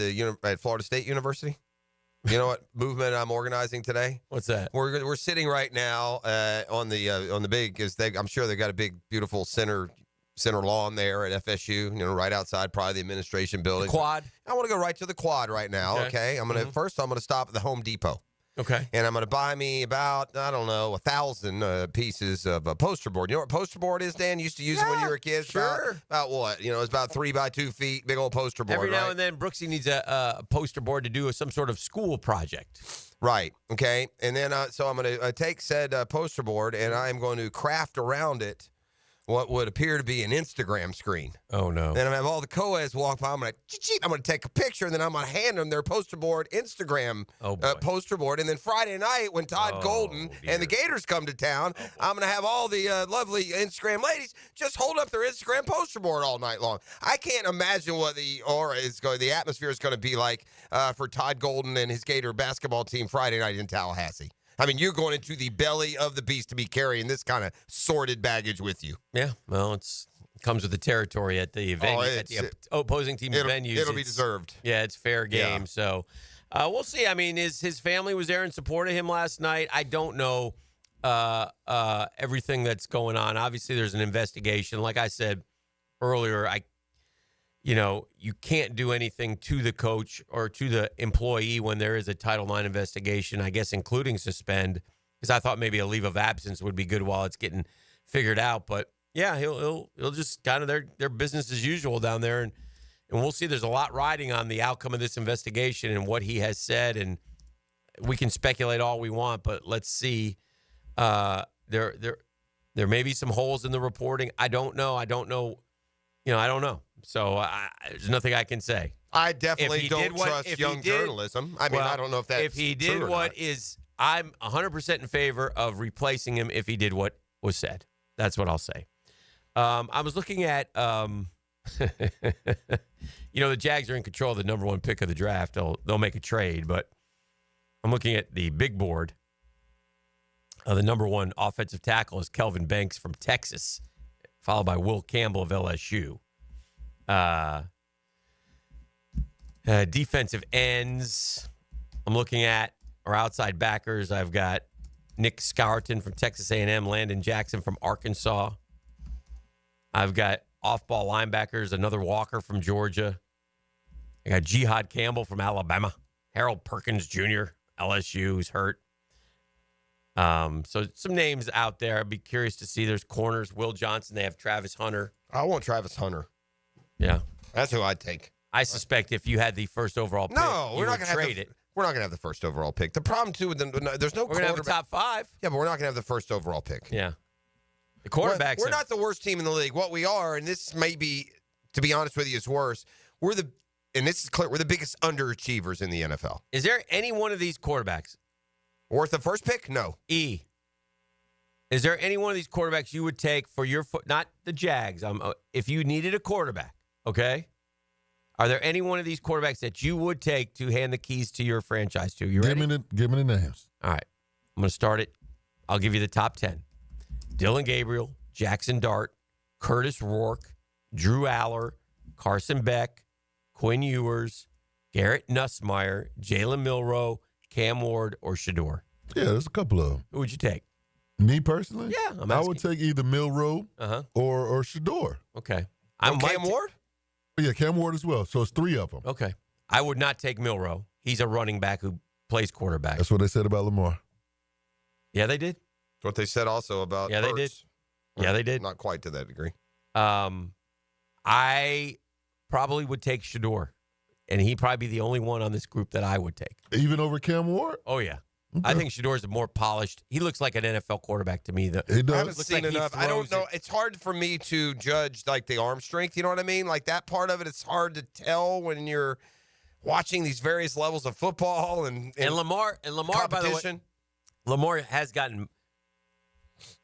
Florida State University? You know what movement I'm organizing today? What's that? We're sitting right now on the big, I'm sure they've got a big, beautiful center lawn there at FSU, right outside probably the administration building. The quad? I want to go right to the quad right now, okay? I'm going to stop at the Home Depot. Okay. And I'm going to buy me about, 1,000 pieces of a poster board. You know what poster board is, Dan? You used to use it when you were a kid? Sure. About what? It's about 3 by 2 feet, big old poster board. Every now and then, Brooksy needs a poster board to do some sort of school project. Right. Okay. And then, so I'm going to take said poster board, and I'm going to craft around it what would appear to be an Instagram screen. Oh, no. Then I'm going to have all the co-eds walk by. I'm going to take a picture, and then I'm going to hand them their poster board, Instagram poster board. And then Friday night, when Todd Golden and the Gators come to town, I'm going to have all the lovely Instagram ladies just hold up their Instagram poster board all night long. I can't imagine what the atmosphere is going to be like for Todd Golden and his Gator basketball team Friday night in Tallahassee. I mean, you're going into the belly of the beast to be carrying this kind of sordid baggage with you. Yeah, well, it comes with the territory at the venue, at the opposing team's venues. It'll be deserved. Yeah, it's fair game. Yeah. So we'll see. I mean, his family was there in support of him last night. I don't know everything that's going on. Obviously, there's an investigation. Like I said earlier, you can't do anything to the coach or to the employee when there is a Title IX investigation, I guess, including suspend, because I thought maybe a leave of absence would be good while it's getting figured out. But, yeah, he'll just kind of their business as usual down there. And we'll see. There's a lot riding on the outcome of this investigation and what he has said. And we can speculate all we want, but let's see. There may be some holes in the reporting. I don't know. I don't know. So there's nothing I can say. I definitely don't trust young journalism. I mean, I don't know if that's if he did what is, I'm 100% in favor of replacing him if he did what was said. That's what I'll say. I was looking at, the Jags are in control of the number one pick of the draft. They'll make a trade, but I'm looking at the big board. The number one offensive tackle is Kelvin Banks from Texas, followed by Will Campbell of LSU. Defensive ends I'm looking at are outside backers. I've got Nick Scourton from Texas A&M, Landon Jackson from Arkansas. I've got off-ball linebackers, another Walker from Georgia. I got Jihad Campbell from Alabama. Harold Perkins Jr., LSU, who's hurt. So some names out there. I'd be curious to see. There's corners. Will Johnson. They have Travis Hunter. I want Travis Hunter. Yeah. That's who I'd take. I suspect if you had the first overall pick, we're not going to trade it. We're not going to have the first overall pick. The problem, too, with them, there's no quarterback. We're going to have a top 5. Yeah, but we're not going to have the first overall pick. Yeah. The quarterbacks. We're not the worst team in the league. What we are, and this may be, to be honest with you, is worse. And this is clear, we're the biggest underachievers in the NFL. Is there any one of these quarterbacks worth the first pick? No. Is there any one of these quarterbacks you would take for your not the Jags? If you needed a quarterback, okay? Are there any one of these quarterbacks that you would take to hand the keys to your franchise to? You ready? Give me the names. All right. I'm going to start it. I'll give you the top 10. Dylan Gabriel, Jackson Dart, Curtis Rourke, Drew Aller, Carson Beck, Quinn Ewers, Garrett Nussmeier, Jalen Milroe, Cam Ward, or Shador. Yeah, there's a couple of them. Who would you take? Me personally? Yeah, I would take either Milroe or Shador. Okay. Cam Ward? Yeah, Cam Ward as well. So it's 3 of them. Okay. I would not take Milroe. He's a running back who plays quarterback. That's what they said about Lamar. Yeah, they did. That's what they said also about Hurts. They did. Yeah, they did. Not quite to that degree. I probably would take Shador, and he'd probably be the only one on this group that I would take. Even over Cam Ward? Oh, yeah. Okay. I think Shador's a more polished. He looks like an NFL quarterback to me. He does. I haven't seen enough. I don't know. It's hard for me to judge like the arm strength. You know what I mean? Like that part of it, it's hard to tell when you're watching these various levels of football and Lamar. By the way, Lamar has gotten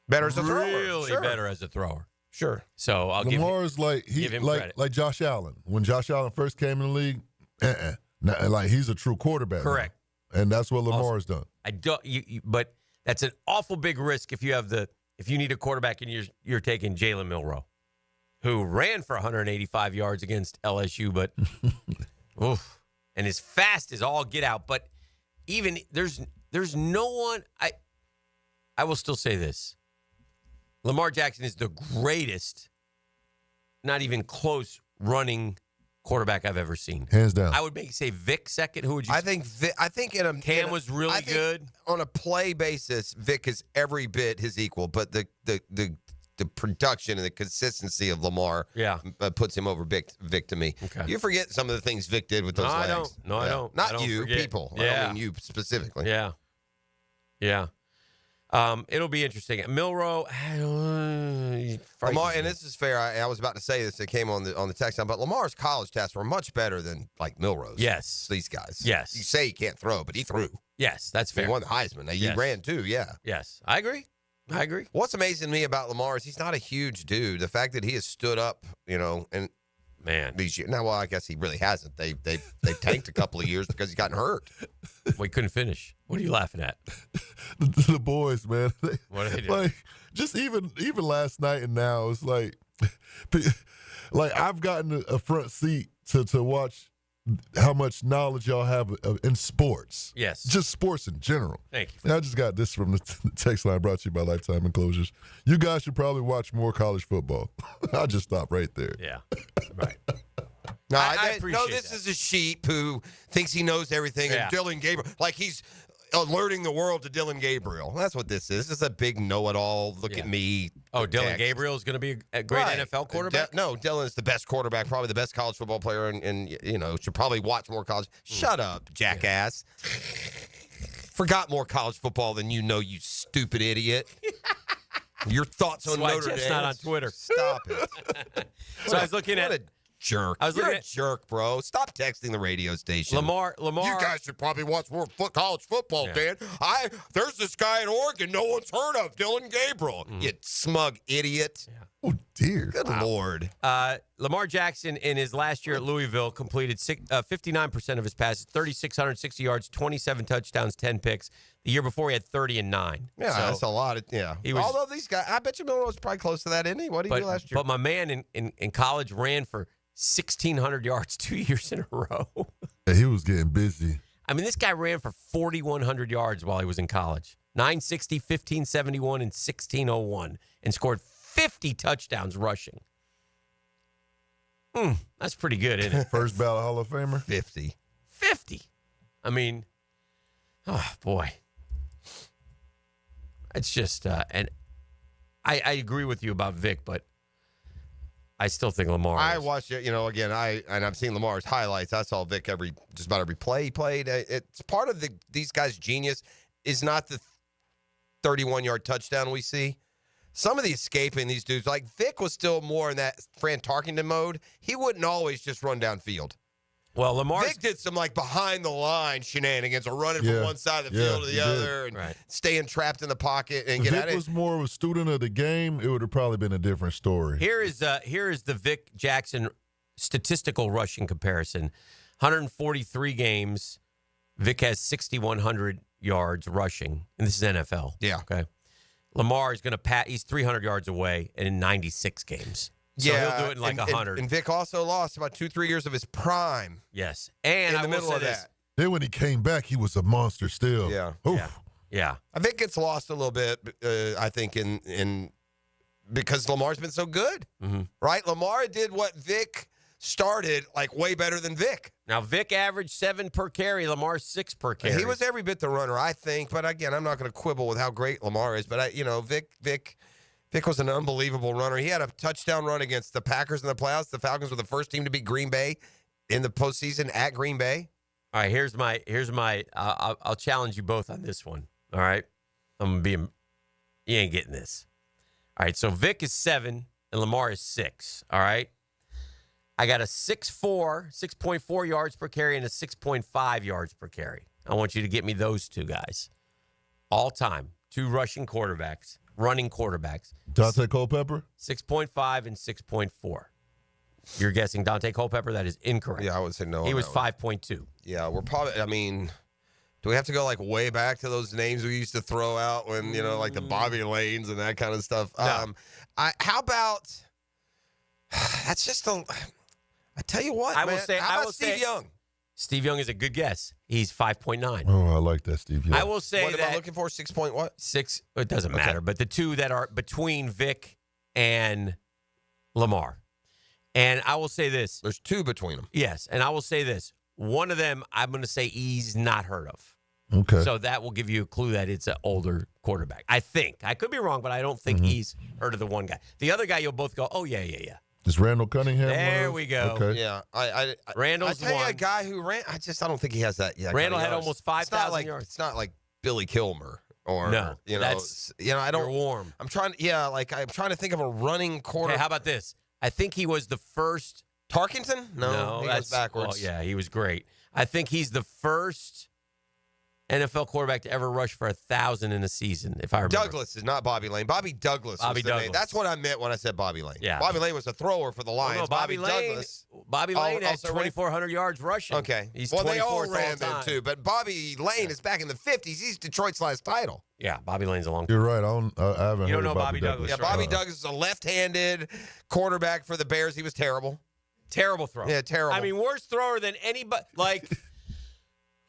better as a thrower. Really better as a thrower. Sure. So I'll Lamar's give him credit. Like Josh Allen. When Josh Allen first came in the league, like he's a true quarterback. Correct. Now. And that's what Lamar's done. I don't. But that's an awful big risk if you need a quarterback and you're taking Jalen Milroe, who ran for 185 yards against LSU, but oof, and as fast as all get out. But even there's no one. I will still say this: Lamar Jackson is the greatest, not even close running quarterback I've ever seen. Hands down. I would say Vic second. Who would you? I think Cam was really good. On a play basis, Vic is every bit his equal, but the production and the consistency of Lamar puts him over Vic to me. Okay. You forget some of the things Vic did with those legs. I don't. No, I don't. Not I don't you, forget. people. Yeah. I don't mean you specifically. Yeah. Yeah. It'll be interesting. Milroe, Lamar, and this is fair. I was about to say this. It came on the text line, but Lamar's college stats were much better than like Milroe's. Yes, these guys. Yes, you say he can't throw, but he threw. Yes, that's fair. He won the Heisman. He ran too. Yeah. Yes, I agree. What's amazing to me about Lamar is he's not a huge dude. The fact that he has stood up, and these years. Now, well, I guess he really hasn't. They tanked a couple of years because he's gotten hurt. We couldn't finish. What are you laughing at? The boys, man. What are they doing? Like, just even last night and now, it's like I've gotten a front seat to watch how much knowledge y'all have in sports. Yes. Just sports in general. Thank you. I just got this from the text line brought to you by Lifetime Enclosures. You guys should probably watch more college football. I'll just stop right there. Yeah. Right. No, I appreciate this that. is a sheep who thinks he knows everything, and Dylan Gabriel, like he's alerting the world to Dylan Gabriel. That's what this is. This is a big know-it-all, look at me. Oh, Dylan Gabriel is going to be a great NFL quarterback? No, Dylan is the best quarterback, probably the best college football player, and should probably watch more college. Shut up, jackass. Forgot more college football than you know, you stupid idiot. Your thoughts on That's why Notre Jeff's Dame? not on Twitter. Stop it. So I was looking at What a jerk. I was You're looking a at jerk, bro. Stop texting the radio station. Lamar. You guys should probably watch more college football, Dan. There's this guy in Oregon no one's heard of, Dylan Gabriel. You smug idiot. Oh, dear. Good Lord. Lamar Jackson, in his last year at Louisville, completed 59% of his passes, 3,660 yards, 27 touchdowns, 10 picks. The year before, he had 30 and 9. Yeah, So that's a lot. Although these guys, I bet you Miller was probably close to that, isn't he? What did he do last year? But my man in college ran for 1,600 yards 2 years in a row. Yeah, he was getting busy. I mean, this guy ran for 4,100 yards while he was in college. 960, 1571, and 1601, and scored 50 touchdowns rushing. That's pretty good, isn't it? First ballot Hall of Famer? 50. I mean, oh, boy. It's just, and I agree with you about Vic, but I still think Lamar. I watched it, again, I've seen Lamar's highlights. I saw Vic just about every play he played. It's part of these guys' genius is not the 31-yard touchdown we see. Some of the escaping these dudes, like Vic was still more in that Fran Tarkenton mode. He wouldn't always just run downfield. Well, Vic did some behind the line shenanigans, or running from one side of the field to the other, and staying trapped in the pocket and If get at Vic it. was more of a student of the game, it would have probably been a different story. Here is the Vic Jackson statistical rushing comparison. 143 games. Vic has 6,100 yards rushing, and this is NFL. Yeah. Okay. Lamar is going to he's 300 yards away in 96 games. So he'll do it in 100. And Vic also lost about 2-3 years of his prime. Yes. And in the middle of that. Then when he came back, he was a monster still. Yeah. Yeah. I think it's lost a little bit, I think, in because Lamar's been so good. Mm-hmm. Right? Lamar did what Vic started way better than Vic. Now, Vic averaged 7 per carry. Lamar 6 per carry. He was every bit the runner, I think. But again, I'm not going to quibble with how great Lamar is. But Vic was an unbelievable runner. He had a touchdown run against the Packers in the playoffs. The Falcons were the first team to beat Green Bay in the postseason at Green Bay. All right, here's my. I'll challenge you both on this one. All right, I'm gonna be. You ain't getting this. All right, so Vic is 7 and Lamar is 6. All right, I got a 6.4 yards per carry and a 6.5 yards per carry. I want you to get me those two guys. All time, 2 running quarterbacks. Dante Culpepper? 6.5 and 6.4. You're guessing Dante Culpepper? That is incorrect. Yeah, I would say no. He was 5.2. Yeah, we're probably, do we have to go way back to those names we used to throw out when, the Bobby Lanes and that kind of stuff? No. How about, that's just I tell you what, I man. will say, how about Steve Young? Steve Young is a good guess. He's 5.9. Oh, I like that, Steve Young. I will say what that. What am I looking for? 6 point what? 6. It doesn't matter. But the two that are between Vic and Lamar. And I will say this. There's 2 between them. Yes. And I will say this. One of them, I'm going to say he's not heard of. Okay. So that will give you a clue that it's an older quarterback. I think. I could be wrong, but I don't think he's heard of the one guy. The other guy, you'll both go, oh, yeah. Is Randall Cunningham? There we go. Okay. Yeah. Randall's I tell you one. a guy who ran, I don't think he has that yet. Randall had almost 5,000 yards. It's not like Billy Kilmer or, No, I don't. You're warm. I'm trying to think of a running quarter. Okay, how about this? I think he was the first. Tarkenton? No, he goes backwards. Well, yeah, he was great. I think he's the first NFL quarterback to ever rush for 1,000 in a season, if I remember. Douglas is not Bobby Lane. Bobby Douglas. Bobby was the Douglas. name. That's what I meant when I said Bobby Lane. Yeah. Bobby Lane was a thrower for the Lions. No, Bobby Lane had also 2,400 yards rushing. Okay. He's they all 24th ran all them time. too. But Bobby Lane is back in the 50s. He's Detroit's last title. Yeah, Bobby Lane's a long. You're right. I haven't You don't heard know of Bobby Douglas. Yeah, Bobby Douglas is a left-handed quarterback for the Bears. He was terrible. Terrible throw. Yeah, terrible. I mean, worse thrower than anybody.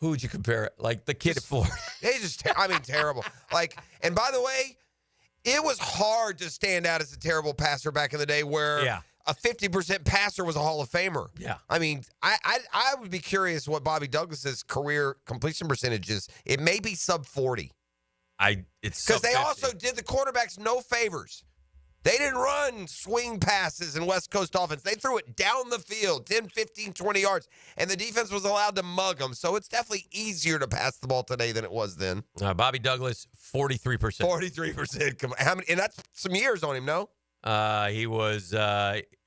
Who would you compare it? The kid at Florida. He's just, terrible. And by the way, it was hard to stand out as a terrible passer back in the day where a 50% passer was a Hall of Famer. Yeah. I mean, I would be curious what Bobby Douglas's career completion percentage is. It may be sub 40. It's because they sub 50. also did the quarterbacks no favors. They didn't run swing passes in West Coast offense. They threw it down the field, 10, 15, 20 yards, and the defense was allowed to mug them. So it's definitely easier to pass the ball today than it was then. Bobby Douglas, 43%. 43%. Come on. How many? And that's some years on him, no? He was,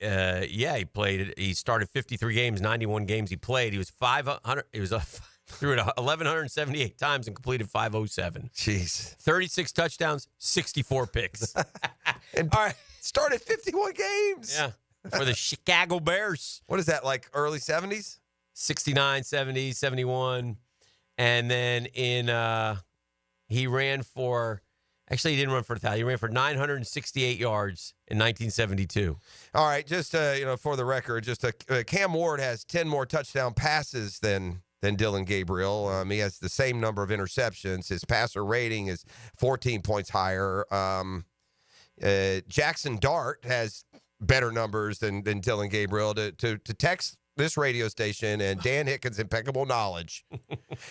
he played. He started 53 games, 91 games he played. He was 500. He was threw it 1,178 times and completed 507. Jeez. 36 touchdowns, 64 picks. And all right, started 51 games. Yeah, for the Chicago Bears. What is that, like early 70s? 69, 70, 71. And then he ran for, actually he didn't run for 1,000. He ran for 968 yards in 1972. All right, just for the record, Cam Ward has 10 more touchdown passes than Dylan Gabriel. He has the same number of interceptions. His passer rating is 14 points higher. Jackson Dart has better numbers than Dylan Gabriel. To text this radio station and Dan Hicken's impeccable knowledge,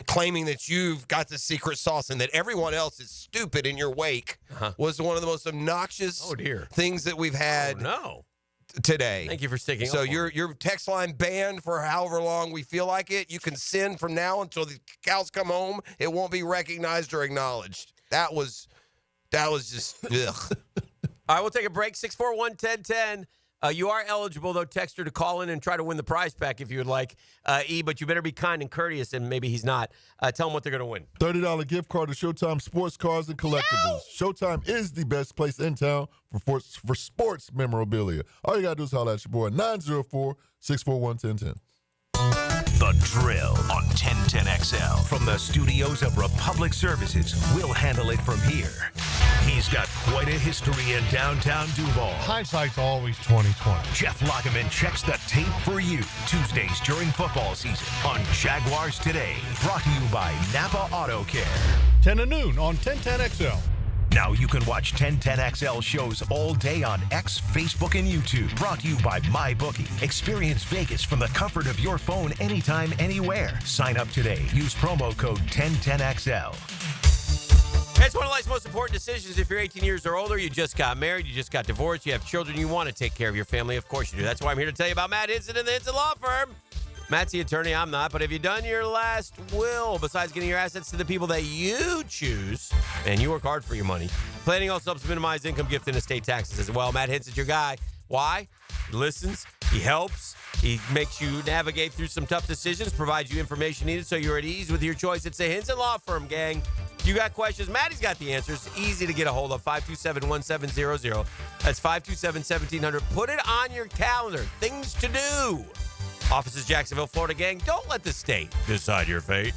claiming that you've got the secret sauce and that everyone else is stupid in your wake, was one of the most obnoxious things that we've had. Today. Thank you for sticking So up. your text line banned for however long we feel like it. You can send from now until the cows come home. It won't be recognized or acknowledged. That was just ugh. All right, we'll take a break. 641-1010. You are eligible, though, Texter, to call in and try to win the prize pack if you would like, but you better be kind and courteous, and maybe he's not. Tell them what they're going to win. $30 gift card to Showtime Sports Cars and Collectibles. Showtime is the best place in town for sports memorabilia. All you got to do is holler at your boy, 904-641-1010. The Drill on 1010XL. From the studios of Republic Services, we'll handle it from here. He's got quite a history in downtown Duval. Hindsight's always 20/20. Jeff Lageman checks the tape for you. Tuesdays during football season on Jaguars Today. Brought to you by Napa Auto Care. 10 to noon on 1010XL. Now you can watch 1010XL shows all day on X, Facebook, and YouTube. Brought to you by MyBookie. Experience Vegas from the comfort of your phone anytime, anywhere. Sign up today. Use promo code 1010XL. It's one of life's most important decisions. If you're 18 years or older, you just got married, you just got divorced, you have children, you want to take care of your family. Of course you do. That's why I'm here to tell you about Matt Hinson and the Hinson Law Firm. Matt's the attorney, I'm not, but have you done your last will besides getting your assets to the people that you choose, and you work hard for your money? Planning also helps minimize income, gift, and estate taxes as well. Matt Hinson's your guy. Why? He listens, he helps, he makes you navigate through some tough decisions, provides you information needed so you're at ease with your choice. It's the Hinson Law Firm, gang. If you got questions, Maddie's got the answers. Easy to get a hold of, 527-1700. That's 527-1700. Put it on your calendar. Things to do. Office is Jacksonville, Florida, gang. Don't let the state decide your fate.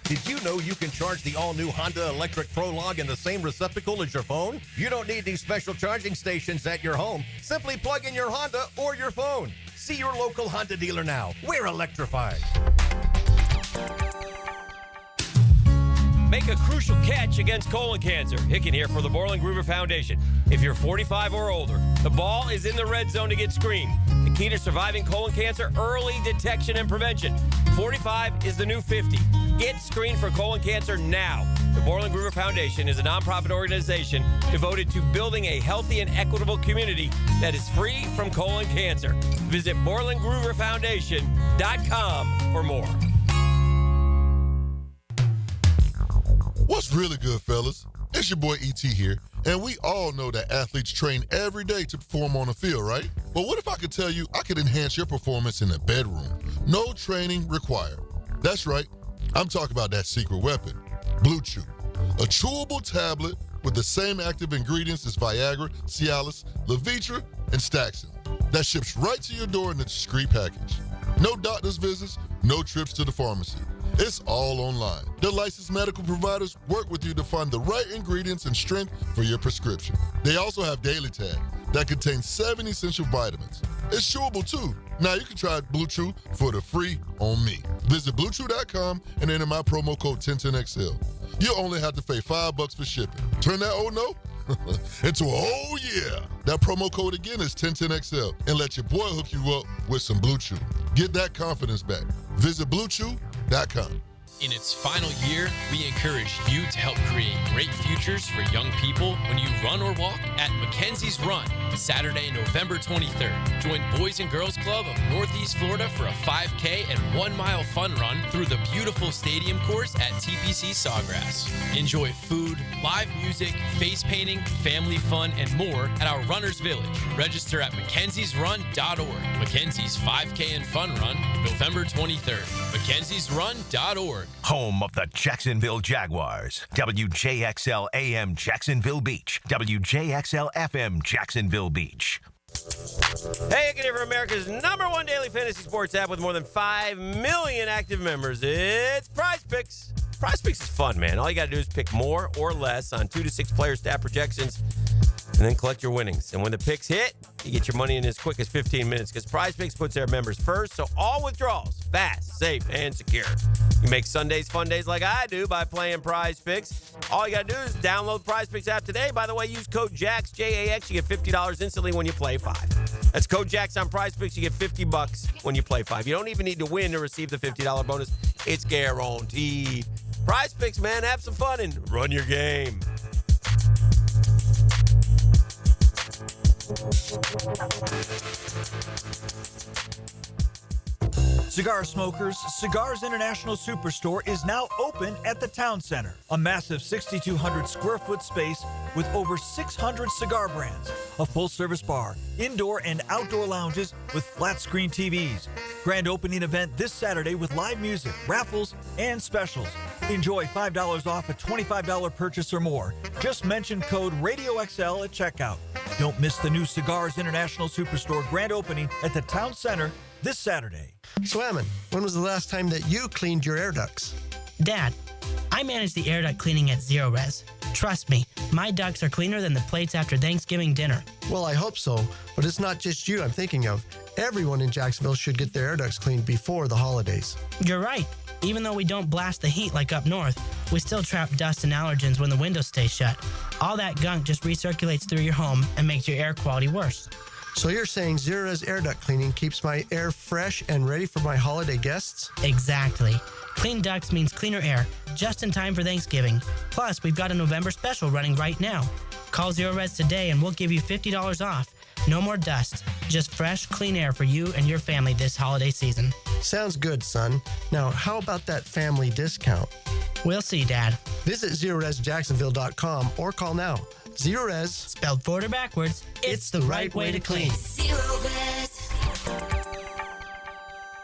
Did you know you can charge the all-new Honda Electric Prologue in the same receptacle as your phone? You don't need these special charging stations at your home. Simply plug in your Honda or your phone. See your local Honda dealer now. We're electrified. Make a crucial catch against colon cancer. Hicken here for the Borland Groover Foundation. If you're 45 or older, the ball is in the red zone to get screened. The key to surviving colon cancer, early detection and prevention. 45 is the new 50. Get screened for colon cancer now. The Borland Groover Foundation is a nonprofit organization devoted to building a healthy and equitable community that is free from colon cancer. Visit BorlandGrooverFoundation.com for more. What's really good, fellas? It's your boy E.T. here, and we all know that athletes train every day to perform on the field, right? But what if I could tell you I could enhance your performance in the bedroom? No training required. That's right. I'm talking about that secret weapon, Blue Chew, a chewable tablet with the same active ingredients as Viagra, Cialis, Levitra, and Staxin that ships right to your door in a discreet package. No doctor's visits, no trips to the pharmacy. It's all online. The licensed medical providers work with you to find the right ingredients and strength for your prescription. They also have Daily Tag that contains 7 essential vitamins. It's chewable too. Now you can try Blue Chew for the free on me. Visit BlueChew.com and enter my promo code 1010XL. You'll only have to pay $5 for shipping. Turn that oh no into a oh yeah. That promo code again is 1010XL and let your boy hook you up with some Blue Chew. Get that confidence back. Visit BlueChew.com. In its final year, we encourage you to help create great futures for young people when you run or walk at Mackenzie's Run, Saturday, November 23rd. Join Boys and Girls Club of Northeast Florida for a 5K and 1 mile fun run through the beautiful stadium course at TPC Sawgrass. Enjoy food, live music, face painting, family fun, and more at our Runners Village. Register at mackenziesrun.org. Mackenzie's 5K and Fun Run, November 23rd. mackenziesrun.org. Home of the Jacksonville Jaguars. WJXL AM Jacksonville Beach. WJXL FM Jacksonville Beach. Hey, Hicken here for America's #1 daily fantasy sports app with more than 5 million active members. It's Prize Picks. Prize Picks is fun, man. All you got to do is pick more or less on 2 to 6 player stat projections and then collect your winnings. And when the picks hit, you get your money in as quick as 15 minutes because Prize Picks puts their members first, so all withdrawals fast, safe, and secure. You make Sundays fun days like I do by playing Prize Picks. All you got to do is download the Prize Picks app today. By the way, use code JAX, J-A-X. You get $50 instantly when you play 5. That's code JAX on Prize Picks. You get $50 when you play 5. You don't even need to win to receive the $50 bonus. It's guaranteed. Prize Picks, man. Have some fun and run your game. Cigar smokers, Cigars International Superstore is now open at the Town Center. A massive 6,200 square foot space with over 600 cigar brands, a full-service bar, indoor and outdoor lounges with flat-screen TVs. Grand opening event this Saturday with live music, raffles, and specials. Enjoy $5 off a $25 purchase or more. Just mention code RadioXL at checkout. Don't miss the new Cigars International Superstore grand opening at the Town Center this Saturday. So, Ammon, when was the last time that you cleaned your air ducts? Dad, I manage the air duct cleaning at Zero Res. Trust me, my ducts are cleaner than the plates after Thanksgiving dinner. Well, I hope so, but it's not just you I'm thinking of. Everyone in Jacksonville should get their air ducts cleaned before the holidays. You're right. Even though we don't blast the heat like up north, we still trap dust and allergens when the windows stay shut. All that gunk just recirculates through your home and makes your air quality worse. So you're saying Zero Res air duct cleaning keeps my air fresh and ready for my holiday guests? Exactly. Clean ducts means cleaner air, just in time for Thanksgiving. Plus, we've got a November special running right now. Call Zero Res today and we'll give you $50 off. No more dust, just fresh, clean air for you and your family this holiday season. Sounds good, son. Now, how about that family discount? We'll see, Dad. Visit ZeroResJacksonville.com or call now. Zero Res, spelled forward or backwards, it's the right way to clean. Zero Res.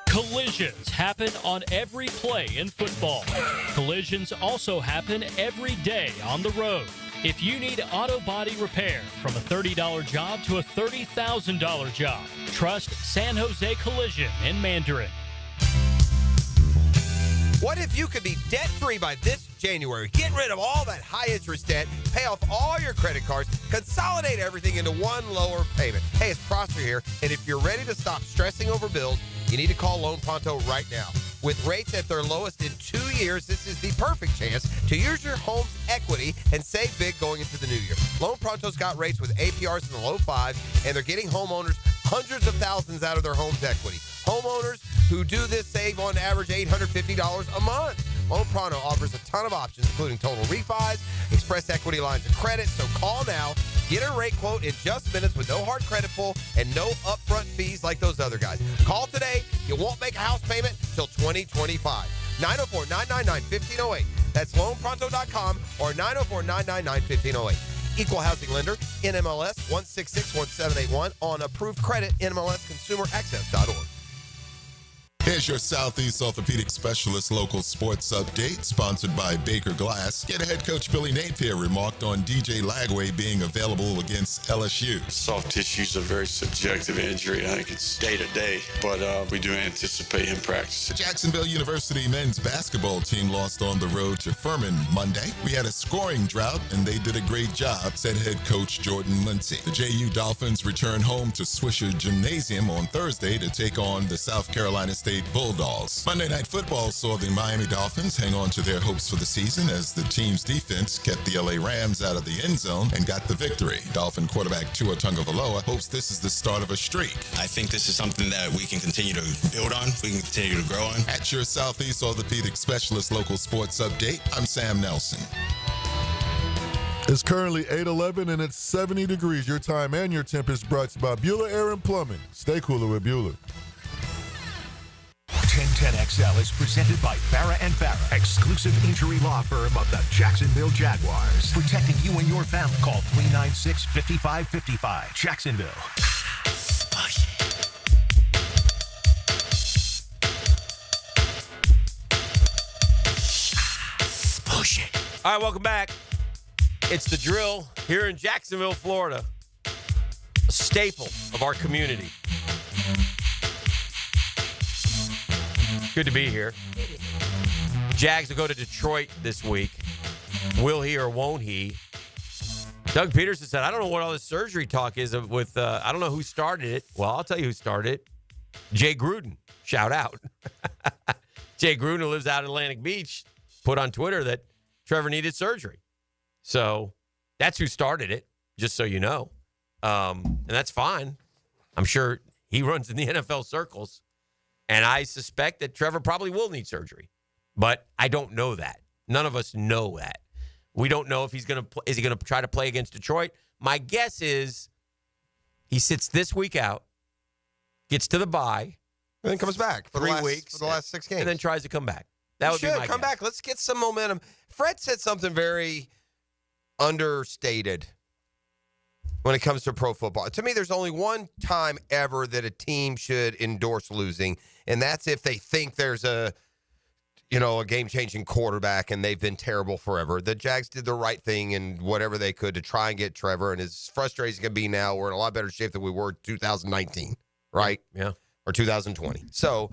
Collisions happen on every play in football. Collisions also happen every day on the road. If you need auto body repair, from a $30 job to a $30,000 job, trust San Jose Collision in Mandarin. What if you could be debt-free by this January? Get rid of all that high-interest debt, pay off all your credit cards, consolidate everything into one lower payment. Hey, it's Prosper here, and if you're ready to stop stressing over bills, you need to call Loan Pronto right now. With rates at their lowest in 2 years, this is the perfect chance to use your home's equity and save big going into the new year. Loan Pronto's got rates with APRs in the low 5s, and they're getting homeowners hundreds of thousands out of their home's equity. Homeowners who do this save on average $850 a month. Loan Pronto offers a ton of options, including total refis, express equity lines of credit. So call now, get a rate quote in just minutes with no hard credit pull and no upfront fees like those other guys. Call today. You won't make a house payment till 2025. 904-999-1508. That's loanpronto.com or 904-999-1508. Equal housing lender, NMLS 1661781 on approved credit, NMLSconsumeraccess.org. Here's your Southeast Orthopedic Specialist local sports update, sponsored by Baker Glass. Gator head coach Billy Napier remarked on DJ Lagway being available against LSU. Soft tissue is a very subjective injury. I think it's day to day, but we do anticipate him practicing. The Jacksonville University men's basketball team lost on the road to Furman Monday. We had a scoring drought, and they did a great job, said head coach Jordan Lindsay. The JU Dolphins return home to Swisher Gymnasium on Thursday to take on the South Carolina State State Bulldogs. Monday Night Football saw the Miami Dolphins hang on to their hopes for the season as the team's defense kept the LA Rams out of the end zone and got the victory. Dolphin quarterback Tua Tagovailoa hopes this is the start of a streak. I think this is something that we can continue to build on, we can continue to grow on. At your Southeast Orthopedic Specialist Local Sports Update, I'm Sam Nelson. It's currently 8:11 and it's 70 degrees. Your time and your temp is brought to you by Bueller Air and Plumbing. Stay cooler with Bueller. 1010XL is presented by Farah and Farah, exclusive injury law firm of the Jacksonville Jaguars. Protecting you and your family. Call 396-5555. Jacksonville. Bullshit. All right, welcome back. It's the drill here in Jacksonville, Florida. A staple of our community. Good to be here. Jags will go to Detroit this week. Will he or won't he? Doug Peterson said, I don't know what all this surgery talk is with, I don't know who started it. Well, I'll tell you who started it. Jay Gruden. Shout out. Jay Gruden, who lives out in Atlantic Beach, put on Twitter that Trevor needed surgery. So that's who started it, just so you know. And that's fine. I'm sure he runs in the NFL circles. And I suspect that Trevor probably will need surgery. But I don't know that. None of us know that. We don't know if he's going to is he going to try to play against Detroit. My guess is he sits this week out, gets to the bye, and then comes back for 3 weeks for the last 6 games, and then tries to come back. That would be my come guess. back. Let's get some momentum. Fred said something very understated when it comes to pro football. To me, there's only one time ever that a team should endorse losing, and that's if they think there's a game-changing quarterback and they've been terrible forever. The Jags did the right thing and whatever they could to try and get Trevor, and as frustrating as it can be now, we're in a lot better shape than we were in 2019, right? Yeah. Or 2020. So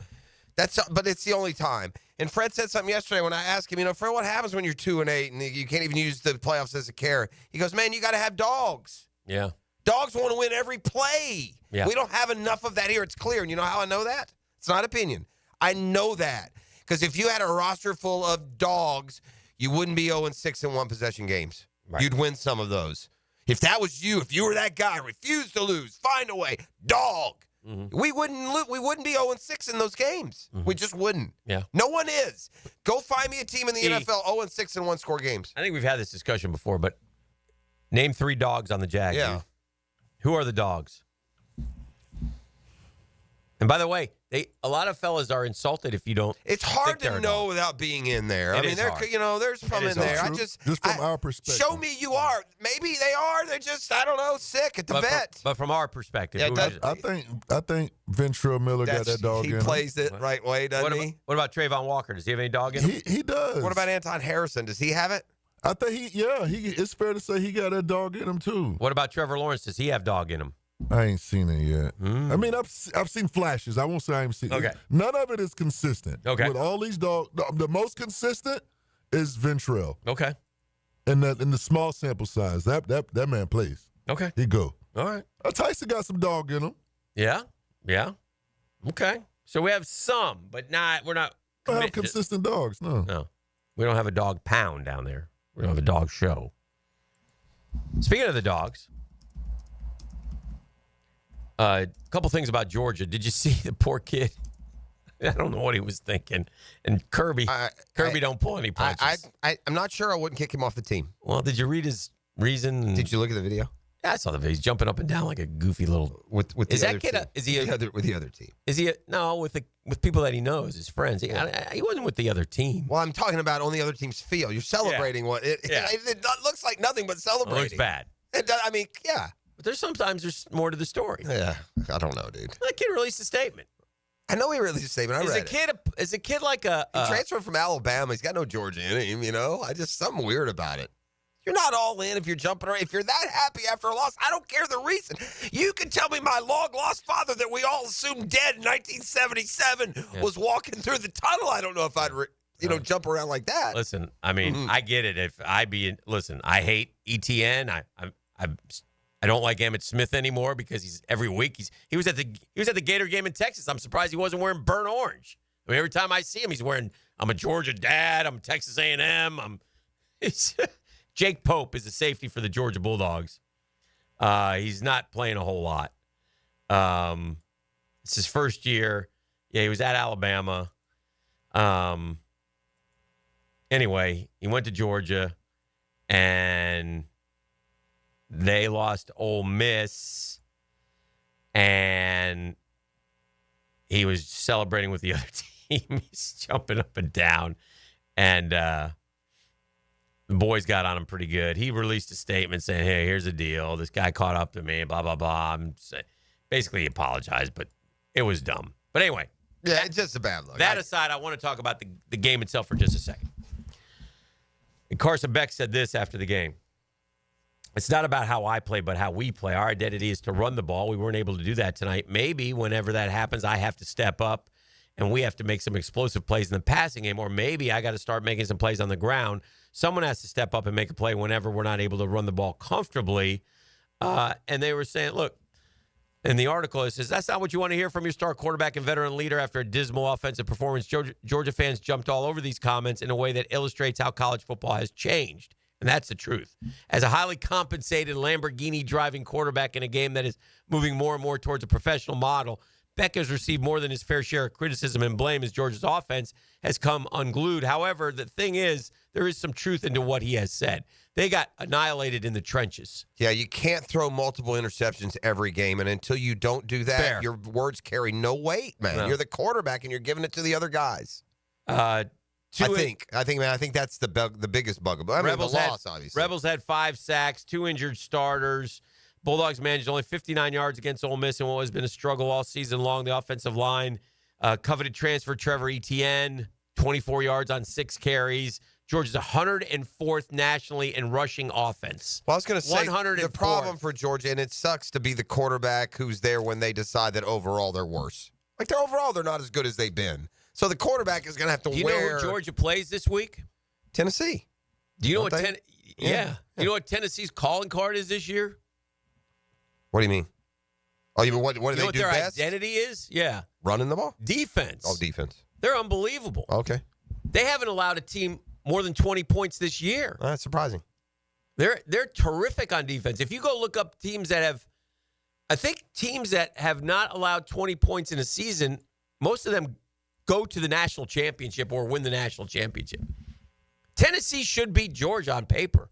but it's the only time. And Fred said something yesterday when I asked him, Fred, what happens when you're 2-8 and you can't even use the playoffs as a carrot? He goes, man, you got to have dogs. Yeah. Dogs want to win every play. Yeah. We don't have enough of that here. It's clear. And you know how I know that? It's not opinion. I know that. Because if you had a roster full of dogs, you wouldn't be 0-6 in one-possession games. Right. You'd win some of those. If that was you, if you were that guy, refuse to lose, find a way, dog. Mm-hmm. We wouldn't be 0-6 in those games. Mm-hmm. We just wouldn't. Yeah. No one is. Go find me a team in the NFL 0-6 in one-score games. I think we've had this discussion before, but name 3 dogs on the Jags. Yeah. Who are the dogs? And by the way, a lot of fellas are insulted if you don't. It's hard to know without being in there. I mean, there's some in there. Just from our perspective. Show me you are. Maybe they are. They're just, I don't know, sick at the vet. But from our perspective, I think Ventrell Miller got that dog in him. He plays it right way, doesn't he? What about Trayvon Walker? Does he have any dog in him? He does. What about Anton Harrison? Does he have it? I think it's fair to say he got that dog in him too. What about Trevor Lawrence? Does he have dog in him? I ain't seen it yet. I mean, I've seen flashes. I won't say I haven't seen it. Okay. None of it is consistent. Okay. With all these dogs, the most consistent is Ventrell. Okay. And the small sample size, that man plays. Okay. He go. All right. Tyson got some dog in him. Yeah. Yeah. Okay. So we have some, but we're not. We don't have consistent dogs. No. We don't have a dog pound down there. We don't have a dog show. Speaking of the dogs. A couple things about Georgia. Did you see the poor kid? I don't know what he was thinking. And Kirby don't pull any punches. I'm not sure I wouldn't kick him off the team. Well, did you read his reason? Did you look at the video? Yeah, I saw the video. He's jumping up and down like a goofy little. With is the that other kid? team. Is he with the other team? Is he? With people that he knows, his friends. He wasn't with the other team. Well, I'm talking about on the other team's field. You're celebrating it looks like nothing but celebrating. It looks bad. I mean, yeah. But there's more to the story. Yeah, I don't know, dude. That kid released a statement. I know he released a statement. Is a kid like a? He transferred from Alabama. He's got no Georgia in him. Something weird about it. You're not all in if you're jumping around. If you're that happy after a loss, I don't care the reason. You can tell me my long-lost father that we all assumed dead in 1977 was walking through the tunnel. I don't know if I'd, jump around like that. Listen, I mean, I get it. I hate ETN. I don't like Emmitt Smith anymore because every week he was at the Gator game in Texas. I'm surprised he wasn't wearing burnt orange. I mean, every time I see him, he's wearing. I'm a Georgia dad. I'm Texas A&M. Jake Pope is the safety for the Georgia Bulldogs. He's not playing a whole lot. It's his first year. Yeah, he was at Alabama. Anyway, he went to Georgia, and they lost to Ole Miss, and he was celebrating with the other team. He's jumping up and down, and the boys got on him pretty good. He released a statement saying, hey, here's the deal. This guy caught up to me, blah, blah, blah. Basically, he apologized, but it was dumb. But anyway. Yeah, it's just a bad look. That aside, I want to talk about the game itself for just a second. And Carson Beck said this after the game. It's not about how I play, but how we play. Our identity is to run the ball. We weren't able to do that tonight. Maybe whenever that happens, I have to step up, and we have to make some explosive plays in the passing game, or maybe I got to start making some plays on the ground. Someone has to step up and make a play whenever we're not able to run the ball comfortably. And they were saying, look, in the article, it says, that's not what you want to hear from your star quarterback and veteran leader after a dismal offensive performance. Georgia fans jumped all over these comments in a way that illustrates how college football has changed. And that's the truth. As a highly compensated Lamborghini-driving quarterback in a game that is moving more and more towards a professional model, Beck has received more than his fair share of criticism and blame as Georgia's offense has come unglued. However, the thing is, there is some truth into what he has said. They got annihilated in the trenches. Yeah, you can't throw multiple interceptions every game, and until you don't do that, your words carry no weight, man. No. You're the quarterback, and you're giving it to the other guys. I think that's the biggest bugaboo. I mean, the loss, obviously. Rebels had 5 sacks, 2 injured starters. Bulldogs managed only 59 yards against Ole Miss in what has been a struggle all season long. The offensive line, coveted transfer Trevor Etienne, 24 yards on 6 carries. Georgia's 104th nationally in rushing offense. Well, I was going to say, 104th. The problem for Georgia, and it sucks to be the quarterback who's there when they decide that overall they're worse. Like, they're not as good as they've been. So the quarterback is going to have to Do you know who Georgia plays this week? Tennessee. Do you know Yeah. You know what Tennessee's calling card is this year? What do you mean? Oh, you mean what do they do best? You know what their identity is? Yeah. Running the ball? Defense. Oh, defense. They're unbelievable. Okay. They haven't allowed a team more than 20 points this year. That's surprising. They're terrific on defense. If you go look up teams that have not allowed 20 points in a season, most of them go to the national championship or win the national championship. Tennessee should beat Georgia on paper.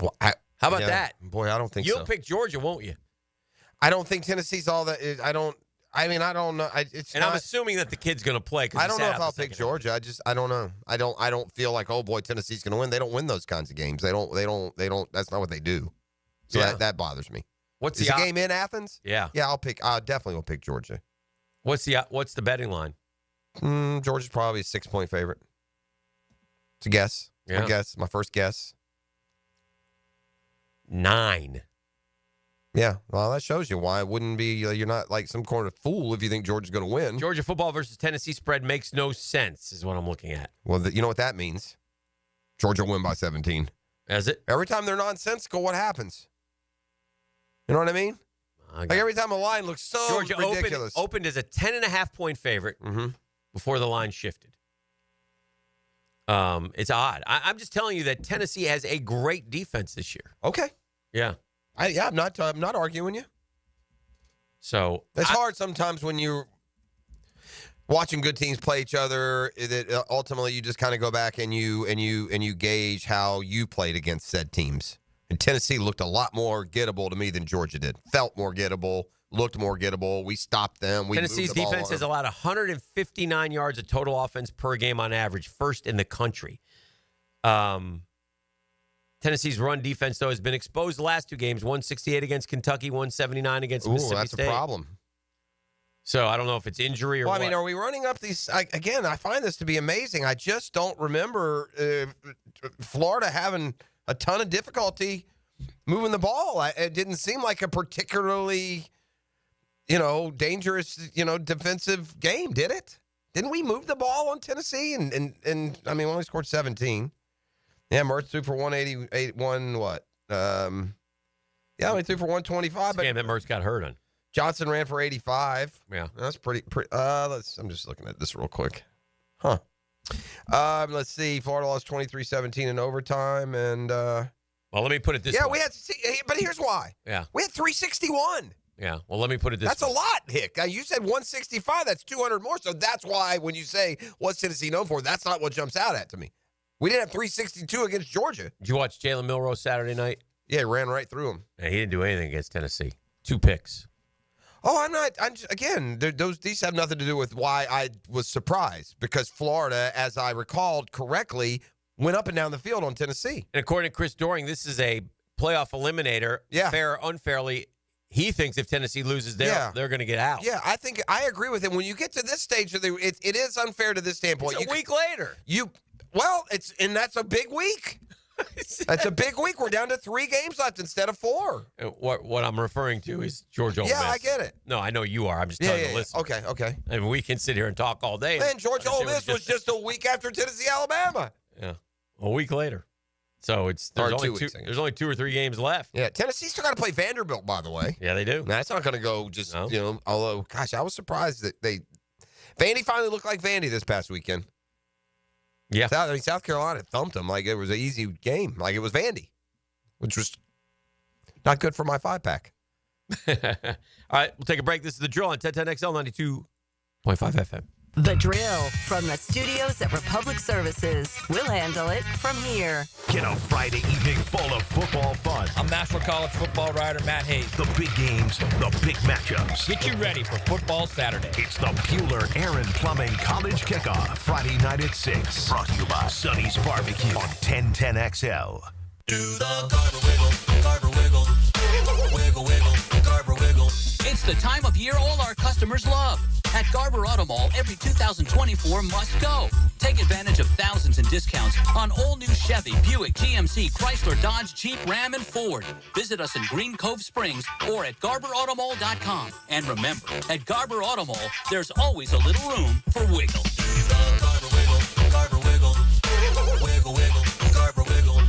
Well, how about that? Boy, I don't think You'll pick Georgia, won't you? I don't think Tennessee's all that. I don't know. I'm assuming that the kid's going to play. I don't know if I'll pick Georgia. I don't know. I don't feel like, oh boy, Tennessee's going to win. They don't win those kinds of games. They don't. That's not what they do. So that bothers me. What's the game in Athens? Yeah. Yeah, I definitely will pick Georgia. What's the betting line? Georgia's probably a 6-point favorite. It's a guess. Yeah. My first guess. 9. Yeah, well, that shows you why it wouldn't be. You're not like some kind of fool if you think Georgia's going to win. Georgia football versus Tennessee spread makes no sense, is what I'm looking at. Well, you know what that means? Georgia will win by 17. Is it? Every time they're nonsensical, what happens? You know what I mean? Like every time a line looks so Georgia ridiculous. Opened as a 10.5-point favorite before the line shifted. It's odd. I'm just telling you that Tennessee has a great defense this year. Okay. Yeah. I'm not arguing you. So it's hard sometimes when you're watching good teams play each other. That ultimately you just kind of go back and you gauge how you played against said teams. And Tennessee looked a lot more gettable to me than Georgia did. Felt more gettable. Looked more gettable. We stopped them. Tennessee's defense has allowed 159 yards of total offense per game on average, first in the country. Tennessee's run defense, though, has been exposed the last 2 games, 168 against Kentucky, 179 against Mississippi that's State. A problem. So I don't know if it's injury or what. I mean, are we running up these? Again, I find this to be amazing. I just don't remember Florida having a ton of difficulty moving the ball. It didn't seem like a particularly, dangerous, defensive game, did it? Didn't we move the ball on Tennessee? And I mean, we only scored 17. Yeah, Mertz threw for 181. Yeah, only threw for 125. But game that Mertz got hurt on. Johnson ran for 85. Yeah. That's pretty. I'm just looking at this real quick. Huh. Let's see. Florida lost 23-17 in overtime. And, well, let me put it this way. Yeah, we had to see. But here's why. Yeah. We had 361. Yeah. Well, let me put it this That's way. a lot, Hick. You said 165. That's 200 more. So that's why when you say, what's Tennessee known for, that's not what jumps out at to me. We didn't have 362 against Georgia. Did you watch Jalen Milroe Saturday night? Yeah, he ran right through him. Yeah, he didn't do anything against Tennessee. 2 picks. Oh, these have nothing to do with why I was surprised, because Florida, as I recalled correctly, went up and down the field on Tennessee. And according to Chris Doring, this is a playoff eliminator. Yeah. Fair or unfairly, he thinks if Tennessee loses, they're going to get out. Yeah, I agree with him. When you get to this stage, it is unfair to this standpoint. It's a week later. And that's a big week. That's a big week. We're down to 3 games left instead of 4. What I'm referring to is Georgia Ole Miss. Yeah, I get it. No, I know you are. I'm just telling you to listen. Okay. I mean, we can sit here and talk all day. Man, Georgia Ole Miss was just a week after Tennessee, Alabama. Yeah, a week later. So there's only 2 or 3 games left. Yeah, Tennessee still got to play Vanderbilt, by the way. Yeah, they do. That's not going to go just, although, gosh, I was surprised that Vandy finally looked like Vandy this past weekend. Yeah. South Carolina thumped them like it was an easy game, like it was Vandy, which was not good for my 5-pack. All right, we'll take a break. This is The Drill on 1010XL 92.5 FM. The Drill from the studios at Republic Services. We'll handle it from here. Get a Friday evening full of football fun. I'm National College football writer Matt Hayes. The big games, the big matchups. Get you ready for football Saturday. It's the Bueller Aaron Plumbing College Kickoff, Friday night at 6. Brought to you by Sonny's Barbecue on 1010XL. Do the Garber wiggle, Garber wiggle, wiggle, wiggle, Garber wiggle. It's the time of year all our customers love. At Garber Auto Mall, every 2024 must go. Take advantage of thousands in discounts on all new Chevy, Buick, GMC, Chrysler, Dodge, Jeep, Ram, and Ford. Visit us in Green Cove Springs or at GarberAutomall.com. And remember, at Garber Auto Mall, there's always a little room for wiggle. Garber wiggle, Garber wiggle, wiggle, wiggle, Garber wiggle.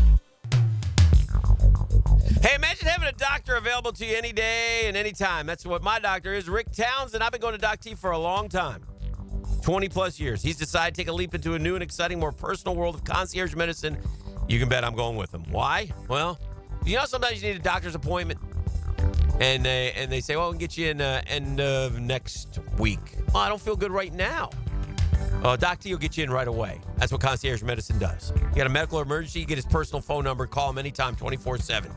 Hey, imagine having a doctor available to you any day and any time. That's what my doctor is, Rick Townsend. I've been going to Doc T for a long time, 20-plus years. He's decided to take a leap into a new and exciting, more personal world of concierge medicine. You can bet I'm going with him. Why? Well, sometimes you need a doctor's appointment, and they say, well, we can get you in end of next week. Well, I don't feel good right now. Doc T will get you in right away. That's what concierge medicine does. You got a medical emergency, you get his personal phone number, call him anytime, 24/7.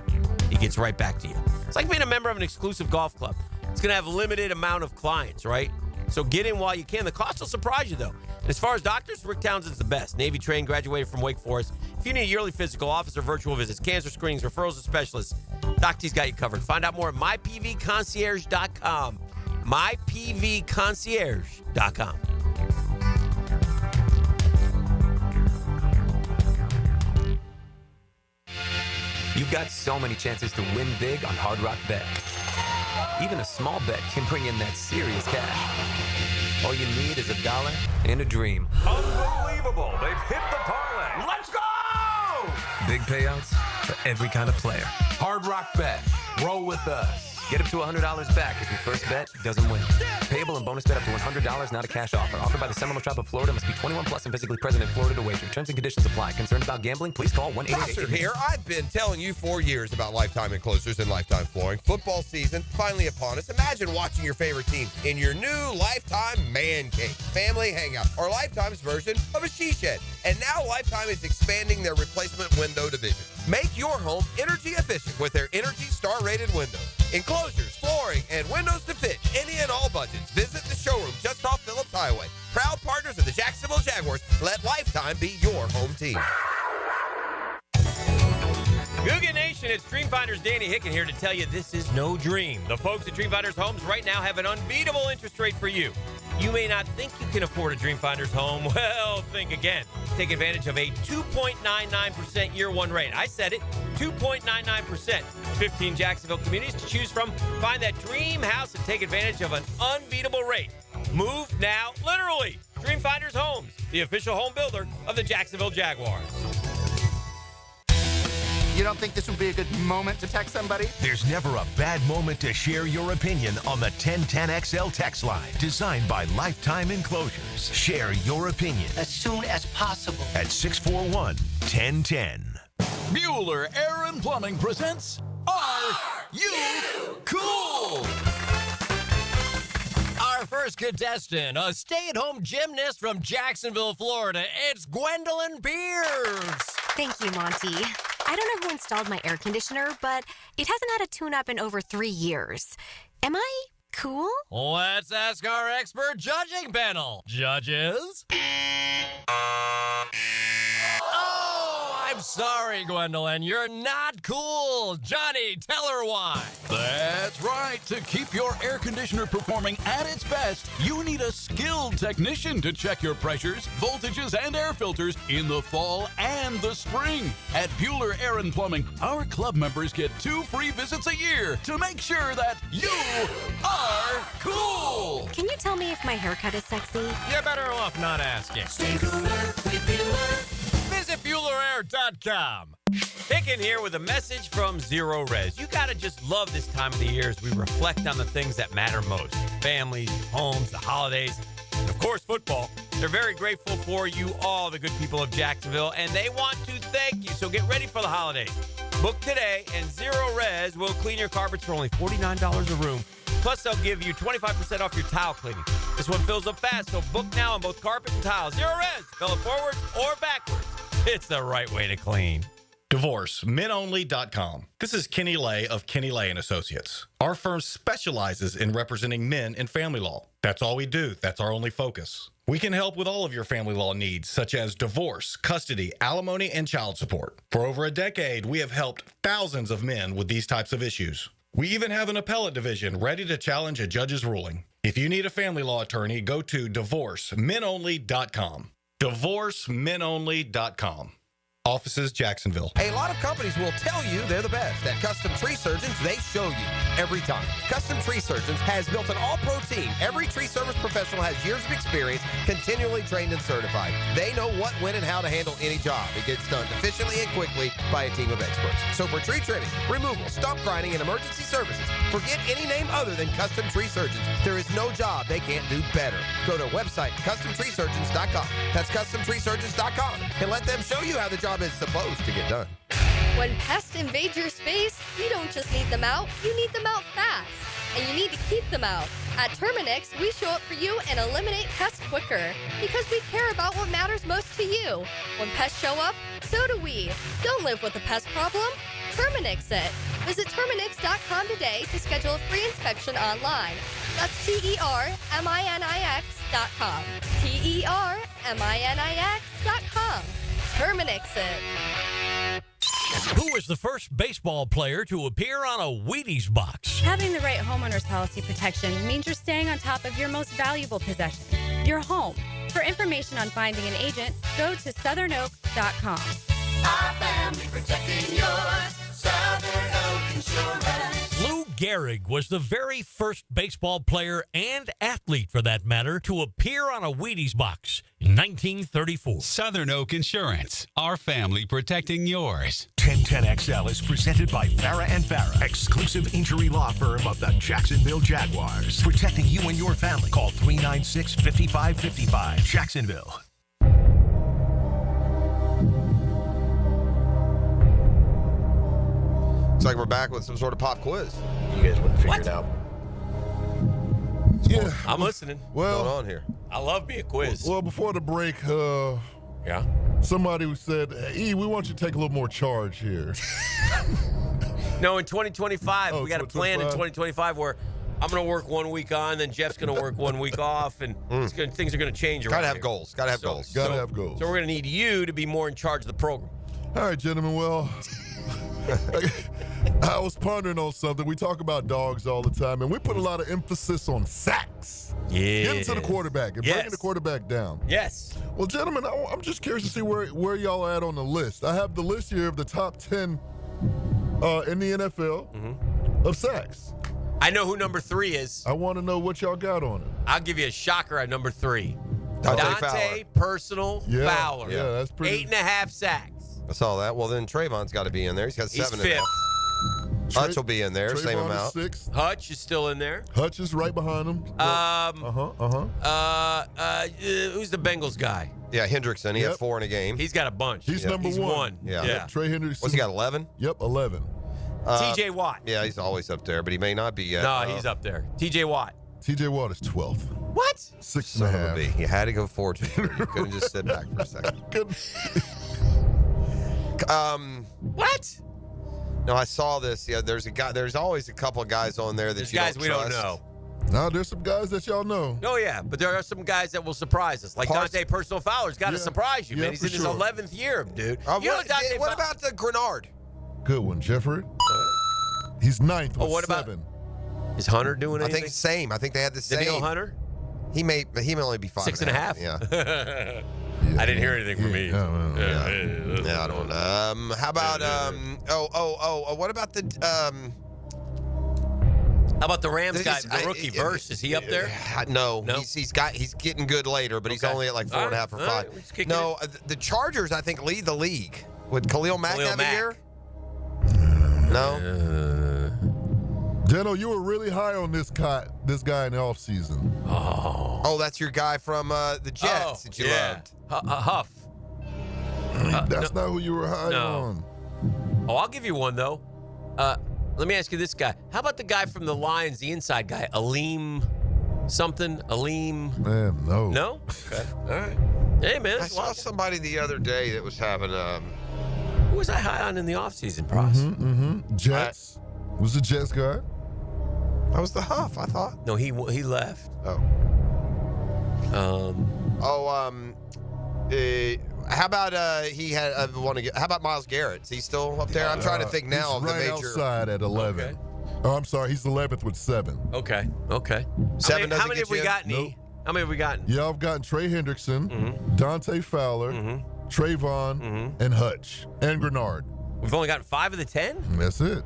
He gets right back to you. It's like being a member of an exclusive golf club. It's going to have a limited amount of clients, right? So get in while you can. The cost will surprise you, though. And as far as doctors, Rick Townsend's the best. Navy trained, graduated from Wake Forest. If you need a yearly physical, office or virtual visits, cancer screenings, referrals to specialists, Doc T's got you covered. Find out more at mypvconcierge.com. mypvconcierge.com. You've got so many chances to win big on Hard Rock Bet. Even a small bet can bring in that serious cash. All you need is $1 and a dream. Unbelievable. They've hit the parlay. Let's go! Big payouts for every kind of player. Hard Rock Bet. Roll with us. Get up to $100 back if your first bet doesn't win. Payable and bonus bet up to $100, not a cash offer. Offered by the Seminole Tribe of Florida. Must be 21 plus and physically present in Florida to wager. Terms and conditions apply. Concerned about gambling? Please call 1-888. Pastor here. I've been telling you for years about Lifetime Enclosures and Lifetime Flooring. Football season finally upon us. Imagine watching your favorite team in your new Lifetime man cave, family hangout, or Lifetime's version of a she shed. And now Lifetime is expanding their replacement window division. Make your home energy efficient with their Energy Star rated windows. Enclosures, flooring, and windows to fit any and all budgets. Visit the showroom just off Phillips Highway. Proud partners of the Jacksonville Jaguars. Let Lifetime be your home team. Googan Nation, it's Dreamfinders Danny Hicken here to tell you this is no dream. The folks at Dreamfinders Homes right now have an unbeatable interest rate for you. You may not think you can afford a Dreamfinders home. Well, think again. Take advantage of a 2.99% year one rate. I said it, 2.99%. 15 Jacksonville communities to choose from. Find that dream house and take advantage of an unbeatable rate. Move now, literally. Dreamfinders Homes, the official home builder of the Jacksonville Jaguars. You don't think this would be a good moment to text somebody? There's never a bad moment to share your opinion on the 1010XL text line. Designed by Lifetime Enclosures. Share your opinion As soon as possible. at 641-1010. Bueller Air and Plumbing presents Are You Cool? Our first contestant, a stay-at-home gymnast from Jacksonville, Florida. It's Gwendolyn Beers. Thank you, Monty. I don't know who installed my air conditioner, but it hasn't had a tune-up in over 3 years. Am I cool? Let's ask our expert judging panel. Judges? Oh, I'm sorry, Gwendolyn. You're not cool. Johnny, tell her why. That's right. To keep your air conditioner performing at its best, you need a skilled technician to check your pressures, voltages, and air filters in the fall and the spring. At Bueller Air and Plumbing, our club members get 2 free visits a year to make sure that you are cool. Can you tell me if my haircut is sexy? You're better off not asking. Stay cooler with Bueller. Visit BuellerAir.com. Hicken here with a message from Zero Res. You got to just love this time of the year as we reflect on the things that matter most. Families, homes, the holidays, and of course, football. They're very grateful for you all, the good people of Jacksonville, and they want to thank you. So get ready for the holidays. Book today, and Zero Res will clean your carpets for only $49 a room. Plus, they'll give you 25% off your tile cleaning. This one fills up fast, so book now on both carpet and tile. Zero Res, fill it forwards or backwards. It's the right way to clean. DivorceMenOnly.com. This is Kenny Lay of Kenny Lay & Associates. Our firm specializes in representing men in family law. That's all we do. That's our only focus. We can help with all of your family law needs, such as divorce, custody, alimony, and child support. For over a decade, we have helped thousands of men with these types of issues. We even have an appellate division ready to challenge a judge's ruling. If you need a family law attorney, go to DivorceMenOnly.com. DivorceMenOnly.com. Offices, Jacksonville. A lot of companies will tell you they're the best. At Custom Tree Surgeons, they show you every time. Custom Tree Surgeons has built an all-pro team. Every tree service professional has years of experience, continually trained and certified. They know what, when, and how to handle any job. It gets done efficiently and quickly by a team of experts. So for tree trimming, removal, stump grinding, and emergency services, forget any name other than Custom Tree Surgeons. There is no job they can't do better. Go to website CustomTreeSurgeons.com. That's CustomTreeSurgeons.com, and let them show you how the job is supposed to get done. When pests invade your space, you don't just need them out, you need them out fast. And you need to keep them out. At Terminix, we show up for you and eliminate pests quicker because we care about what matters most to you. When pests show up, so do we. Don't live with a pest problem. Terminix it. Visit Terminix.com today to schedule a free inspection online. That's TERMINIX.com. TERMINIX.com. Terminix it. Who was the first baseball player to appear on a Wheaties box? Having the right homeowner's policy protection means you're staying on top of your most valuable possession, your home. For information on finding an agent, go to southernoak.com. Our family protecting yours. Southern Oak Insurance. Lou Gehrig was the very first baseball player and athlete, for that matter, to appear on a Wheaties box in 1934. Southern Oak Insurance. Our family protecting yours. 1010XL is presented by Farah and Farah, exclusive injury law firm of the Jacksonville Jaguars. Protecting you and your family. Call 396-5555. Jacksonville. Looks like we're back with some sort of pop quiz. You guys wouldn't figure it out. Yeah. I'm listening. Well, What's going on here? I love me a quiz. Well, before the break, yeah, somebody said, "E, we want you to take a little more charge here." No, in 2025, we got a plan in 2025? 2025 where I'm going to work 1 week on, then Jeff's going to work 1 week off, and things are going to change around Gotta have here. goals. Gotta have goals. Gotta have goals. So we're going to need you to be more in charge of the program. All right, gentlemen. Well, I was pondering on something. We talk about dogs all the time, and we put a lot of emphasis on sacks. Yeah. Getting to the quarterback and bringing the quarterback down. Yes. Well, gentlemen, I'm just curious to see where y'all are at on the list. I have the list here of the top 10 in the NFL of sacks. I know who number 3 is. I want to know what y'all got on it. I'll give you a shocker at number 3. Dante Dante Fowler. Personal Fowler. Yeah, that's pretty. 8.5 sacks. I saw that. Well, then Trayvon's got to be in there. He's got 7.5. fifth. Hutch will be in there, same Trayvon amount. is 6th. Hutch is still in there. Hutch is right behind him. Who's the Bengals guy? Yeah, Hendrickson. He had 4 in a game. He's got a bunch. He's number one. Yeah. Yep, Trey Hendrickson. What's he got, 11? Yep, 11. TJ Watt. Yeah, he's always up there, but he may not be yet. No, he's up there. TJ Watt. TJ Watt is 12th. What? 6.5. You had to go forward. You couldn't just sit back for a second. What? No, I saw this. Yeah, there's a guy. There's always a couple of guys on there that There's you guys don't we trust. don't know. Now, there's some guys that y'all know. Oh, yeah, but there are some guys that will surprise us. Like Dante Personal Fowler's got to surprise you, man. He's in his 11th year, dude. What about the Grenard? Good one, Jeffrey. He's 9th with what about 7. Is Hunter doing anything? I think same. I think they had the same. Daniel Hunter? He may only be 5.5. Yeah. I didn't hear anything from me. Yeah, I don't know. How about what about the How about the Rams guy, the rookie Verse? Is he up there? No. He's getting good later, but he's only at like 4.5 or 5. No, the Chargers I think lead the league. Would Khalil Mack have a year? No. Deno, you were really high on this guy in the offseason. Oh, that's your guy from the Jets that you loved. Huff. That's not who you were high on. Oh, I'll give you one, though. Let me ask you this guy. How about the guy from the Lions, the inside guy? Aleem something? Aleem? Man, no. No? Okay. All right. Hey, man. I saw somebody the other day that was having Who was I high on in the offseason, Pross? Jets. Was the Jets guy? That was the Huff, I thought. No, he left. Oh. How about he had how about Myles Garrett? Is he still up there? I'm trying to think now of the major. Outside at 11. Okay. Oh, I'm sorry. He's 11th with 7. Okay. 7 How many have we gotten? Nope. How many have we gotten? Yeah, I've gotten Trey Hendrickson, Dante Fowler, Trayvon, and Hutch, and Grenard. We've only gotten 5 of the 10? That's it.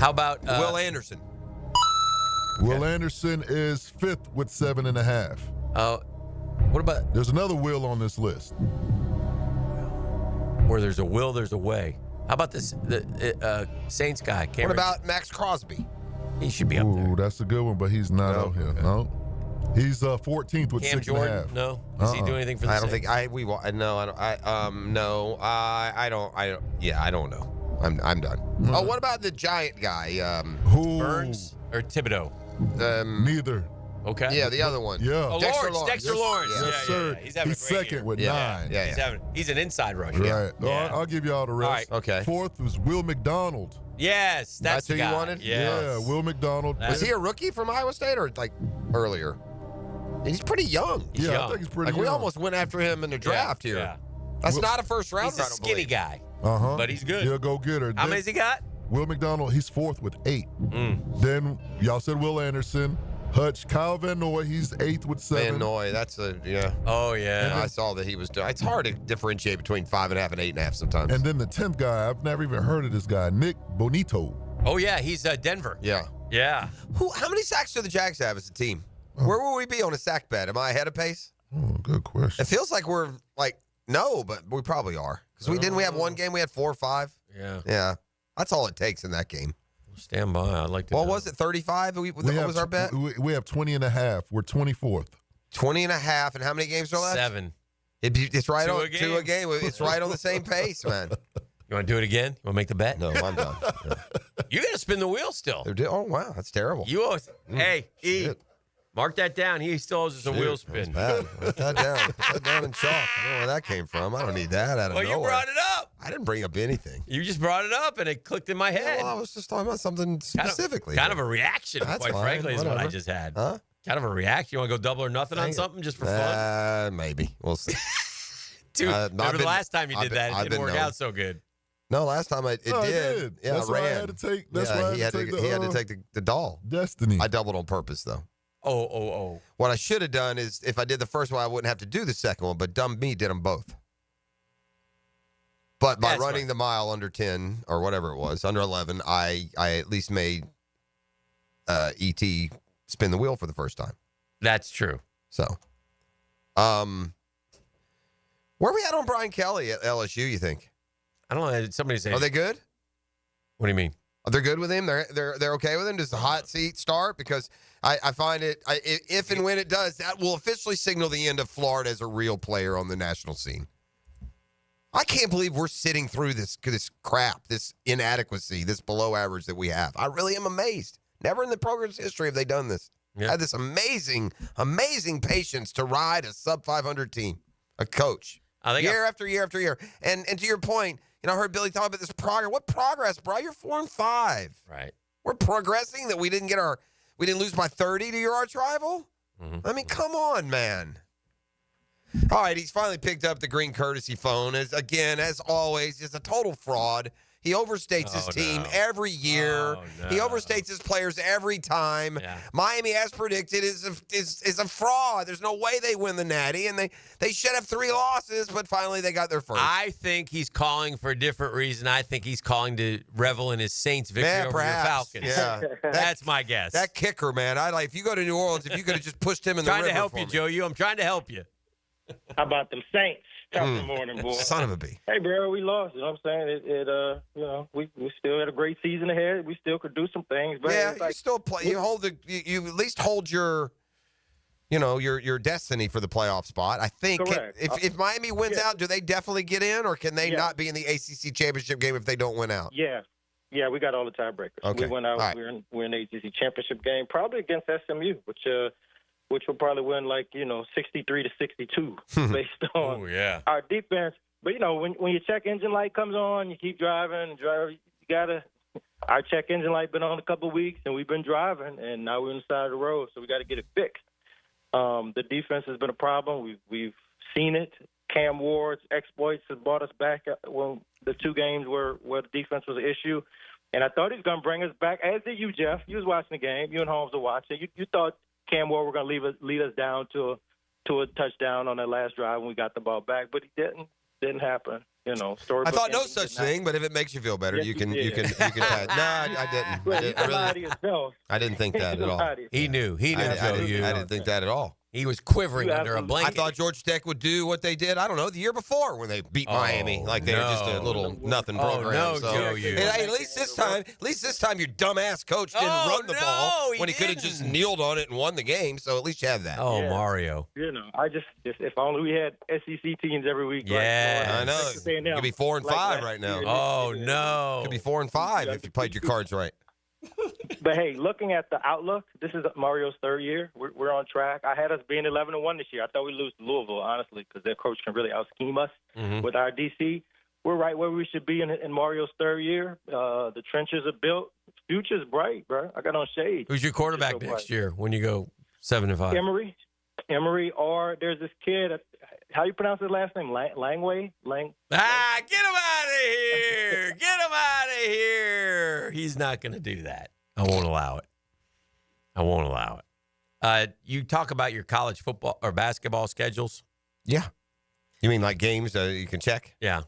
How about Will Anderson? Will Anderson is 5th with 7.5. What about? There's another Will on this list. Where there's a will, there's a way. How about this? The Saints guy. What about Max Crosby? He should be up there. Ooh, that's a good one, but he's not out here. Okay. No. He's 14th with Cam 6.5. Jordan? No. Does he do anything for the I don't Saints? I don't know. I'm done. Oh, what about the giant guy? Burns or Thibodeau? Neither. Okay. Yeah, the other one. Yeah. Oh, Dexter Lawrence. Yes, Yeah, sir. yeah. He's having a great second year. with 9. Yeah. He's an inside rusher. Right. Yeah. I'll give you all the rest. All right. Okay. 4th was Will McDonald. Yes, that's who the guy. you wanted? Yes. Yeah, Will McDonald. Was he a rookie from Iowa State or like earlier? He's pretty young. He's I young. think he's pretty Like young. we almost went after him in the draft here. Yeah. That's not a first rounder. He's a I don't skinny believe. guy. But he's good. He'll go get her. How many's he got? Will McDonald, he's 4th with 8. Then y'all said Will Anderson. Hutch, Kyle Van Noy, he's 8th with 7. Van Noy, that's yeah. Oh, yeah. I saw that he was. It's hard to differentiate between 5.5 and 8.5 sometimes. And then the 10th guy, I've never even heard of this guy, Nick Bonito. Oh, yeah, he's Denver. Yeah. Yeah. How many sacks do the Jags have as a team? Where will we be on a sack bet? Am I ahead of pace? Oh, good question. It feels like we're like no, but we probably are because we have one game we had 4 or 5. Yeah. Yeah. That's all it takes in that game. Stand by. I'd like to. What was it? 35? What was our bet? We have 20.5. We're 24th. 20.5. And how many games are left? 7. It's right 2 on a game. 2 a game. It's right on the same pace, man. You want to do it again? You want to make the bet? No, I'm done. Yeah. You got to spin the wheel still. Oh wow, that's terrible. You owe us. Hey, E. Shit. Mark that down. He still owes us a wheel spin. Bad. Put that down. Put that down in chalk. I don't know where that came from. I don't need that out of nowhere. Well, you brought it up. I didn't bring up anything. You just brought it up, and it clicked in my head. Well, I was just talking about something specifically. Kind of a reaction, That's quite fine. frankly, is what I Whatever. just had. Huh? Kind of a reaction. You want to go double or nothing on something just for fun? Maybe. We'll see. Dude, remember the last time you did that? It I've didn't been work known. out so good. No, last time it did. Yeah, that's I ran. why I had to take. That's why he had to take the doll. Destiny. I doubled on purpose though. Oh. What I should have done is if I did the first one, I wouldn't have to do the second one. But dumb me did them both. But by running the mile under 10 or whatever it was, under 11, I at least made ET spin the wheel for the first time. That's true. So, where are we at on Brian Kelly at LSU, you think? I don't know. Somebody say. Are they good? What do you mean? Are they good with him? They're okay with him? Does the hot seat start? Because I find it, if and when it does, that will officially signal the end of Florida as a real player on the national scene. I can't believe we're sitting through this crap, this inadequacy, this below average that we have. I really am amazed. Never in the program's history have they done this. Yeah. Had this amazing, amazing patience to ride a sub-500 team, a coach, year after year after year. And to your point, I heard Billy talk about this progress. What progress, bro? You're 4-5. Right. We're progressing that we didn't lose by 30 to your arch rival? Mm-hmm. I mean, come on, man. All right, he's finally picked up the green courtesy phone. As always, he's a total fraud. He overstates his team every year. He overstates his players every time. Yeah. Miami, as predicted, is a fraud. There's no way they win the Natty, and they should have 3 losses, but finally they got their first. I think he's calling for a different reason. I think he's calling to revel in his Saints victory over your Falcons. Yeah, that's my guess. That kicker, man. If you go to New Orleans, if you could have just pushed him in the river. Trying to help for you, me. Joe. I'm trying to help you. How about them Saints? Top of the morning, boy. Son of a bee. Hey, bro, we lost. You know what I'm saying? We still had a great season ahead. We still could do some things. But yeah, you still play. You at least hold your destiny for the playoff spot. I think. Correct. If Miami wins out, do they definitely get in, or can they not be in the ACC championship game if they don't win out? Yeah, we got all the tiebreakers. Okay. We went out. Right. We're in the ACC championship game, probably against SMU, which will probably win 63-62 based on our defense. But when your check engine light comes on, you keep driving. You gotta. Our check engine light been on a couple of weeks, and we've been driving, and now we're on the side of the road, so we got to get it fixed. The defense has been a problem. We've seen it. Cam Ward's exploits have brought us back when the 2 games where the defense was an issue. And I thought he was going to bring us back, as did you, Jeff. You was watching the game. You and Holmes were watching. You thought Cam Ward were going to lead us down to a touchdown on that last drive when we got the ball back, but he didn't. Didn't happen. I thought no such thing, but if it makes you feel better, you can. No, I didn't. I didn't think that at all. He knew. I didn't think that at all. He was quivering under a blanket. I thought Georgia Tech would do what they did, I don't know, the year before when they beat Miami. They were just a little nothing program. At least this time your dumbass coach didn't run the ball when he could have just kneeled on it and won the game. So at least you have that. Oh, yeah. Mario. I just if only we had SEC teams every week. Yeah, I know. You could be 4-5 right now. Oh, no. Could be 4-5 if you played your cards right. But hey, looking at the outlook, this is Mario's 3rd year. We're on track. I had us being 11-1 this year. I thought we'd lose to Louisville, honestly, because their coach can really out-scheme us with our DC. We're right where we should be in Mario's 3rd year. The trenches are built. Future's bright, bro. I got on shades. Who's your quarterback next year when you go 7-5? Emery, or there's this kid. How you pronounce his last name? Langway? Get him out of here! Get him out of here! He's not going to do that. I won't allow it. You talk about your college football or basketball schedules? Yeah. You mean like games you can check? Yeah.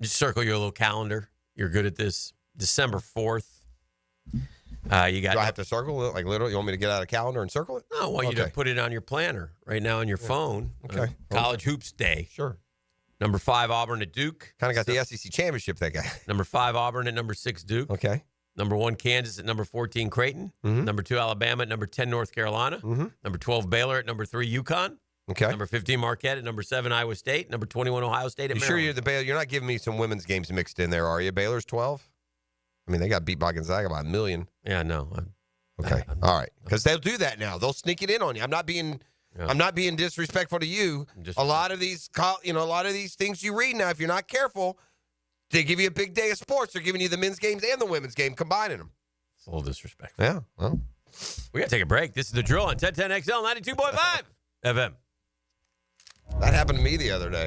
Just circle your little calendar. You're good at this. December 4th. Do I have to circle it? Like literally, you want me to get out a calendar and circle it? No, I want you to put it on your planner right now on your phone. Okay. College Hoops Day. Sure. Number 5, Auburn at Duke. Kind of got the SEC championship, that guy. Number 5, Auburn at number 6, Duke. Okay. Number 1, Kansas at number 14, Creighton. Mm-hmm. Number 2, Alabama at number 10, North Carolina. Mm-hmm. Number 12, Baylor at number 3, UConn. Okay. Number 15, Marquette at number 7, Iowa State. Number 21, Ohio State at Maryland. Sure you're the Baylor? You're not giving me some women's games mixed in there, are you? Baylor's 12? I mean, they got beat by Gonzaga by 1 million. Yeah, no. Okay. All right. Because they'll do that now. They'll sneak it in on you. I'm not being disrespectful to you. A lot of these things you read now, if you're not careful, they give you a big day of sports. They're giving you the men's games and the women's game, combining them. It's a little disrespectful. Yeah. Well, we got to take a break. This is The Drill on 1010XL 92.5 FM. That happened to me the other day.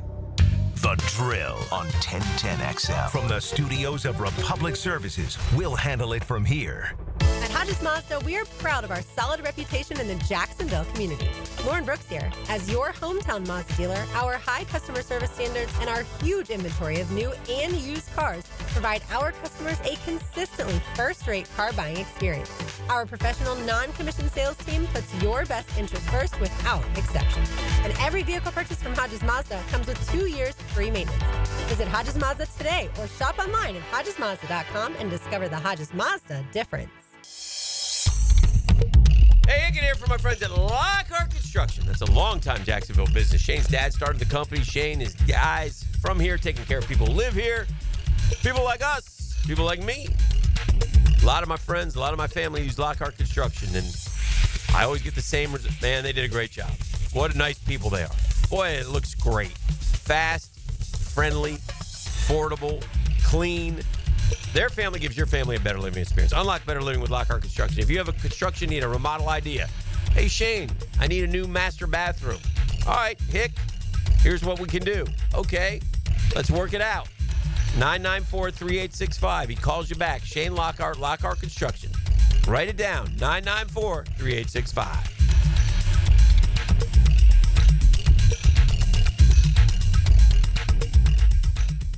The Drill on 1010XL. From the studios of Republic Services, we'll handle it from here. At Hodges Mazda, we are proud of our solid reputation in the Jacksonville community. Lauren Brooks here. As your hometown Mazda dealer, our high customer service standards and our huge inventory of new and used cars provide our customers a consistently first-rate car buying experience. Our professional non-commissioned sales team puts your best interest first without exception. And every vehicle purchase from Hodges Mazda comes with 2 years free maintenance. Visit Hodges Mazda today or shop online at HodgesMazda.com and discover the Hodges Mazda difference. Hey, Hicken here from my friends at Lockhart Construction. That's a long-time Jacksonville business. Shane's dad started the company. Shane is guys from here taking care of people who live here. People like us, people like me. A lot of my friends, a lot of my family use Lockhart Construction, and I always get the same result. Man, they did a great job. What nice people they are. Boy, it looks great. Fast, friendly, affordable, clean. Their family gives your family a better living experience. Unlock better living with Lockhart Construction. If you have a construction need, a remodel idea, hey, Shane, I need a new master bathroom. All right, Hick, here's what we can do. Okay, let's work it out. 994-3865. He calls you back. Shane Lockhart, Lockhart Construction. Write it down. 994-3865.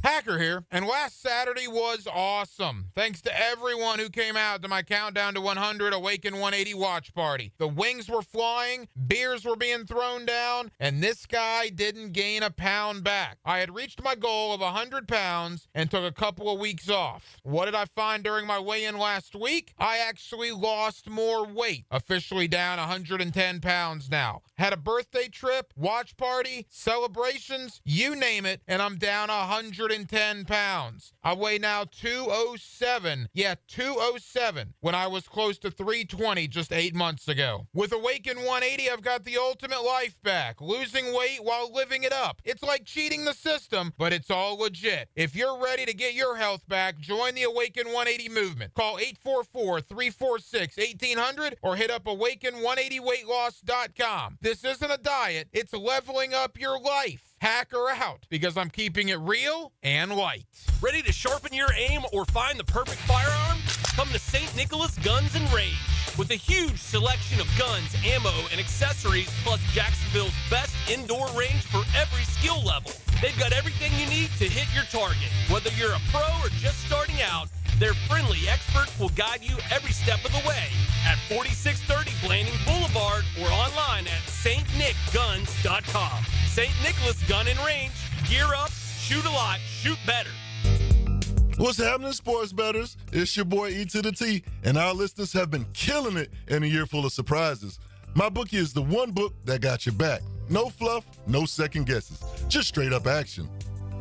Hacker here, and last Saturday was awesome. Thanks to everyone who came out to my Countdown to 100 Awaken 180 watch party. The wings were flying, beers were being thrown down, and this guy didn't gain a pound back. I had reached my goal of 100 pounds and took a couple of weeks off. What did I find during my weigh-in last week? I actually lost more weight, officially down 110 pounds now. Had a birthday trip, watch party, celebrations, you name it, and I'm down 110 pounds. I weigh now 207. Yeah, 207 when I was close to 320 just 8 months ago. With Awaken 180, I've got the ultimate life back. Losing weight while living it up. It's like cheating the system, but it's all legit. If you're ready to get your health back, join the Awaken 180 movement. Call 844-346-1800 or hit up awaken180weightloss.com. This isn't a diet, it's leveling up your life. Hacker out, because I'm keeping it real and light. Ready to sharpen your aim or find the perfect firearm? Come to St. Nicholas Guns and Rage. With a huge selection of guns, ammo, and accessories, plus Jacksonville's best indoor range for every skill level. They've got everything you need to hit your target. Whether you're a pro or just starting out, their friendly experts will guide you every step of the way at 4630 Blanding Boulevard or online at stnickguns.com. St. Nicholas Gun and Range. Gear up, shoot a lot, shoot better. What's happening, sports bettors? It's your boy E to the T, and our listeners have been killing it in a year full of surprises. MyBookie is the one book that got your back. No fluff, no second guesses, just straight up action.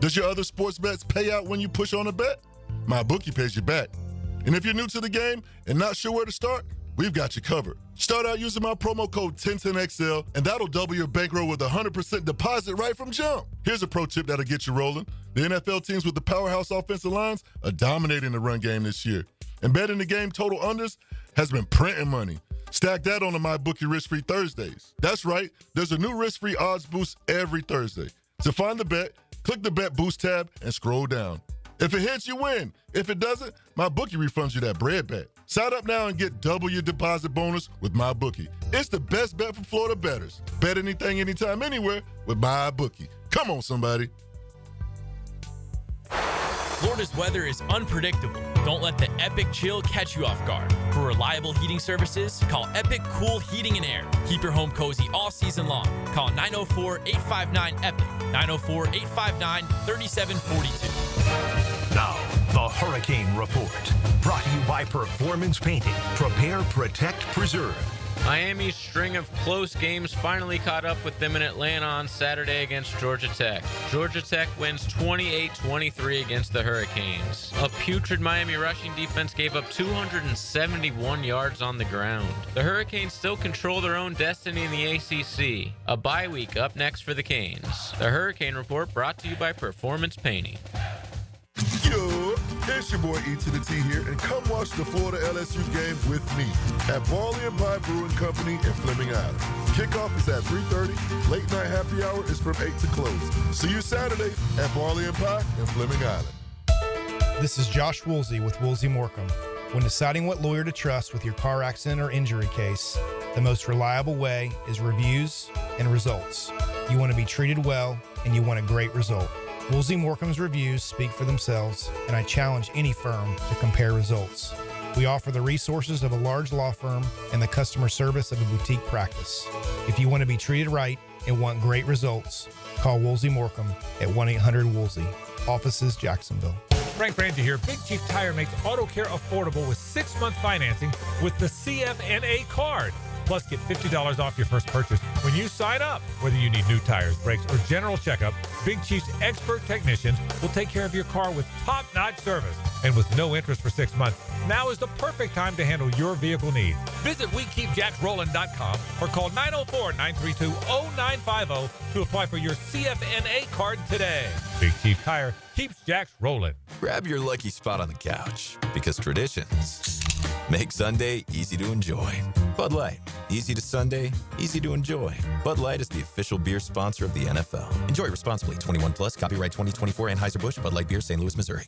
Does your other sports bets pay out when you push on a bet? MyBookie pays you back. And if you're new to the game and not sure where to start, we've got you covered. Start out using my promo code 1010XL, and that'll double your bankroll with a 100% deposit right from jump. Here's a pro tip that'll get you rolling. The NFL teams with the powerhouse offensive lines are dominating the run game this year. And betting the game total unders has been printing money. Stack that on the MyBookie risk-free Thursdays. That's right, there's a new risk-free odds boost every Thursday. To find the bet, click the Bet Boost tab and scroll down. If it hits, you win. If it doesn't, MyBookie refunds you that bread bet. Sign up now and get double your deposit bonus with MyBookie. It's the best bet for Florida bettors. Bet anything, anytime, anywhere with MyBookie. Come on, somebody. Florida's weather is unpredictable. Don't let the Epic Chill catch you off guard. For reliable heating services, call Epic Cool Heating and Air. Keep your home cozy all season long. Call 904-859-EPIC. 904-859-3742. Now, the Hurricane Report. Brought to you by Performance Painting. Prepare, protect, preserve. Miami's string of close games finally caught up with them in Atlanta on Saturday against Georgia Tech. Georgia Tech wins 28-23 against the Hurricanes. A putrid Miami rushing defense gave up 271 yards on the ground. The Hurricanes still control their own destiny in the ACC. A bye week up next for the Canes. The Hurricane Report brought to you by Performance Painting. Yo, it's your boy E to the T here, and come watch the Florida LSU game with me at Barley & Pie Brewing Company in Fleming Island. Kickoff is at 3:30. Late night happy hour is from 8 to close. See you Saturday at Barley & Pie in Fleming Island. This is Josh Woolsey with Woolsey Morecambe. When deciding what lawyer to trust with your car accident or injury case, the most reliable way is reviews and results. You want to be treated well, and you want a great result. Woolsey Morecambe's reviews speak for themselves, and I challenge any firm to compare results. We offer the resources of a large law firm and the customer service of a boutique practice. If you want to be treated right and want great results, call Woolsey Morecambe at 1-800-WOOLSEY. Offices, Jacksonville. Frank Frangie here. Big Chief Tire makes auto care affordable with 6-month financing with the CFNA card. Plus, get $50 off your first purchase when you sign up. Whether you need new tires, brakes, or general checkup, Big Chief's expert technicians will take care of your car with top-notch service. And with no interest for 6 months, now is the perfect time to handle your vehicle needs. Visit WeKeepJacksRollin.com or call 904-932-0950 to apply for your CFNA card today. Big Chief Tire keeps Jacks rolling. Grab your lucky spot on the couch, because traditions make Sunday easy to enjoy. Bud Light, easy to Sunday, easy to enjoy. Bud Light is the official beer sponsor of the NFL. Enjoy responsibly. 21 plus. Copyright 2024. Anheuser-Busch. Bud Light Beer, St. Louis, Missouri.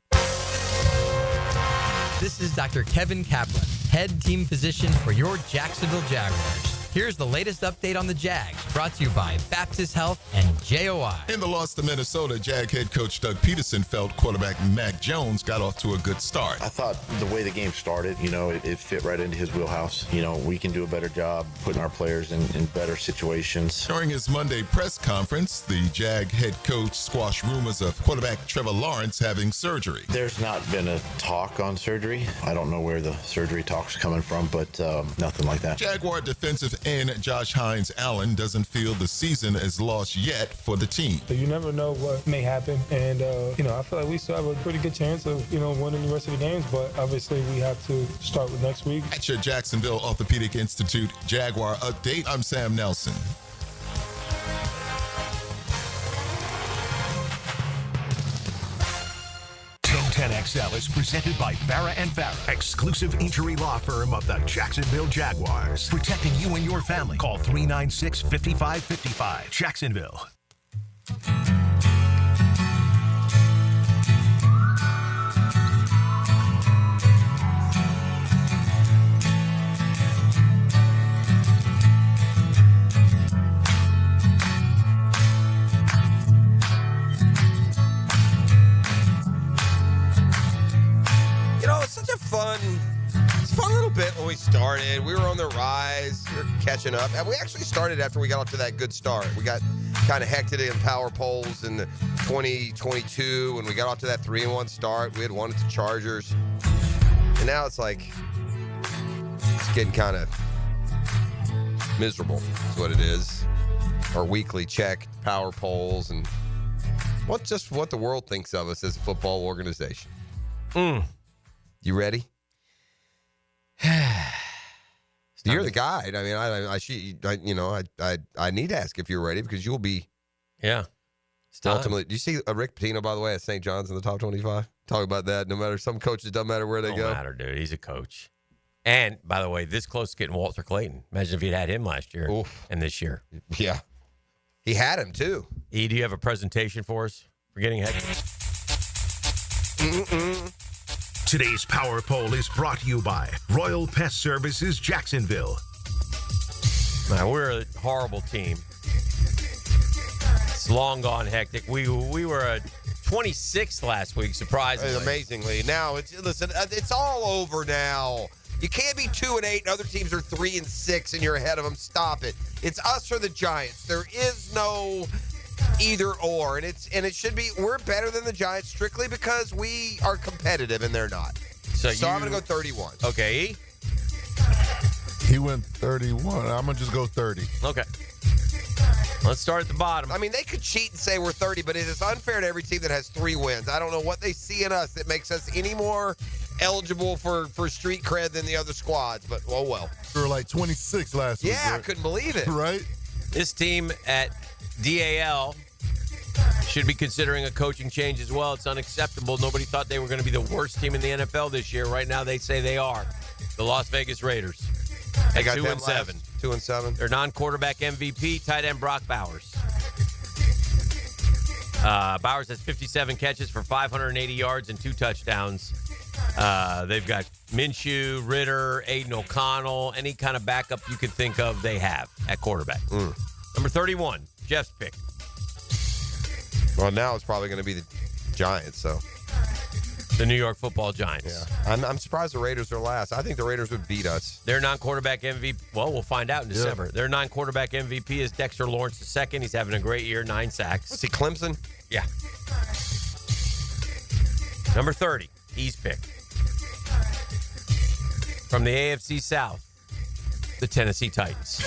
This is Dr. Kevin Kaplan, head team physician for your Jacksonville Jaguars. Here's the latest update on the Jags, brought to you by Baptist Health and JOI. In the loss to Minnesota, Jag head coach Doug Peterson felt quarterback Mac Jones got off to a good start. I thought the way the game started, it fit right into his wheelhouse. We can do a better job putting our players in better situations. During his Monday press conference, the Jag head coach squashed rumors of quarterback Trevor Lawrence having surgery. There's not been a talk on surgery. I don't know where the surgery talk's coming from, but nothing like that. Jaguar defensive end Josh Hines-Allen doesn't feel the season is lost yet for the team. You never know what may happen, and I feel like we still have a pretty good chance of winning the rest of the games, but obviously we have to start with next week. At your Jacksonville Orthopedic Institute Jaguar update, I'm Sam Nelson. XL is presented by Farah & Farah, exclusive injury law firm of the Jacksonville Jaguars. Protecting you and your family. Call 396-5555. Jacksonville. It's a fun little bit when we started. We were on the rise. We were catching up. And we actually started after we got off to that good start. We got kind of hectic in power polls in the 2022 when we got off to that 3-1 start. We had won at the Chargers. And now it's like, it's getting kind of miserable is what it is. Our weekly check, power polls, and what the world thinks of us as a football organization. You ready? You're the guide. I mean, I need to ask if you're ready because you'll be. Yeah. Ultimately, do you see Rick Pitino, by the way, at St. John's in the top 25? Talk about that. No matter, some coaches, doesn't matter where they go. Don't matter, dude. He's a coach. And, by the way, this close to getting Walter Clayton. Imagine if he'd had him last year and this year. Yeah. He had him, too. E, do you have a presentation for us for getting hectic? Today's Power Poll is brought to you by Royal Pest Services Jacksonville. Man, we're a horrible team. It's long gone hectic. We were a 26th last week, surprisingly. Amazingly. Now, it's all over now. You can't be 2-8 and other teams are 3-6 and you're ahead of them. Stop it. It's us or the Giants. There is no either or, and it should be. We're better than the Giants strictly because we are competitive and they're not. So I'm going to go 31. Okay. He went 31. I'm going to just go 30. Okay. Let's start at the bottom. I mean, they could cheat and say we're 30, but it is unfair to every team that has 3 wins. I don't know what they see in us that makes us any more eligible for street cred than the other squads, but oh well. We were like 26 last week. Yeah, I couldn't believe it. Right? This team at DAL should be considering a coaching change as well. It's unacceptable. Nobody thought they were going to be the worst team in the NFL this year. Right now, they say they are. The Las Vegas Raiders. They got 2-7. 2-7. Their non-quarterback MVP, tight end Brock Bowers. Bowers has 57 catches for 580 yards and 2 touchdowns. They've got Minshew, Ritter, Aiden O'Connell, any kind of backup you can think of they have at quarterback. Number 31, Jeff's pick. Well, now it's probably going to be the Giants, so. the New York Football Giants. Yeah. I'm surprised the Raiders are last. I think the Raiders would beat us. Their non-quarterback MVP, well, we'll find out in December. Their non-quarterback MVP is Dexter Lawrence II. He's having a great year, 9 sacks. What's he, Clemson? Yeah. Number 30, he's picked. From the AFC South, the Tennessee Titans.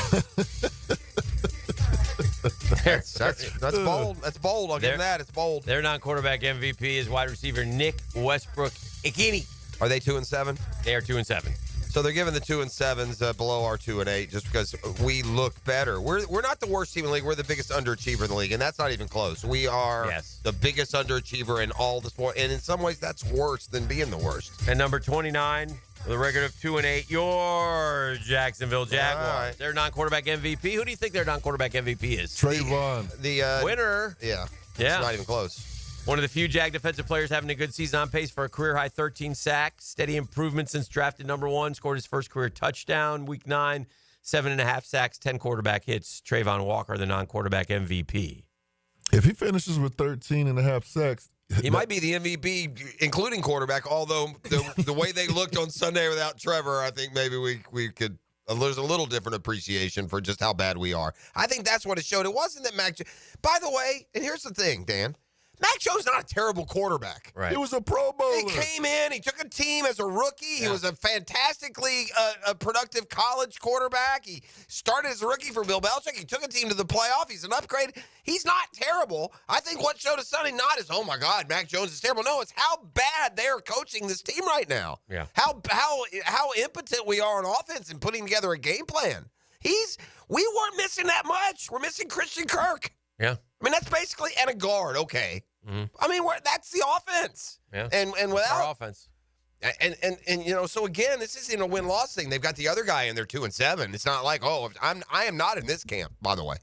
That's bold. That's bold. I'll give them that. It's bold. Their non-quarterback MVP is wide receiver Nick Westbrook-Ikhine. Are they 2-7? They are 2-7. So they're giving the 2-7s below our 2-8 just because we look better. We're not the worst team in the league. We're the biggest underachiever in the league, and that's not even close. We are the biggest underachiever in all the sport, and in some ways that's worse than being the worst. And number 29, with a record of 2-8, your Jacksonville Jaguars. Right. Their non-quarterback MVP. Who do you think their non-quarterback MVP is? Trayvon. The winner. Yeah. Yeah. It's not even close. One of the few Jag defensive players having a good season, on pace for a career-high 13 sacks. Steady improvement since drafted number 1. Scored his first career touchdown, Week 9. 7.5 sacks, 10 quarterback hits. Trayvon Walker, the non-quarterback MVP. If he finishes with 13.5 sacks, he might be the MVP, including quarterback, although the way they looked on Sunday without Trevor, I think maybe we could there's a little different appreciation for just how bad we are. I think that's what it showed. It wasn't that Mac By the way, and here's the thing, Dan. Mac Jones not a terrible quarterback. Right. He was a Pro Bowler. He came in. He took a team as a rookie. He was a fantastically productive college quarterback. He started as a rookie for Bill Belichick. He took a team to the playoff. He's an upgrade. He's not terrible. I think what showed us Sunday not is, oh, my God, Mac Jones is terrible. No, it's how bad they're coaching this team right now. Yeah. How impotent we are on offense and putting together a game plan. We weren't missing that much. We're missing Christian Kirk. Yeah. I mean, that's basically and a guard. Okay. Mm-hmm. I mean, that's the offense. Yeah. And without our offense. And you know, so again, this isn't a win-loss thing. They've got the other guy in there 2-7. It's not like, I am not in this camp, by the way.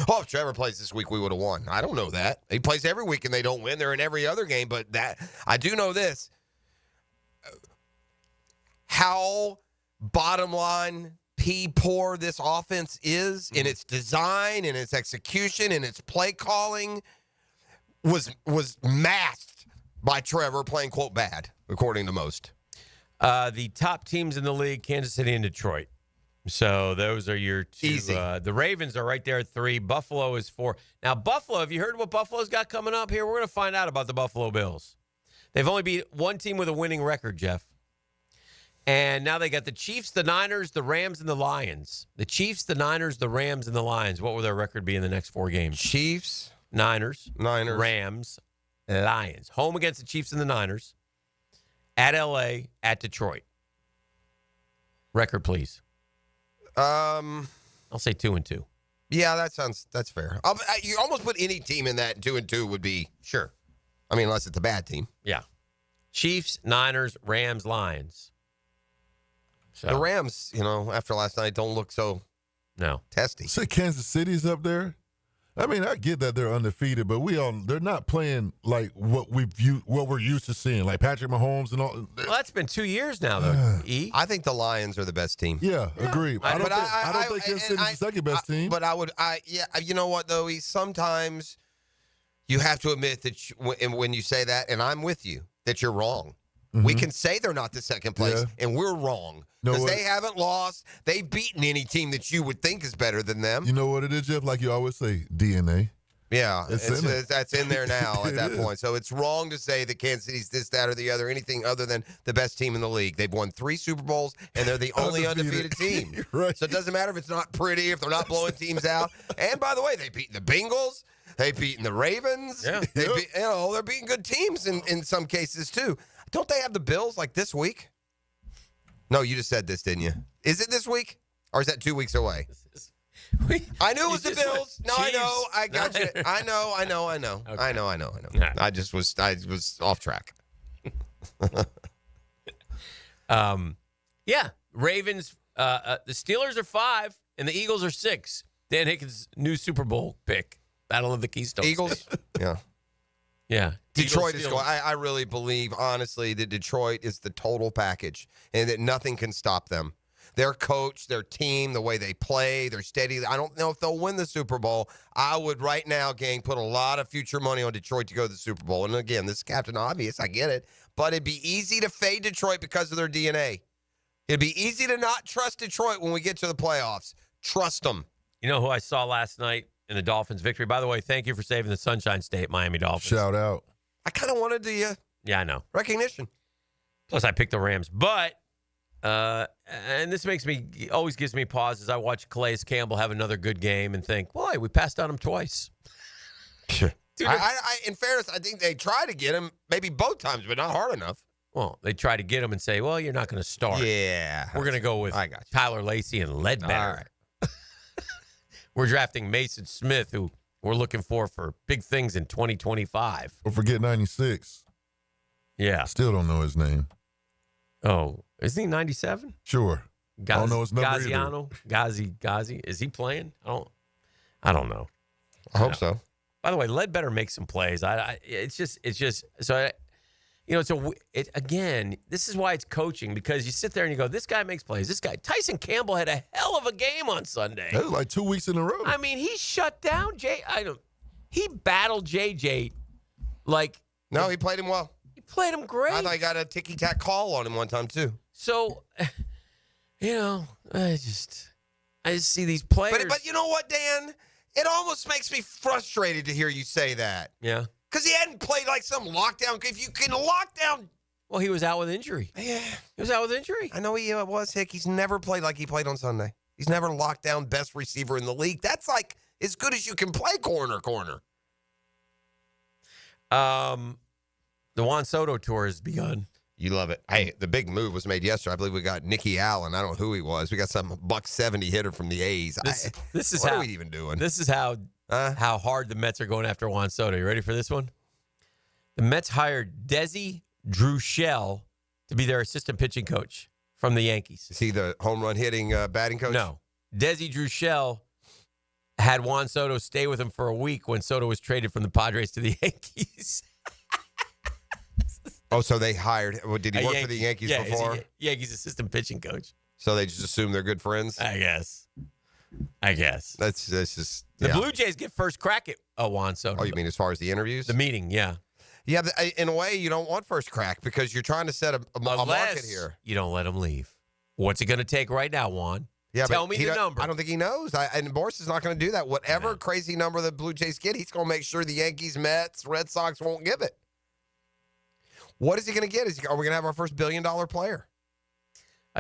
If Trevor plays this week, we would have won. I don't know that. He plays every week and they don't win. They're in every other game, but that I do know this. How bottom line poor this offense is in its design, in its execution, in its play calling was masked by Trevor playing, quote, bad, according to most. The top teams in the league, Kansas City and Detroit. So those are your two. Easy. The Ravens are right there at 3. Buffalo is 4. Now, Buffalo, have you heard what Buffalo's got coming up here? We're going to find out about the Buffalo Bills. They've only beat one team with a winning record, Jeff. And now they got the Chiefs, the Niners, the Rams, and the Lions. The Chiefs, the Niners, the Rams, and the Lions. What will their record be in the next 4 games? Chiefs, Niners, Rams, Lions. Home against the Chiefs and the Niners. At L.A., at Detroit. Record, please. I'll say 2-2. Yeah, that's fair. You almost put any team in that 2-2 would be sure. I mean, unless it's a bad team. Yeah. Chiefs, Niners, Rams, Lions. So. The Rams, after last night, don't look so testy. Say Kansas City's up there. I mean, I get that they're undefeated, but they're not playing like what we're used to seeing, like Patrick Mahomes and all. Well, that's been 2 years now, though. I think the Lions are the best team. Yeah. Agree. I don't think Kansas City's the second best team. But you know what though? Sometimes you have to admit that when you say that, and I'm with you, that you're wrong. Mm-hmm. We can say they're not the second place, and we're wrong. Because they haven't lost. They've beaten any team that you would think is better than them. You know what it is, Jeff? Like you always say, DNA. Yeah, that's in there now at that point. So it's wrong to say that Kansas City's this, that, or the other, anything other than the best team in the league. They've won 3 Super Bowls, and they're the only undefeated team. Right. So it doesn't matter if it's not pretty, if they're not blowing teams out. And by the way, they've beaten the Bengals. They've beaten the Ravens. Yeah. They're beating good teams in some cases, too. Don't they have the Bills like this week? No, you just said this, didn't you? Is it this week? Or is that 2 weeks away? I knew it was the Bills. No, I know. I got you. I know. Okay. I know. Right. I was off track. Yeah. Ravens, the Steelers are 5, and the Eagles are 6. Dan Hicken's new Super Bowl pick. Battle of the Keystone Eagles? State. Yeah. Yeah. Detroit is going. I really believe, honestly, that Detroit is the total package and that nothing can stop them. their coach, their team, the way they play, their steady. I don't know if they'll win the Super Bowl. I would right now, gang, put a lot of future money on Detroit to go to the Super Bowl. And again, this is Captain Obvious. I get it. But it'd be easy to fade Detroit because of their DNA. It'd be easy to not trust Detroit when we get to the playoffs. Trust them. You know who I saw last night in the Dolphins' victory? By the way, thank you for saving the Sunshine State, Miami Dolphins. Shout out. I kind of wanted the yeah, I know. recognition. Plus, I picked the Rams. But, and this always gives me pause as I watch Calais Campbell have another good game and think, boy, we passed on him twice. Dude, in fairness, I think they tried to get him maybe both times, but not hard enough. Well, they try to get him and say, well, you're not going to start. Yeah. We're going to go with Tyler Lacey and Ledbetter. All right. We're drafting Mason Smith, who we're looking for big things in 2025. Don't forget 96. Yeah. Still don't know his name. Oh, isn't he 97? Sure. I don't know his number Gaziano? Gazi. Is he playing? I don't know. I hope so. By the way, Ledbetter makes some plays. It's just so again, this is why it's coaching, because you sit there and you go, this guy makes plays. This guy, Tyson Campbell, had a hell of a game on Sunday. That was like 2 weeks in a row. I mean, he shut down he battled JJ like. No, he played him well. He played him great. I thought he got a ticky-tack call on him one time, too. So, I just see these players. But you know what, Dan? It almost makes me frustrated to hear you say that. Yeah. Because he hadn't played like some lockdown. If you can lock down. Well, he was out with injury. Yeah. He was out with injury. I know he was, Hick. He's never played like he played on Sunday. He's never locked down best receiver in the league. That's like as good as you can play corner. The Juan Soto tour has begun. You love it. Hey, the big move was made yesterday. I believe we got Nicky Allen. I don't know who he was. We got some $170 hitter from the A's. This is what how, are we even doing? This is how hard the Mets are going after Juan Soto. You ready for this one? The Mets hired Desi Druschel to be their assistant pitching coach from the Yankees. Is he the home run hitting batting coach? No. Desi Druschel had Juan Soto stay with him for a week when Soto was traded from the Padres to the Yankees. Oh, so they hired. Did he work for the Yankees before? Yankees assistant pitching coach. So they just assume they're good friends? I guess. That's just. The Blue Jays get first crack at Juan Soto. Oh, you mean as far as the interviews? The meeting, yeah. Yeah, in a way, you don't want first crack because you're trying to set a market here. You don't let him leave. What's it going to take right now, Juan? Yeah, Tell me the number. I don't think he knows. And Boris is not going to do that. Whatever crazy number the Blue Jays get, he's going to make sure the Yankees, Mets, Red Sox won't give it. What is he going to get? Are we going to have our first $1 billion player?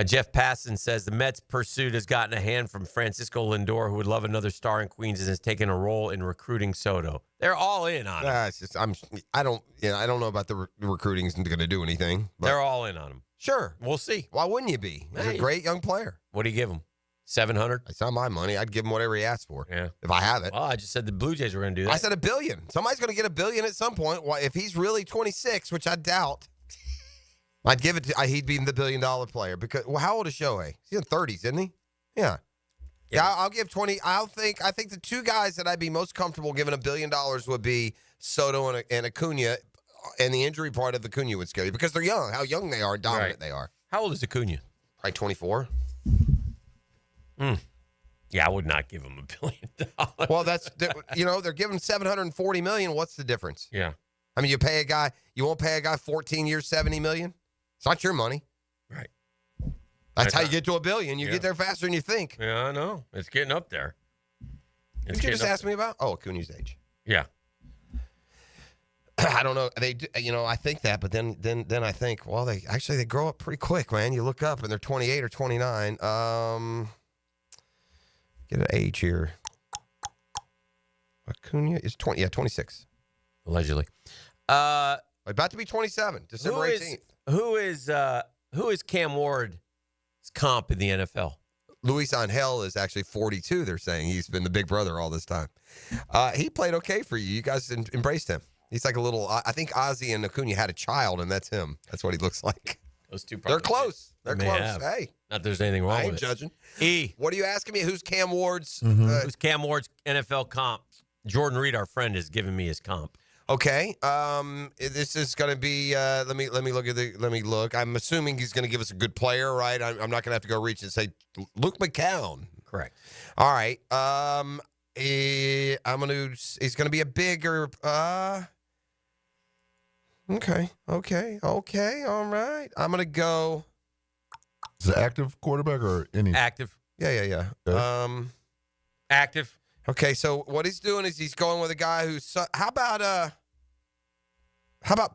Jeff Passon says the Mets' pursuit has gotten a hand from Francisco Lindor, who would love another star in Queens and has taken a role in recruiting Soto. They're all in on him. It's just I don't know about the recruiting isn't going to do anything. They're all in on him. Sure, we'll see. Why wouldn't you be? He's a great young player. What do you give him? $700? It's not my money. I'd give him whatever he asked for. Yeah, if I have it. Well, I just said the Blue Jays were going to do that. I said $1 billion. Somebody's going to get $1 billion at some point. Why, if he's really 26, which I doubt. I'd give it to. He'd be the $1 billion player because. Well, how old is Shohei? He's in 30s, isn't he? Yeah. I'll give 20. I think the two guys that I'd be most comfortable giving $1 billion would be Soto and Acuna, and the injury part of Acuna would scare you because they're young. How young they are, dominant they are. How old is Acuna? Probably 24. Yeah, I would not give him $1 billion. Well, they're giving $740 million. What's the difference? Yeah. I mean, you won't pay a guy 14 years, $70 million. It's not your money. Right. That's how you get to $1 billion. You get there faster than you think. Yeah, I know. It's getting up there. Did you just ask me about? Oh, Acuna's age. Yeah. I don't know. They, I think that, but then I think, well, they grow up pretty quick, man. You look up and they're 28 or 29. Get an age here. Acuna is 26. Allegedly. About to be 27, December 18th. Who is Cam Ward's comp in the NFL? Luis Angel is actually 42, they're saying. He's been the big brother all this time. He played okay for you. You guys embraced him. He's like a little, I think Ozzie and Acuna had a child, and that's him. That's what he looks like. Those two They're close. They're close. Have. Hey. Not that there's anything wrong with it. I ain't judging. E. What are you asking me? Who's Cam Ward's? Who's Cam Ward's NFL comp? Jordan Reed, our friend, has given me his comp. Okay. This is going to be. Let me look. I'm assuming he's going to give us a good player, right? I'm not going to have to go reach and say Luke McCown. Correct. All right. He's going to be a bigger. Okay. All right. I'm going to go. Is it active quarterback or any? Active. Yeah. Okay. Active. Okay. So what he's doing is he's going with a guy who's. How about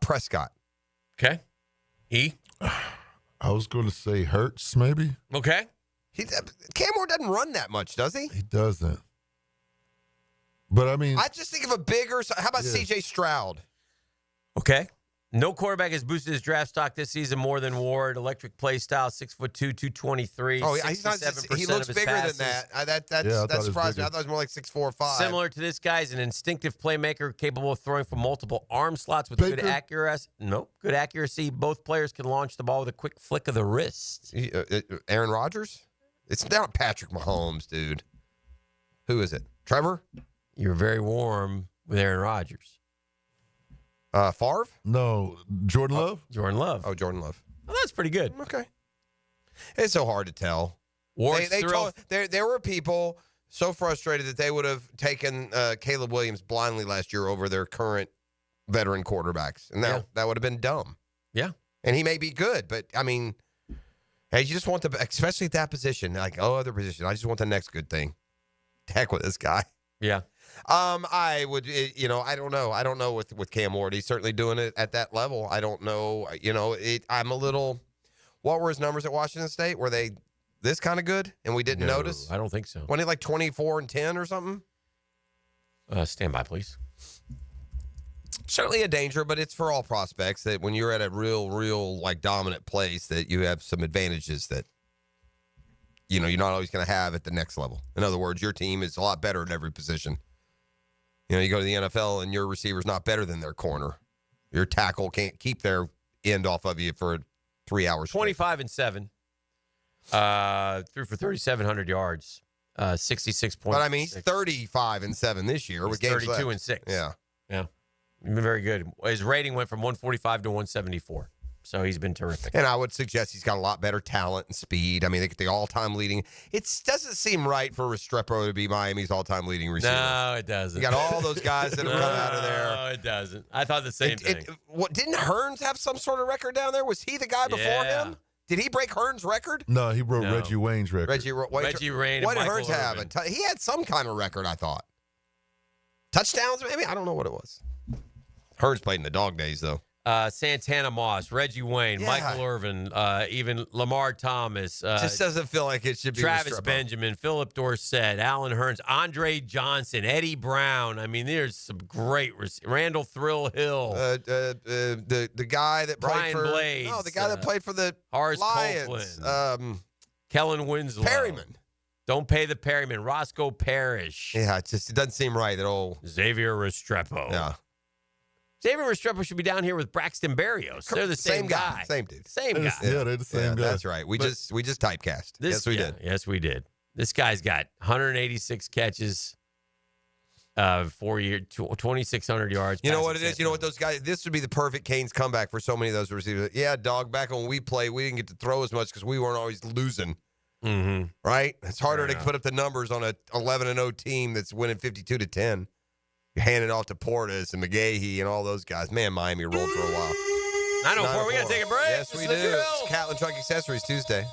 Prescott? Okay. I was going to say Hurts, maybe. Okay. Cam Ward doesn't run that much, does he? He doesn't. But I mean, I just think of a bigger. How about C.J. Stroud? Okay. No quarterback has boosted his draft stock this season more than Ward. Electric play style, 6'2", 223. Oh, he's not. He looks bigger than that. That surprised me. I thought it was more like 6'4" or 5. Similar to this guy, is an instinctive playmaker capable of throwing from multiple arm slots with good accuracy. Good accuracy. Both players can launch the ball with a quick flick of the wrist. Aaron Rodgers? It's not Patrick Mahomes, dude. Who is it? Trevor? You're very warm with Aaron Rodgers. Favre? No. Jordan Love? Jordan Love. Oh, Jordan Love. Well, that's pretty good. Okay. It's so hard to tell. There were people so frustrated that they would have taken Caleb Williams blindly last year over their current veteran quarterbacks. And that would have been dumb. Yeah. And he may be good, but, I mean, hey, you just want especially at that position, like, other position, I just want the next good thing. Heck with this guy. Yeah. I would, I don't know. I don't know with Cam Ward. He's certainly doing it at that level. I don't know. I'm a little, what were his numbers at Washington State? Were they this kind of good and we didn't notice? I don't think so. Wasn't he like 24-10 or something? Stand by, please. Certainly a danger, but it's for all prospects that when you're at a real like dominant place that you have some advantages that, you're not always going to have at the next level. In other words, your team is a lot better at every position. You go to the NFL and your receiver's not better than their corner. Your tackle can't keep their end off of you for 3 hours. 25-7. Threw for 3,700 yards. 66 points. But I mean, he's 35-7 this year. He's 32-6. Yeah. He's been very good. His rating went from 145 to 174. So he's been terrific. And I would suggest he's got a lot better talent and speed. I mean, they get the all-time leading. It doesn't seem right for Restrepo to be Miami's all-time leading receiver. No, it doesn't. You got all those guys that have come out of there. No, it doesn't. I thought the same thing. Didn't Hearns have some sort of record down there? Was he the guy before him? Did he break Hearns' record? No, he broke Reggie Wayne's record. Reggie Wayne. What did Michael Hearns have? He had some kind of record, I thought. Touchdowns, maybe? I don't know what it was. Hearns played in the dog days, though. Santana Moss, Reggie Wayne, Michael Irvin, even Lamar Thomas. Just doesn't feel like it should be Travis Benjamin, Philip Dorsett, Alan Hearns, Andre Johnson, Eddie Brown. I mean, there's some great Randall Thrill Hill. The guy that Brian played for Blades, the guy that played for the Horace Lions. Kellen Winslow. Perryman. Don't pay the Perryman. Roscoe Parrish. Yeah, it doesn't seem right at all. Xavier Restrepo. Yeah. Xavier Restrepo should be down here with Braxton Berrios. They're the same guy. Same dude. Same guy. Yeah, they're the same guy. That's right. We just typecast. Yes, we did. Yes, we did. This guy's got 186 catches, 4 year, 2,600 yards. You know what it is? You know what those guys, this would be the perfect Canes comeback for so many of those receivers. Yeah, dog, back when we played, we didn't get to throw as much because we weren't always losing. Mm-hmm. Right? It's harder to put up the numbers on a 11-0 team that's winning 52-10. You're handing off to Portis and McGahee and all those guys. Man, Miami rolled for a while. 9:04, we got to take a break. Yes, we do. It's Catlin Truck Accessories Tuesday.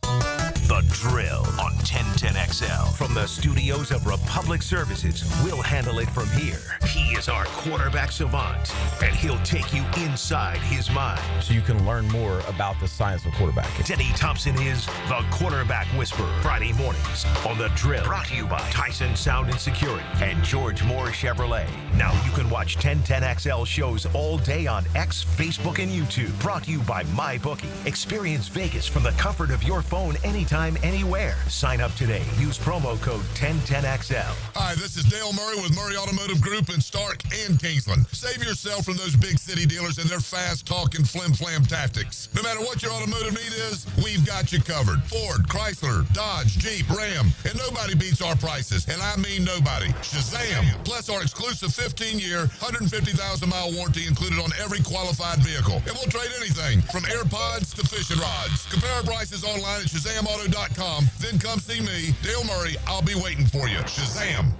The Drill on 1010XL. From the studios of Republic Services, we'll handle it from here. He is our quarterback savant, and he'll take you inside his mind. So you can learn more about the science of quarterbacking. Denny Thompson is the Quarterback Whisperer. Friday mornings on The Drill. Brought to you by Tyson Sound and Security and George Moore Chevrolet. Now you can watch 1010XL shows all day on X, Facebook, and YouTube. Brought to you by MyBookie. Experience Vegas from the comfort of your phone anytime, anywhere. Sign up today. Use promo code 1010XL. Hi, this is Dale Murray with Murray Automotive Group, installed Stark, and Kingsland. Save yourself from those big city dealers and their fast-talking flim-flam tactics. No matter what your automotive need is, we've got you covered. Ford, Chrysler, Dodge, Jeep, Ram, and nobody beats our prices, and I mean nobody. Shazam! Plus our exclusive 15-year, 150,000-mile warranty included on every qualified vehicle. And we'll trade anything from AirPods to fishing rods. Compare our prices online at ShazamAuto.com. Then come see me, Dale Murray. I'll be waiting for you. Shazam!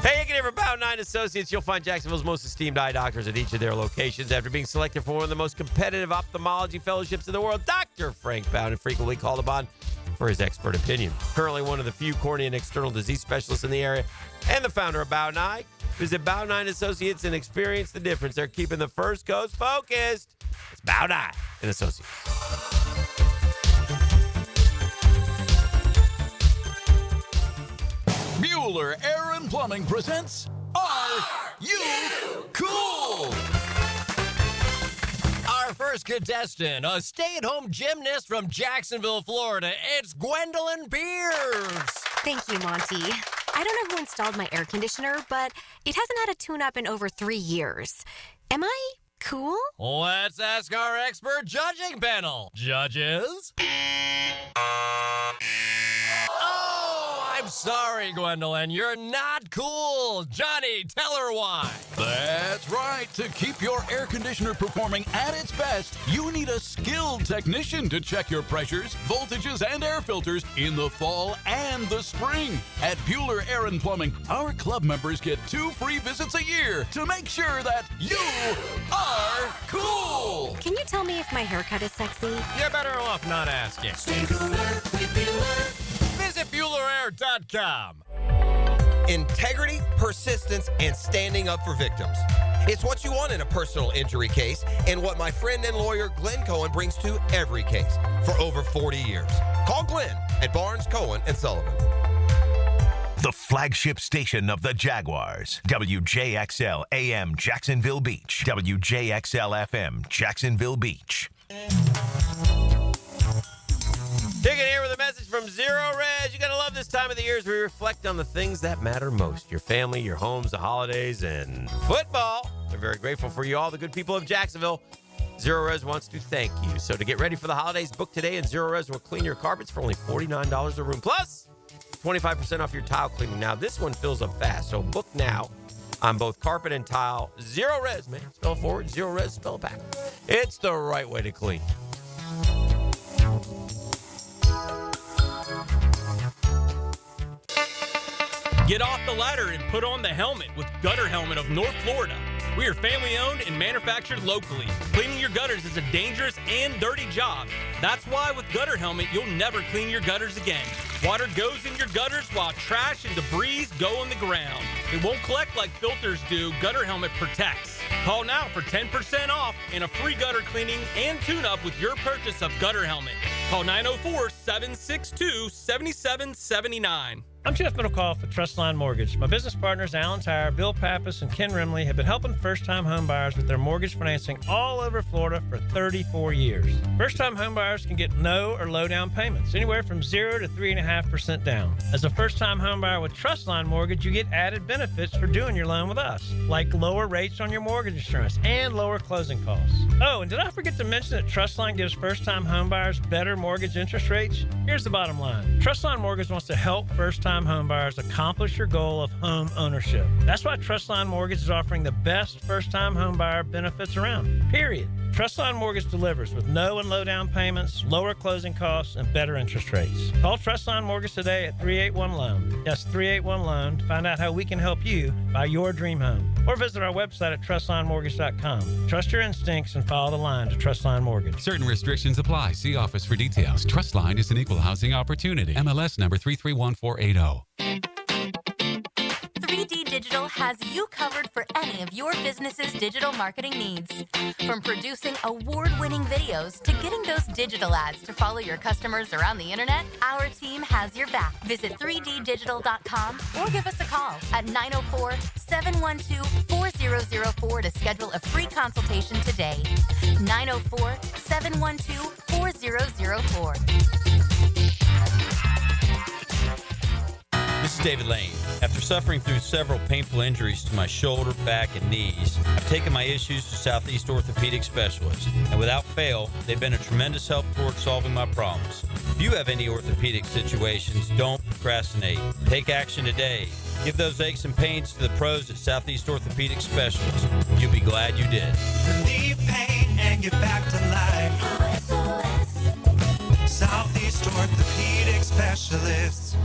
Hey, Hicken here for Bow 9 Associates. You'll find Jacksonville's most esteemed eye doctors at each of their locations. After being selected for one of the most competitive ophthalmology fellowships in the world, Dr. Frank Bowden frequently called upon for his expert opinion. Currently one of the few cornea and external disease specialists in the area and the founder of Bow 9. Visit Bow 9 Associates and experience the difference. They're keeping the First Coast focused. It's Bow 9 and Associates. Bueller Air and Plumbing presents Are You Cool? Our first contestant, a stay-at-home gymnast from Jacksonville, Florida. It's Gwendolyn Pierce. Thank you, Monty. I don't know who installed my air conditioner, but it hasn't had a tune-up in over 3 years. Am I cool? Let's ask our expert judging panel. Judges? I'm sorry, Gwendolyn. You're not cool. Johnny, tell her why. That's right. To keep your air conditioner performing at its best, you need a skilled technician to check your pressures, voltages, and air filters in the fall and the spring. At Bueller Air and Plumbing, our club members get 2 free visits a year to make sure that you are cool. Can you tell me if my haircut is sexy? You're better off not asking. Stay cooler with Bueller. Visit BuellerAir.com. Integrity, persistence, and standing up for victims. It's what you want in a personal injury case and what my friend and lawyer Glenn Cohen brings to every case for over 40 years. Call Glenn at Barnes, Cohen, and Sullivan. The flagship station of the Jaguars. WJXL AM Jacksonville Beach. WJXL FM Jacksonville Beach. Hicken here with a message from Zero Res. You got to love this time of the year as we reflect on the things that matter most. Your family, your homes, the holidays, and football. We're very grateful for you all, the good people of Jacksonville. Zero Res wants to thank you. So to get ready for the holidays, book today, and Zero Res will clean your carpets for only $49 a room. Plus, 25% off your tile cleaning. Now, this one fills up fast, so book now on both carpet and tile. Zero Res, man. Spell it forward. Zero Res, spell it back. It's the right way to clean. Get off the ladder and put on the helmet with Gutter Helmet of North Florida. We are family owned and manufactured locally. Cleaning your gutters is a dangerous and dirty job. That's why with Gutter Helmet, you'll never clean your gutters again. Water goes in your gutters while trash and debris go on the ground. It won't collect like filters do. Gutter Helmet protects. Call now for 10% off and a free gutter cleaning and tune-up with your purchase of Gutter Helmet. Call 904-762-7779. I'm Jeff Middlecoff with Trustline Mortgage. My business partners, Alan Tyre, Bill Pappas, and Ken Rimley, have been helping first-time homebuyers with their mortgage financing all over Florida for 34 years. First-time homebuyers can get no or low down payments, anywhere from 0 to 3.5% down. As a first-time homebuyer with Trustline Mortgage, you get added benefits for doing your loan with us, like lower rates on your mortgage insurance and lower closing costs. Oh, and did I forget to mention that Trustline gives first-time homebuyers better mortgage interest rates? Here's the bottom line. Trustline Mortgage wants to help first-time homebuyers accomplish your goal of home ownership. That's why Trustline Mortgage is offering the best first-time homebuyer benefits around, period. Trustline Mortgage delivers with no and low down payments, lower closing costs, and better interest rates. Call Trustline Mortgage today at 381-LOAN. That's 381-LOAN to find out how we can help you buy your dream home. Or visit our website at TrustlineMortgage.com. Trust your instincts and follow the line to Trustline Mortgage. Certain restrictions apply. See office for details. Trustline is an equal housing opportunity. MLS number 331480. 3D Digital has you covered for any of your business's digital marketing needs. From producing award-winning videos to getting those digital ads to follow your customers around the internet, our team has your back. Visit 3ddigital.com or give us a call at 904-712-4004 to schedule a free consultation today. 904-712-4004. This is David Lane. After suffering through several painful injuries to my shoulder, back, and knees, I've taken my issues to Southeast Orthopedic Specialists, and without fail, they've been a tremendous help toward solving my problems. If you have any orthopedic situations, don't procrastinate. Take action today. Give those aches and pains to the pros at Southeast Orthopedic Specialists. You'll be glad you did. Relieve pain and get back to life. Southeast Orthopedic Specialists.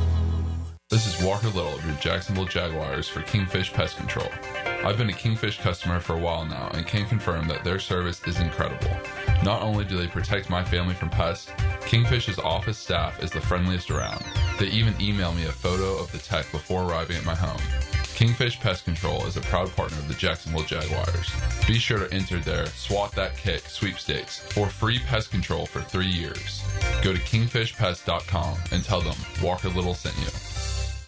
This is Walker Little of your Jacksonville Jaguars for Kingfish Pest Control. I've been a Kingfish customer for a while now and can confirm that their service is incredible. Not only do they protect my family from pests, Kingfish's office staff is the friendliest around. They even email me a photo of the tech before arriving at my home. Kingfish Pest Control is a proud partner of the Jacksonville Jaguars. Be sure to enter their Swat That Kick sweepstakes for free pest control for 3 years. Go to kingfishpest.com and tell them Walker Little sent you.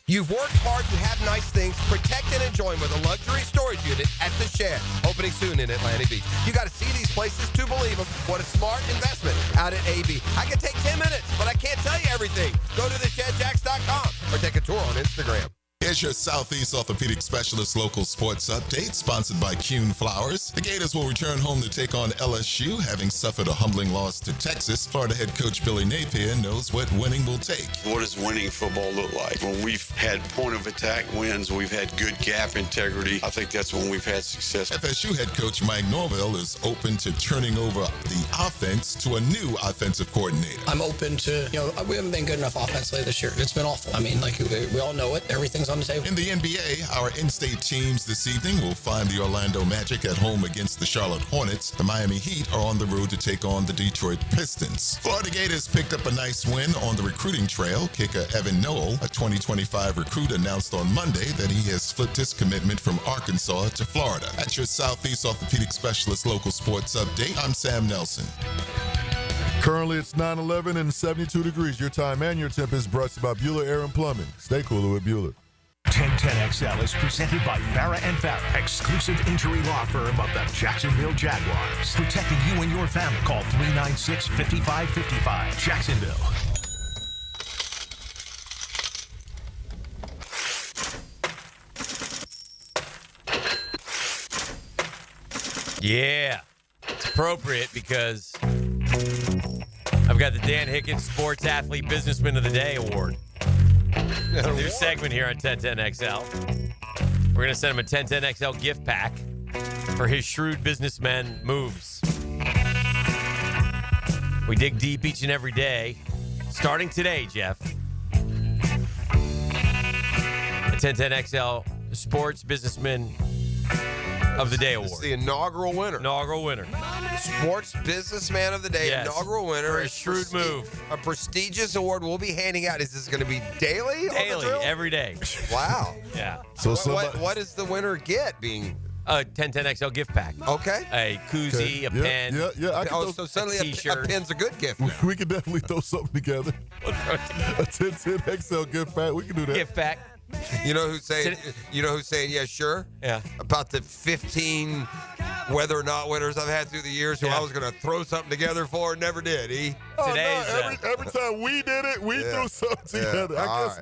You've worked hard, you have nice things. Protect and enjoy them with a luxury storage unit at The Shed, opening soon in Atlantic Beach. You got to see these places to believe them. What a smart investment out at AB. I can take 10 minutes, but I can't tell you everything. Go to theshedjacks.com or take a tour on Instagram. Here's your Southeast Orthopedic Specialist local sports update, sponsored by Kuhn Flowers. The Gators will return home to take on LSU, having suffered a humbling loss to Texas. Florida head coach Billy Napier knows what winning will take. What does winning football look like? When we've had point of attack wins, we've had good gap integrity. I think that's when we've had success. FSU head coach Mike Norvell is open to turning over the offense to a new offensive coordinator. I'm open to, we haven't been good enough offensively this year. It's been awful. I mean, we all know it. Everything's on the table. In the NBA, our in-state teams this evening will find the Orlando Magic at home against the Charlotte Hornets. The Miami Heat are on the road to take on the Detroit Pistons. Florida Gators picked up a nice win on the recruiting trail. Kicker Evan Noel, a 2025 recruit, announced on Monday that he has flipped his commitment from Arkansas to Florida. At your Southeast Orthopedic Specialist local sports update, I'm Sam Nelson. Currently, it's 9:11 and 72 degrees. Your time and your temp is brought to you by Bueller Air and Plumbing. Stay cooler with Bueller. 1010XL is presented by Farrah & Farrah, exclusive injury law firm of the Jacksonville Jaguars. Protecting you and your family. Call 396-5555. Jacksonville. Yeah, it's appropriate because I've got the Dan Hicken Sports Athlete Businessman of the Day Award. It's a new segment here on 1010XL. We're going to send him a 1010XL gift pack for his shrewd businessman moves. We dig deep each and every day. Starting today, Jeff. The 1010XL Sports Businessman of the Day Award. It's the inaugural winner. Sports Businessman of the Day, yes. Inaugural winner. For a shrewd move. A prestigious award we'll be handing out. Is this going to be daily? Daily, every day. Wow. Yeah. So what does the winner get being? A 1010XL gift pack. Okay. A koozie, a pen. Yeah. So suddenly a t-shirt. a pen's a good gift. We can definitely throw something together. A 1010XL gift pack. We can do that. Gift pack. You know who's saying? Yeah, sure. Yeah. About the 15 whether or not winners I've had through the years who I was going to throw something together for, never did. Every time we did it, we threw something together. I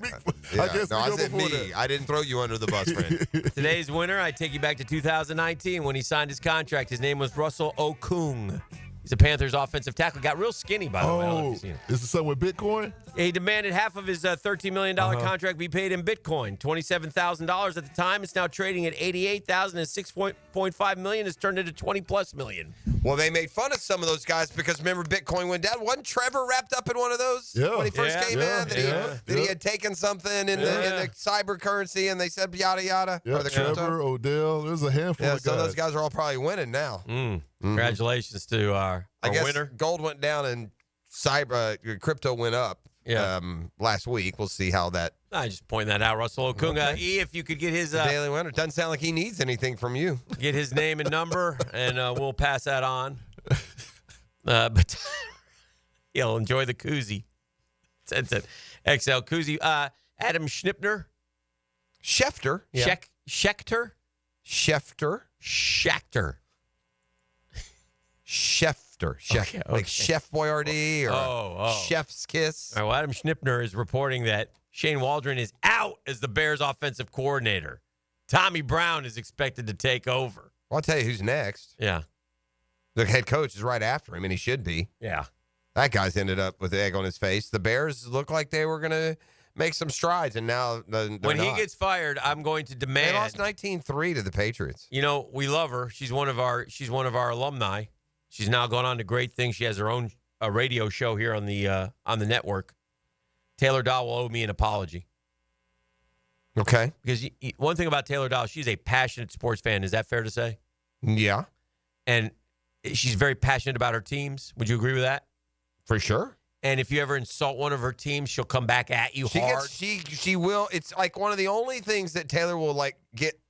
guess I said me. that. I didn't throw you under the bus, friend. Today's winner, I take you back to 2019 when he signed his contract. His name was Russell Okung. He's a Panthers offensive tackle. Got real skinny, by the way. I don't know if you've seen it. Is it something with Bitcoin? Yeah, he demanded half of his $13 million contract be paid in Bitcoin. $27,000 at the time. It's now trading at $88,000, and $6.5 million has turned into $20+ million. Well, they made fun of some of those guys because remember Bitcoin went down. Wasn't Trevor wrapped up in one of those when he first came in? That he had taken something in the cyber currency, and they said yada yada. Yeah, or the Trevor, crypto. Odell. There's a handful of guys. So those guys are all probably winning now. Congratulations to our winner. Gold went down and crypto went up last week. We'll see how that. I just point that out, Russell Okunga. If you could get his daily winner, doesn't sound like he needs anything from you. Get his name and number, and we'll pass that on. But he'll enjoy the koozie. It's an XL koozie. Adam Schefter. Yeah. Schechter. Schnippner. Chef, Okay. like Chef Boyardee or Chef's Kiss. All right, well, Adam Schnippner is reporting that Shane Waldron is out as the Bears offensive coordinator. Tommy Brown is expected to take over. Well, I'll tell you who's next. Yeah. The head coach is right after him, and he should be. Yeah. That guy's ended up with egg on his face. The Bears look like they were going to make some strides, and now they're when he not. gets fired, I'm going to demand. They lost 19-3 to the Patriots. You know, we love her. She's one of our alumni. She's now gone on to great things. She has her own radio show here on the network. Taylor Dahl will owe me an apology. Okay. Because one thing about Taylor Dahl, she's a passionate sports fan. Is that fair to say? Yeah. And she's very passionate about her teams. Would you agree with that? For sure. And if you ever insult one of her teams, she'll come back at you hard. She will. It's like one of the only things that Taylor will get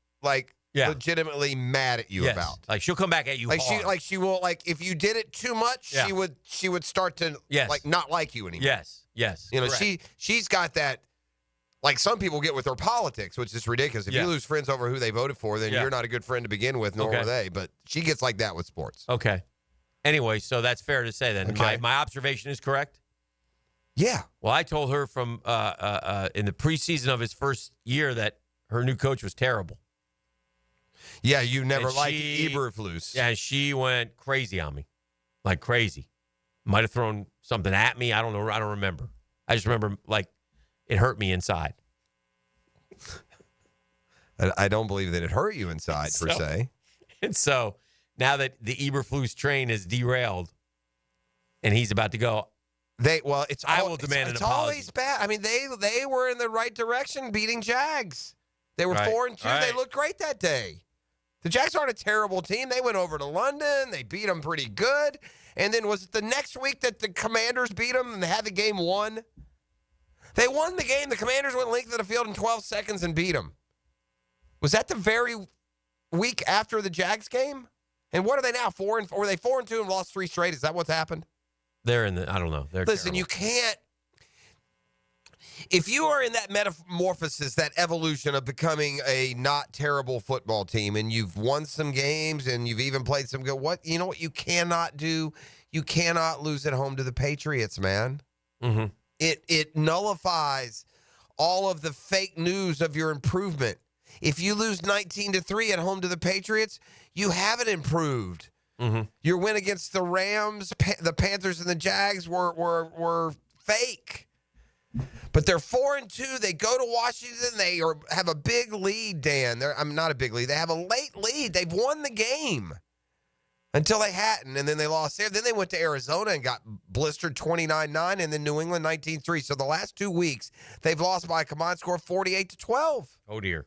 legitimately mad at you about. Like she'll come back at you hard. She will if you did it too much, she would start to not like you anymore. Yes. You know, correct. she's got that. Like some people get with their politics, which is ridiculous. If you lose friends over who they voted for, then you're not a good friend to begin with, nor were they. But she gets like that with sports. Okay. Anyway, so that's fair to say then. Okay. My observation is correct? Yeah. Well, I told her from in the preseason of his first year that her new coach was terrible. Yeah, you never liked Eberflus. Yeah, and she went crazy on me. Like crazy. Might have thrown something at me. I don't know. I don't remember. I just remember, it hurt me inside. I don't believe that it hurt you inside, per se. And so, now that the Eberflus train is derailed and he's about to go, I will demand an apology. It's always bad. I mean, they were in the right direction beating Jags. They were 4-2. Right. They looked great that day. The Jags aren't a terrible team. They went over to London. They beat them pretty good. And then was it the next week that the Commanders beat them and they had the game won? They won the game. The Commanders went length of the field in 12 seconds and beat them. Was that the very week after the Jags game? And what are they now? 4-4? Were they 4-2 and lost 3 straight? Is that what's happened? They're in the, I don't know. Listen, terrible. You can't. If you are in that metamorphosis, that evolution of becoming a not terrible football team, and you've won some games and you've even played some good, you know what you cannot do? You cannot lose at home to the Patriots, man. Mm-hmm. It nullifies all of the fake news of your improvement. If you lose 19-3 at home to the Patriots, you haven't improved. Mm-hmm. Your win against the Rams, the Panthers, and the Jags were fake. But they're 4-2. They go to Washington. They have a big lead, Dan. I'm not a big lead. They have a late lead. They've won the game until they hadn't, and then they lost there. Then they went to Arizona and got blistered 29-9, and then New England 19-3. So the last 2 weeks, they've lost by a combined score of 48-12. Oh, dear.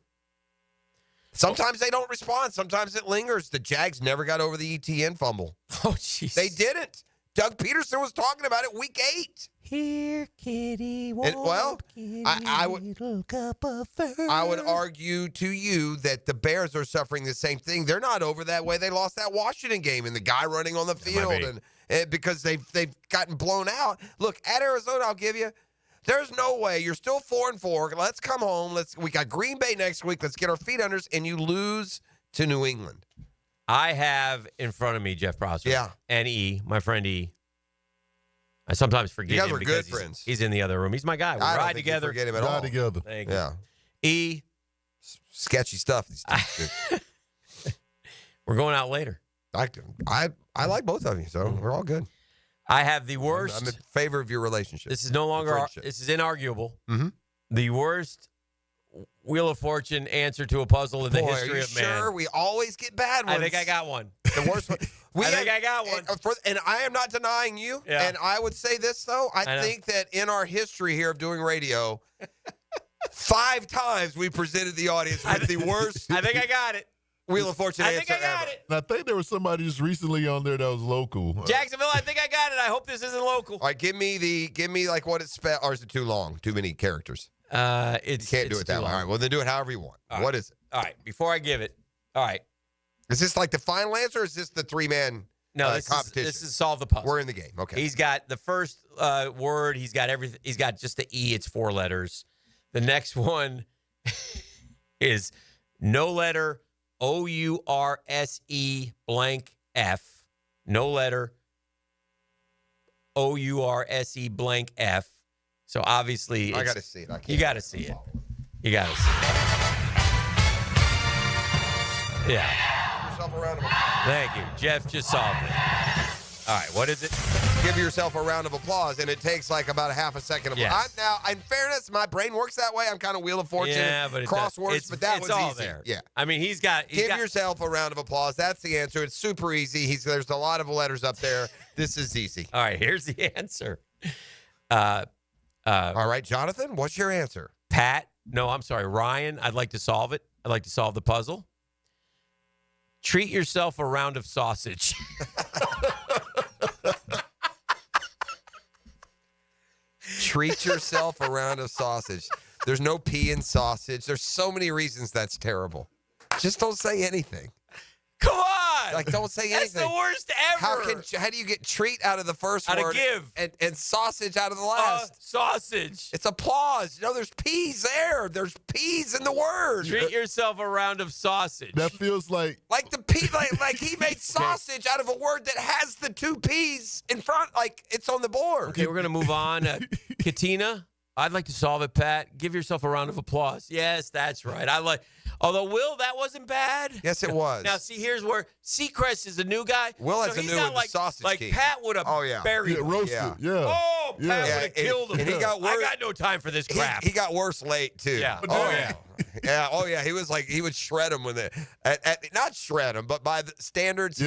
Sometimes they don't respond. Sometimes it lingers. The Jags never got over the ETN fumble. Oh, jeez. They didn't. Doug Peterson was talking about it week 8. Here, kitty, I would argue to you that the Bears are suffering the same thing. They're not over that way. They lost that Washington game and the guy running on the field and because they've gotten blown out. Look, at Arizona, I'll give you, there's no way. You're still 4-4. Let's come home. We got Green Bay next week. Let's get our feet under us, and you lose to New England. I have in front of me Jeff Prosser. Yeah. And E, my friend E. I sometimes forget him because he's in the other room. He's my guy. We ride together. Forget him at all. Ride together. Thank you. Yeah. E. Sketchy stuff. These teams do. We're going out later. I like both of you, so we're all good. I have the worst. I'm in favor of your relationship. This is no longer. This is inarguable. Mm-hmm. The worst Wheel of Fortune answer to a puzzle in the history of man. Sure, we always get bad ones. I think I got one. The worst one. I got one. And I am not denying you. Yeah. And I would say this, though. I think that in our history here of doing radio, 5 times we presented the audience with the worst. I think I got it. Wheel of Fortune answer I got ever. it. And I think there was somebody just recently on there that was local. Jacksonville, I think I got it. I hope this isn't local. All right, give me like what it's spelled, or is it too long? Too many characters? You can't do it that way. All right, well then do it however you want. What is it? All right, before I give it, all right. Is this like the final answer, or is this the 3-man competition? This is solve the puzzle. We're in the game. Okay. He's got the first word. He's got everything. He's got just the E. It's 4 letters. The next one is no letter. OURSE blank F. No letter. OURSE blank F. So obviously, I got to see it. You got to see it. You got to see it. Yeah. Yourself a round of applause. Thank you. Jeff just solved it. All right. What is it? Give yourself a round of applause, and it takes like about a half a second of Yes. Now, in fairness, my brain works that way. I'm kind of Wheel of Fortune, Yeah, but crosswords, but that was all easy. there. Yeah. I mean, he's got yourself a round of applause. That's the answer. It's super easy. There's a lot of letters up there. This is easy. All right. Here's the answer. All right, Jonathan, what's your answer? Pat. No, I'm sorry, Ryan. I'd like to solve it. I'd like to solve the puzzle. Treat yourself a round of sausage. Treat yourself a round of sausage. There's no P in sausage. There's so many reasons that's terrible. Just don't say anything. Come on. Like, don't say anything. That's the worst ever. How do you get treat out of the first Out of word give. and sausage out of the last? Sausage. It's applause. There's P's there. There's P's in the word. Treat yourself a round of sausage. That feels like the P, like he made sausage out of a word that has the two P's in front, like it's on the board. Okay, we're going to move on. Katina, I'd like to solve it, Pat. Give yourself a round of applause. Yes, that's right. Although, Will, that wasn't bad. Yes, it was. Now, see, here's where Seacrest is a new guy. Will has so a he's new not one, the sausage like king. Pat would have buried him. roasted. Yeah. Oh, Pat would have killed him. And he got worse. I got no time for this crap. He got worse late too. Yeah. Oh yeah. Yeah. Oh yeah. He would shred him with it. Not shred him, but by the standards,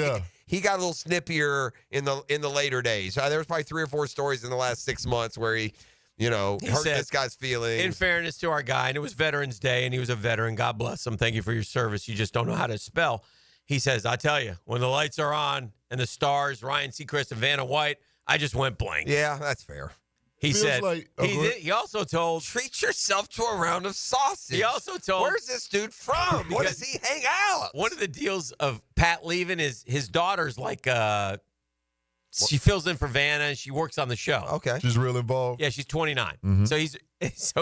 he got a little snippier in the later days. There was probably 3 or 4 stories in the last 6 months where he hurt said, this guy's feelings. In fairness to our guy, and it was Veterans Day, and he was a veteran. God bless him. Thank you for your service. You just don't know how to spell. He says, I tell you, when the lights are on and the stars, Ryan Seacrest and Vanna White, I just went blank. Yeah, that's fair. He Feels said, like- he also told, treat yourself to a round of sausage. He also told, where's this dude from? Where does he hang out? One of the deals of Pat leaving is his daughter's like, she fills in for Vanna and she works on the show. Okay. She's real involved. Yeah, she's 29. So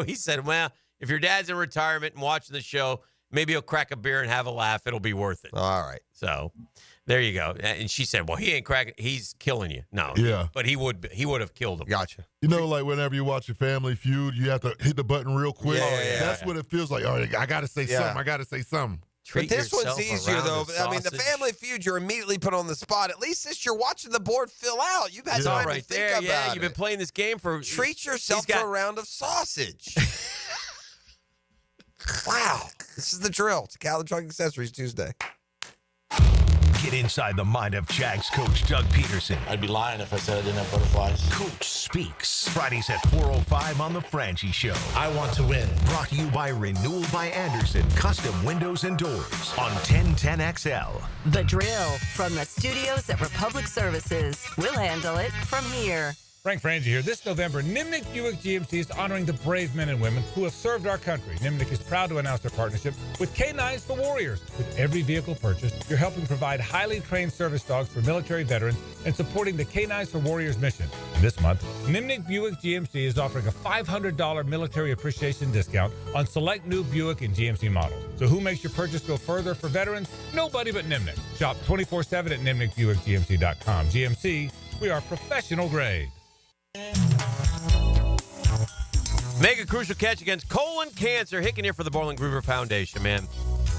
he said, well, if your dad's in retirement and watching the show, maybe he'll crack a beer and have a laugh. It'll be worth it. All right. So there you go. And she said, well, he ain't cracking. He's killing you. No. Yeah. But he would have killed him. Gotcha. Like whenever you watch a Family Feud, you have to hit the button real quick. That's what it feels like. All right, I got to say something. I got to say something. But this one's easier, though. I mean, the Family Feud, you're immediately put on the spot. At least this, you're watching the board fill out. You've had time to think about it. You've been playing this game for... Treat yourself to a round of sausage. Wow. This is the drill. It's Cal and Truck Accessories Tuesday. Get inside the mind of Jags coach Doug Peterson. I'd be lying if I said I didn't have butterflies. Coach Speaks. Fridays at 4:05 on The Franchi Show. I want to win. Brought to you by Renewal by Anderson. Custom windows and doors on 1010XL. The drill from the studios at Republic Services. We'll handle it from here. Frank Frangie here. This November, Nimnik Buick GMC is honoring the brave men and women who have served our country. Nimnik is proud to announce their partnership with K9s for Warriors. With every vehicle purchased, you're helping provide highly trained service dogs for military veterans and supporting the K9s for Warriors mission. And this month, Nimnik Buick GMC is offering a $500 military appreciation discount on select new Buick and GMC models. So who makes your purchase go further for veterans? Nobody but Nimnik. Shop 24/7 at NimnikBuickGMC.com. GMC, we are professional grade. Make a crucial catch against colon cancer. Hicken here for the Borland Groover Foundation, man.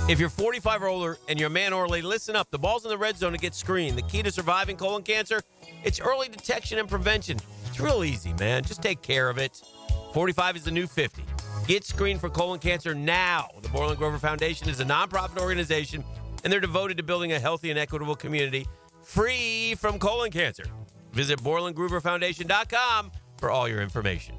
If you're 45 or older and you're a man or a lady, listen up. The ball's in the red zone to get screened. The key to surviving colon cancer, it's early detection and prevention. It's real easy, man. Just take care of it. 45 is the new 50. Get screened for colon cancer now. The Borland Groover Foundation is a nonprofit organization, and they're devoted to building a healthy and equitable community free from colon cancer. Visit BorlandGrooverFoundation.com for all your information.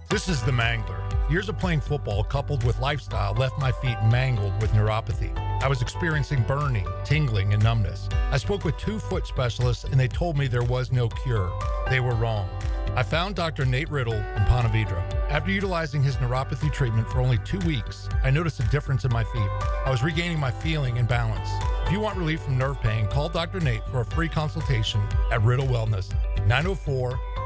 This is the Mangler. Years of playing football coupled with lifestyle left my feet mangled with neuropathy. I was experiencing burning, tingling, and numbness. I spoke with 2 foot specialists and they told me there was no cure. They were wrong. I found Dr. Nate Riddle in Ponte Vedra. After utilizing his neuropathy treatment for only 2 weeks, I noticed a difference in my feet. I was regaining my feeling and balance. If you want relief from nerve pain, call Dr. Nate for a free consultation at Riddle Wellness,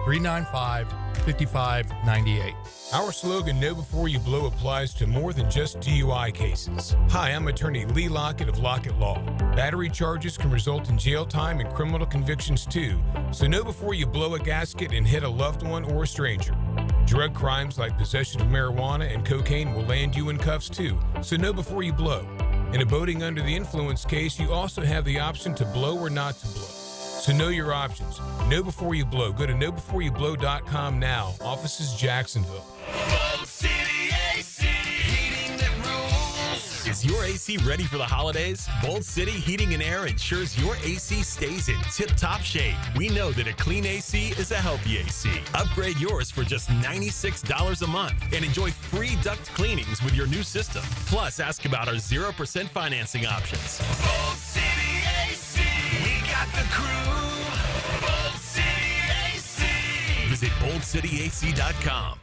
395-5598. Our slogan, Know Before You Blow, applies to more than just DUI cases. Hi, I'm attorney Lee Lockett of Lockett Law. Battery charges can result in jail time and criminal convictions too, so know before you blow a gasket and hit a loved one or a stranger. Drug crimes like possession of marijuana and cocaine will land you in cuffs too, so know before you blow. In a boating under the influence case, you also have the option to blow or not to blow. So know your options. Know before you blow. Go to knowbeforeyouBlow.com now. Offices Jacksonville. Is your AC ready for the holidays? Bold City Heating and Air ensures your AC stays in tip-top shape. We know that a clean AC is a healthy AC. Upgrade yours for just $96 a month and enjoy free duct cleanings with your new system. Plus, ask about our 0% financing options. Bold City AC. We got the crew. Bold City AC. Visit boldcityac.com.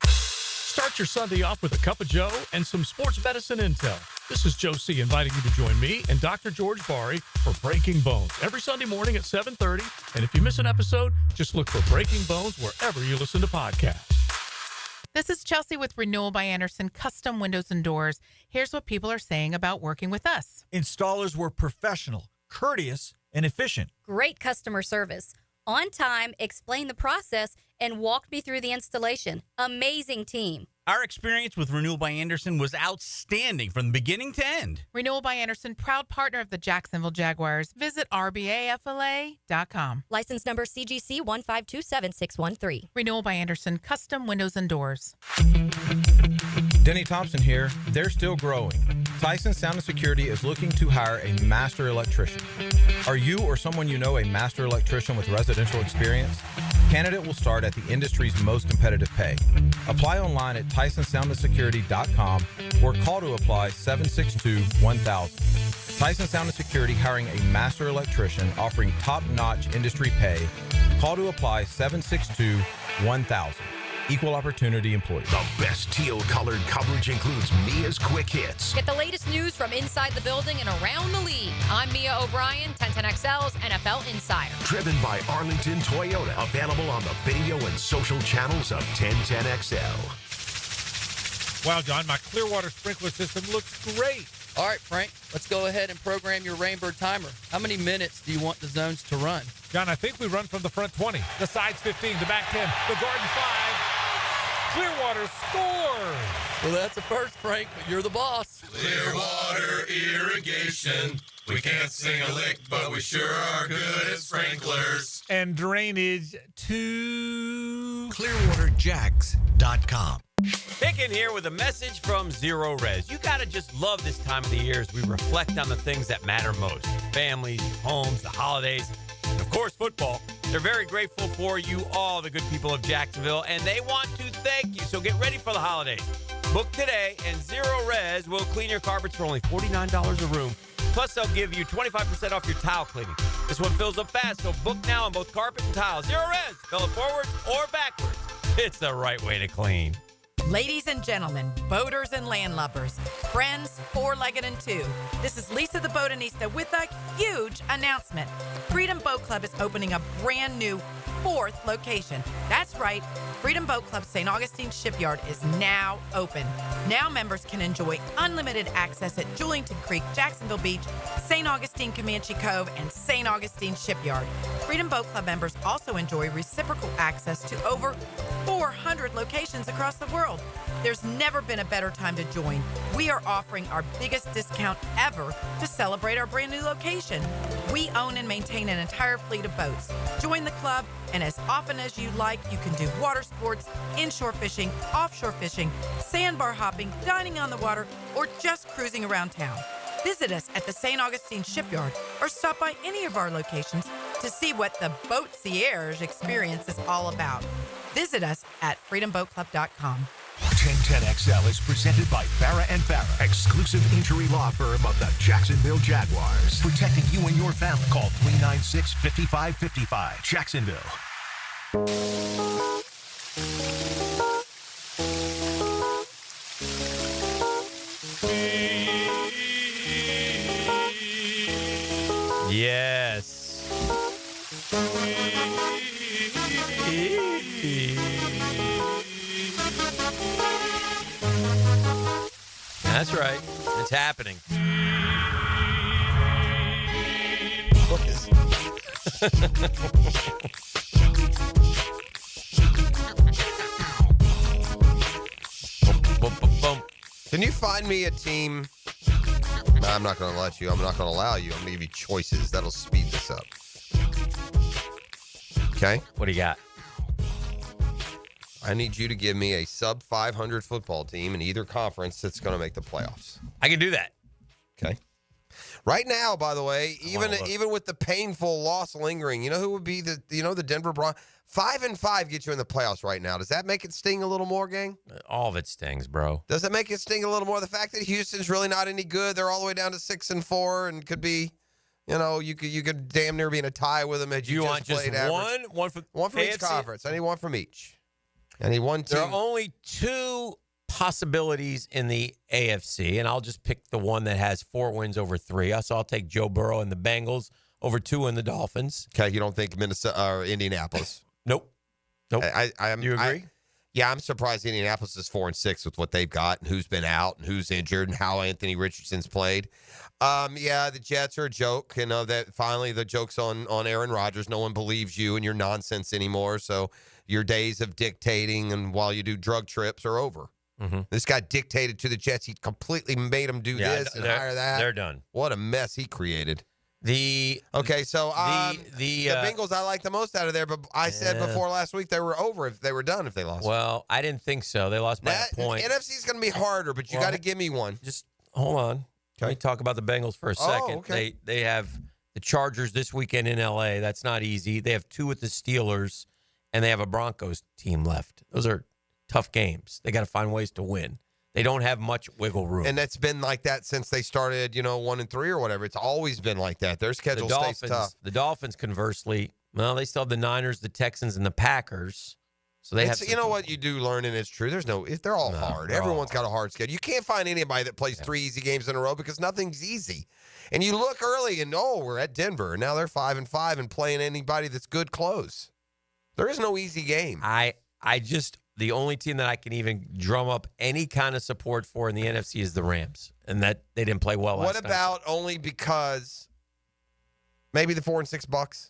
Start your Sunday off with a cup of Joe and some sports medicine intel. This is Joe C. inviting you to join me and Dr. George Bari for Breaking Bones every Sunday morning at 7:30. And if you miss an episode, just look for Breaking Bones wherever you listen to podcasts. This is Chelsea with Renewal by Anderson Custom Windows and Doors. Here's what people are saying about working with us. Installers were professional, courteous, and efficient. Great customer service. On time, explained the process, and walked me through the installation. Amazing team. Our experience with Renewal by Anderson was outstanding from beginning to end. Renewal by Anderson, proud partner of the Jacksonville Jaguars. Visit rbafla.com. License number CGC 1527613. Renewal by Anderson, custom windows and doors. Denny Thompson here. They're still growing. Tyson Sound and Security is looking to hire a master electrician. Are you or someone you know a master electrician with residential experience? Candidate will start at the industry's most competitive pay. Apply online at TysonSoundandSecurity.com or call to apply 762-1000. Tyson Sound and Security hiring a master electrician offering top-notch industry pay. Call to apply 762-1000. Equal opportunity employees. The best teal-colored coverage includes Mia's Quick Hits. Get the latest news from inside the building and around the league. I'm Mia O'Brien, 1010XL's NFL Insider. Driven by Arlington Toyota. Available on the video and social channels of 1010XL. Wow, John, my Clearwater sprinkler system looks great. All right, Frank, let's go ahead and program your Rainbird timer. How many minutes do you want the zones to run? John, I think we run from the front 20, the sides 15, the back 10, the garden 5. Clearwater scores! Well, that's a first, Frank, but you're the boss. Clearwater Irrigation. We can't sing a lick, but we sure are good at sprinklers. And drainage to ClearwaterJacks.com. Hicken here with a message from Zero Res. You got to just love this time of the year as we reflect on the things that matter most. Families, homes, the holidays, and of course, football. They're very grateful for you all, the good people of Jacksonville, and they want to thank you. So get ready for the holidays. Book today, and Zero Res will clean your carpets for only $49 a room. Plus, they'll give you 25% off your tile cleaning. This one fills up fast, so book now on both carpet and tile. Zero Res, fill it forwards or backwards. It's the right way to clean. Ladies and gentlemen, boaters and landlubbers, friends, four-legged and two, this is Lisa the Botanista with a huge announcement. Freedom Boat Club is opening a brand new 4th location. That's right, Freedom Boat Club St. Augustine Shipyard is now open. Now members can enjoy unlimited access at Julington Creek, Jacksonville Beach, St. Augustine Comanche Cove, and St. Augustine Shipyard. Freedom Boat Club members also enjoy reciprocal access to over 400 locations across the world. There's never been a better time to join. We are offering our biggest discount ever to celebrate our brand new location. We own and maintain an entire fleet of boats. Join the club, and as often as you like, you can do water sports, inshore fishing, offshore fishing, sandbar hopping, dining on the water, or just cruising around town. Visit us at the St. Augustine Shipyard or stop by any of our locations to see what the Boat-Cierge experience is all about. Visit us at freedomboatclub.com. 1010XL is presented by Farrah & Farrah, exclusive injury law firm of the Jacksonville Jaguars. Protecting you and your family. Call 396-5555. Jacksonville. Yes. That's right. It's happening. What is Can you find me a team? No, I'm not going to let you. I'm not going to allow you. I'm going to give you choices. That'll speed this up. Okay? What do you got? I need you to give me a sub 500 football team in either conference that's going to make the playoffs. I can do that. Okay. Right now, by the way, even with the painful loss lingering, you know who would be the Denver Broncos? 5-5 get you in the playoffs right now. Does that make it sting a little more, gang? All of it stings, bro. Does it make it sting a little more? The fact that Houston's really not any good, they're all the way down to 6-4, and could be, you could damn near be in a tie with them had you want just one from each conference. I need one from each. I need one team. There are only two possibilities in the AFC, and I'll just pick the one that has 4 wins over 3. So I'll take Joe Burrow and the Bengals over 2 in the Dolphins. Okay, you don't think Minnesota or Indianapolis? Nope. Do you agree? I'm surprised Indianapolis is 4-6 with what they've got and who's been out and who's injured and how Anthony Richardson's played. The Jets are a joke. That finally the joke's on Aaron Rodgers. No one believes you and your nonsense anymore. So your days of dictating and while you do drug trips are over. Mm-hmm. This guy dictated to the Jets. He completely made them do this and hire that. They're done. What a mess he created. The Bengals I like the most out of there, but I said before last week they were over if they were done if they lost. Well, I didn't think so. They lost by a point. NFC's going to be harder, but you got to give me one. Just hold on. Let me talk about the Bengals for a second. Okay. They have the Chargers this weekend in L.A. That's not easy. They have 2 with the Steelers, and they have a Broncos team left. Those are tough games. They got to find ways to win. They don't have much wiggle room. And that's been like that since they started, 1-3 or whatever. It's always been like that. Their schedule stays tough. The Dolphins, conversely, well, they still have the Niners, the Texans, and the Packers. So they have. What you do learn, and it's true. They're all hard. Everyone's got a hard schedule. You can't find anybody that plays 3 easy games in a row because nothing's easy. And you look early and we're at Denver. And now they're 5-5 and playing anybody that's good close. There is no easy game. The only team that I can even drum up any kind of support for in the NFC is the Rams, and that they didn't play well last night. What about only because maybe the 4-6 Bucks?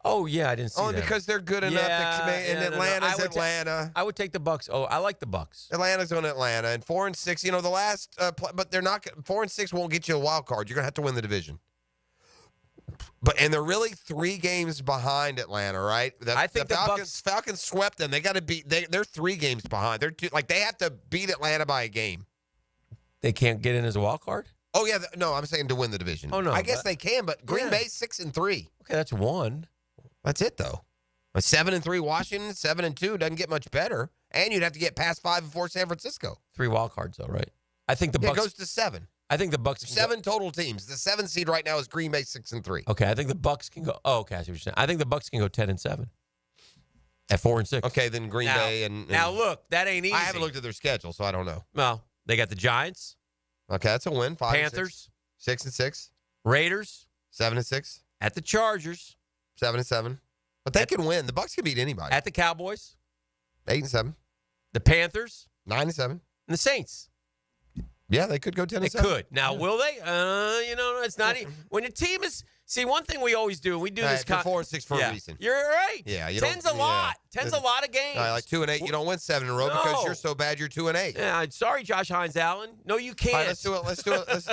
Oh yeah, I didn't see that. Only because they're good enough. Atlanta's Atlanta. I would take the Bucks. Oh, I like the Bucks. Atlanta's on Atlanta, and 4-6. The last, but they're not. 4-6 won't get you a wild card. You're gonna have to win the division. And they're really 3 games behind Atlanta, right? I think the Falcons swept them. They got to beat. They're 3 games behind. They're they have to beat Atlanta by a game. They can't get in as a wild card. Oh yeah, no, I'm saying to win the division. Oh no, I guess they can, but Green Bay's 6-3. Okay, that's 1. That's it though. A 7-3 Washington, 7-2 doesn't get much better, and you'd have to get past 5-4 San Francisco. 3 wild cards though, right? I think the Bucks goes to 7. I think the Bucks 7 total teams. The 7th seed right now is Green Bay 6-3. Okay, I think the Bucks can go. Oh, okay, I see what you're saying. I think the Bucks can go 10-7 at 4-6. Okay, then Green Bay and now look, that ain't easy. I haven't looked at their schedule, so I don't know. Well, they got the Giants. Okay, that's a win. 5-6. Panthers 6-6. Raiders 7-6. at the Chargers 7-7. But they can win. The Bucks can beat anybody. At the Cowboys 8-7. The Panthers 9-7. And the Saints. Yeah, they could go 10-7. They could. Now, will they? It's not. When a team is. See, one thing we always do, and we do this. 4-6 for a reason. You're right. Yeah, 10's a lot. 10's a lot of games. Like 2-8, you don't win 7 in a row because you're so bad. You're 2-8. Yeah, sorry, Josh Hines Allen. No, you can't. All right, let's do it.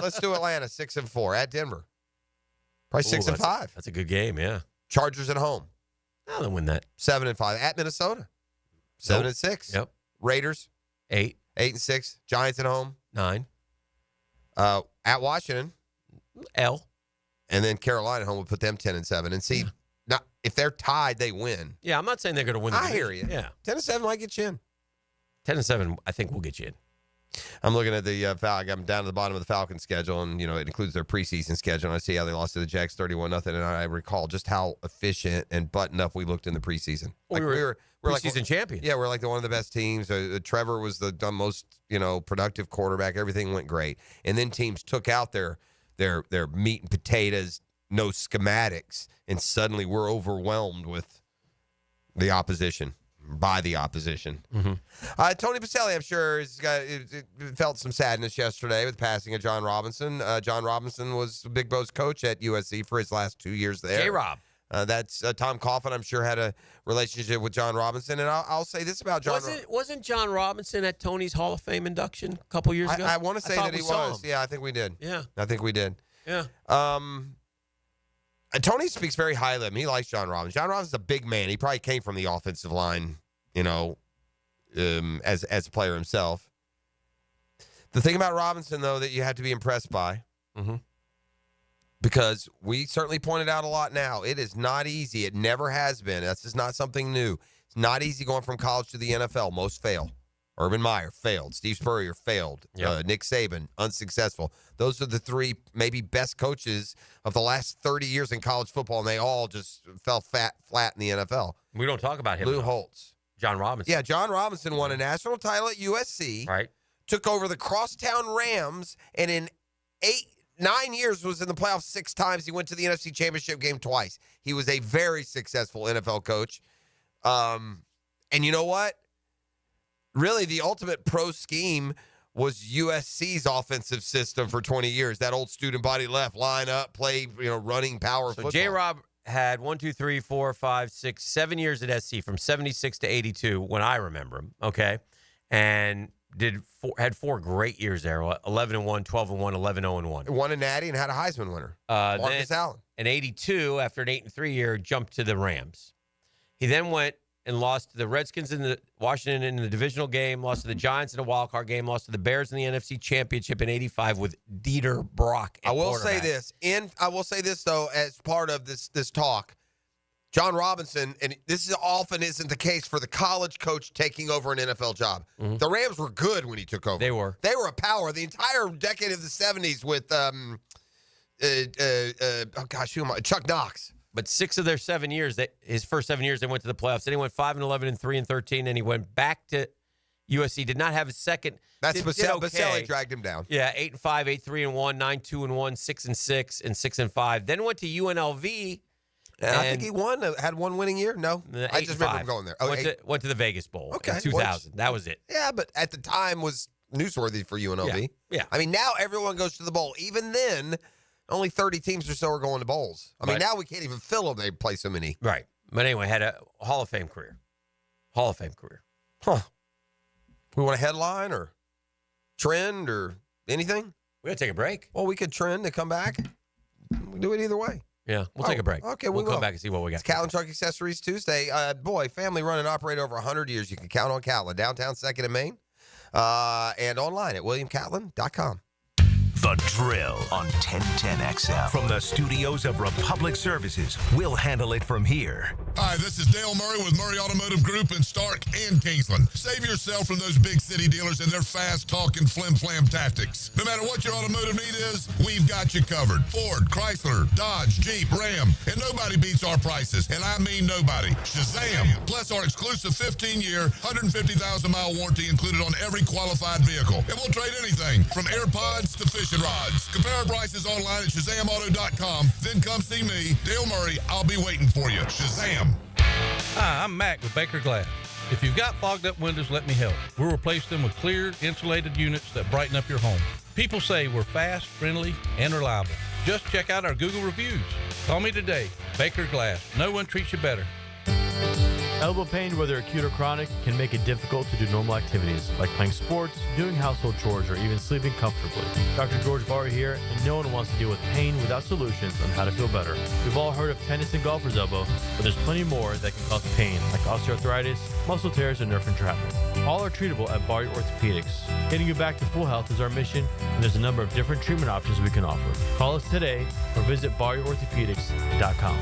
Let's do Atlanta 6-4 at Denver. Probably 6-5. That's a good game. Yeah. Chargers at home. They'll win that. 7-5 at Minnesota. 7-6. Yep. Raiders 8. 8-6. Giants at home 9. At Washington, L. And then Carolina at home would put them 10-7. And see, now if they're tied, they win. Yeah, I'm not saying they're going to win. I hear you. Yeah, 10-7 might get you in. 10-7, I think we'll get you in. I'm looking at the I'm down to the bottom of the Falcons schedule, and it includes their preseason schedule. And I see how they lost to the Jags 31-0, and I recall just how efficient and buttoned up we looked in the preseason. Well, we were preseason like, champions. Yeah, we're like one of the best teams. Trevor was the most productive quarterback. Everything went great, and then teams took out their meat and potatoes, no schematics, and suddenly we're overwhelmed with the opposition. by the opposition. Tony Pacelli, I'm sure, felt some sadness yesterday with passing of John Robinson. John Robinson was Big Bo's coach at USC for his last 2 years there. J-Rob. That's Tom Coughlin, I'm sure, had a relationship with John Robinson. And I'll say this about John. Wasn't John Robinson at Tony's Hall of Fame induction a couple years ago? I want to say that he was. Yeah, I think we did. Yeah. I think we did. Yeah. Tony speaks very highly of him. He likes John Robinson. John Robinson's a big man. He probably came from the offensive line, as a player himself. The thing about Robinson, though, that you have to be impressed by, because we certainly pointed out a lot now, it is not easy. It never has been. That's just not something new. It's not easy going from college to the NFL. Most fail. Urban Meyer failed. Steve Spurrier failed. Yep. Nick Saban, unsuccessful. Those are the three maybe best coaches of the last 30 years in college football, and they all just fell flat in the NFL. We don't talk about him. Lou Holtz. John Robinson. Yeah, John Robinson won a national title at USC. Right. Took over the Crosstown Rams, and in 9 years was in the playoffs 6 times. He went to the NFC Championship game twice. He was a very successful NFL coach. And you know what? Really, the ultimate pro scheme was USC's offensive system for 20 years. That old student body left, line up, play, running power football. J-Rob had 7 years at SC from 76 to 82 when I remember him, okay? And had 4 great years there, 11-1, 12-1, 11-0-1. Won a Natty and had a Heisman winner, Marcus Allen. In 82, after an 8-3 year, jumped to the Rams. He then went and lost to the Redskins in Washington in the divisional game, lost to the Giants in a wild card game, lost to the Bears in the NFC Championship in 85 with Dieter Brock. I will say this, though, as part of this talk, John Robinson, and this often isn't the case for the college coach taking over an NFL job. The Rams were good when he took over. They were a power. The entire decade of the 70s with Chuck Knox. But 6 of their 7 years, his first 7 years, they went to the playoffs. Then he went 5-11 and 3-13, and he went back to USC. Did not have a second. That's Pacelli dragged him down. Yeah, 8-5, 8-3-1, 9-2-1, 6-6, and 6-5. Then went to UNLV. And I think he had one winning year. No, I just remember him going there. Went to the Vegas Bowl in 2000. That was it. Yeah, but at the time was newsworthy for UNLV. Yeah. I mean, now everyone goes to the bowl. Even then, only 30 teams or so are going to bowls. I mean, now we can't even fill them. They play so many. Right. But anyway, had a Hall of Fame career. Huh. We want a headline or trend or anything? We got to take a break. Well, we could trend and come back. We do it either way. Yeah, we'll take a break. Okay, we'll come back and see what we got. It's Catlin Truck Accessories Tuesday. Family run and operate over 100 years. You can count on Catlin. Downtown 2nd and Main. And online at williamcatlin.com. The Drill on 1010XL. From the studios of Republic Services, we'll handle it from here. Hi, this is Dale Murray with Murray Automotive Group in Stark and Kingsland. Save yourself from those big city dealers and their fast-talking flim-flam tactics. No matter what your automotive need is, we've got you covered. Ford, Chrysler, Dodge, Jeep, Ram, and nobody beats our prices. And I mean nobody. Shazam! Plus our exclusive 15-year, 150,000-mile warranty included on every qualified vehicle. And we'll trade anything from AirPods to fishing rods. Compare our prices online at ShazamAuto.com. Then come see me, Dale Murray. I'll be waiting for you. Shazam! Hi, I'm Mac with Baker Glass. If you've got fogged up windows, let me help. We'll replace them with clear, insulated units that brighten up your home. People say we're fast, friendly, and reliable. Just check out our Google reviews. Call me today. Baker Glass. No one treats you better. Elbow pain, whether acute or chronic, can make it difficult to do normal activities like playing sports, doing household chores, or even sleeping comfortably. Dr. George Barr here, and no one wants to deal with pain without solutions on how to feel better. We've all heard of tennis and golfer's elbow, but there's plenty more that can cause pain, like osteoarthritis, muscle tears, and nerve entrapment. All are treatable at Barr Orthopedics. Getting you back to full health is our mission, and there's a number of different treatment options we can offer. Call us today or visit barrorthopedics.com.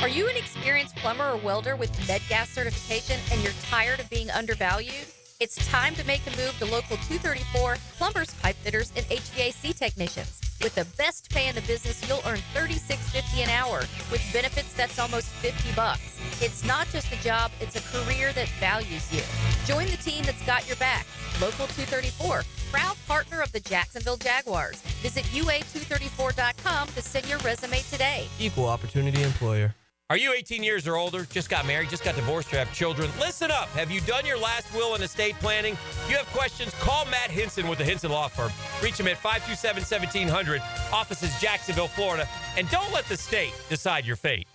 Are you an experienced plumber or welder with MedGas certification and you're tired of being undervalued? It's time to make the move to Local 234 plumbers, pipe fitters, and HVAC technicians. With the best pay in the business, you'll earn $36.50 an hour with benefits that's almost $50. It's not just a job, it's a career that values you. Join the team that's got your back. Local 234, proud partner of the Jacksonville Jaguars. Visit UA234.com to send your resume today. Equal opportunity employer. Are you 18 years or older, just got married, just got divorced, or have children? Listen up. Have you done your last will and estate planning? If you have questions, call Matt Hinson with the Hinson Law Firm. Reach him at 527-1700. Office is Jacksonville, Florida. And don't let the state decide your fate.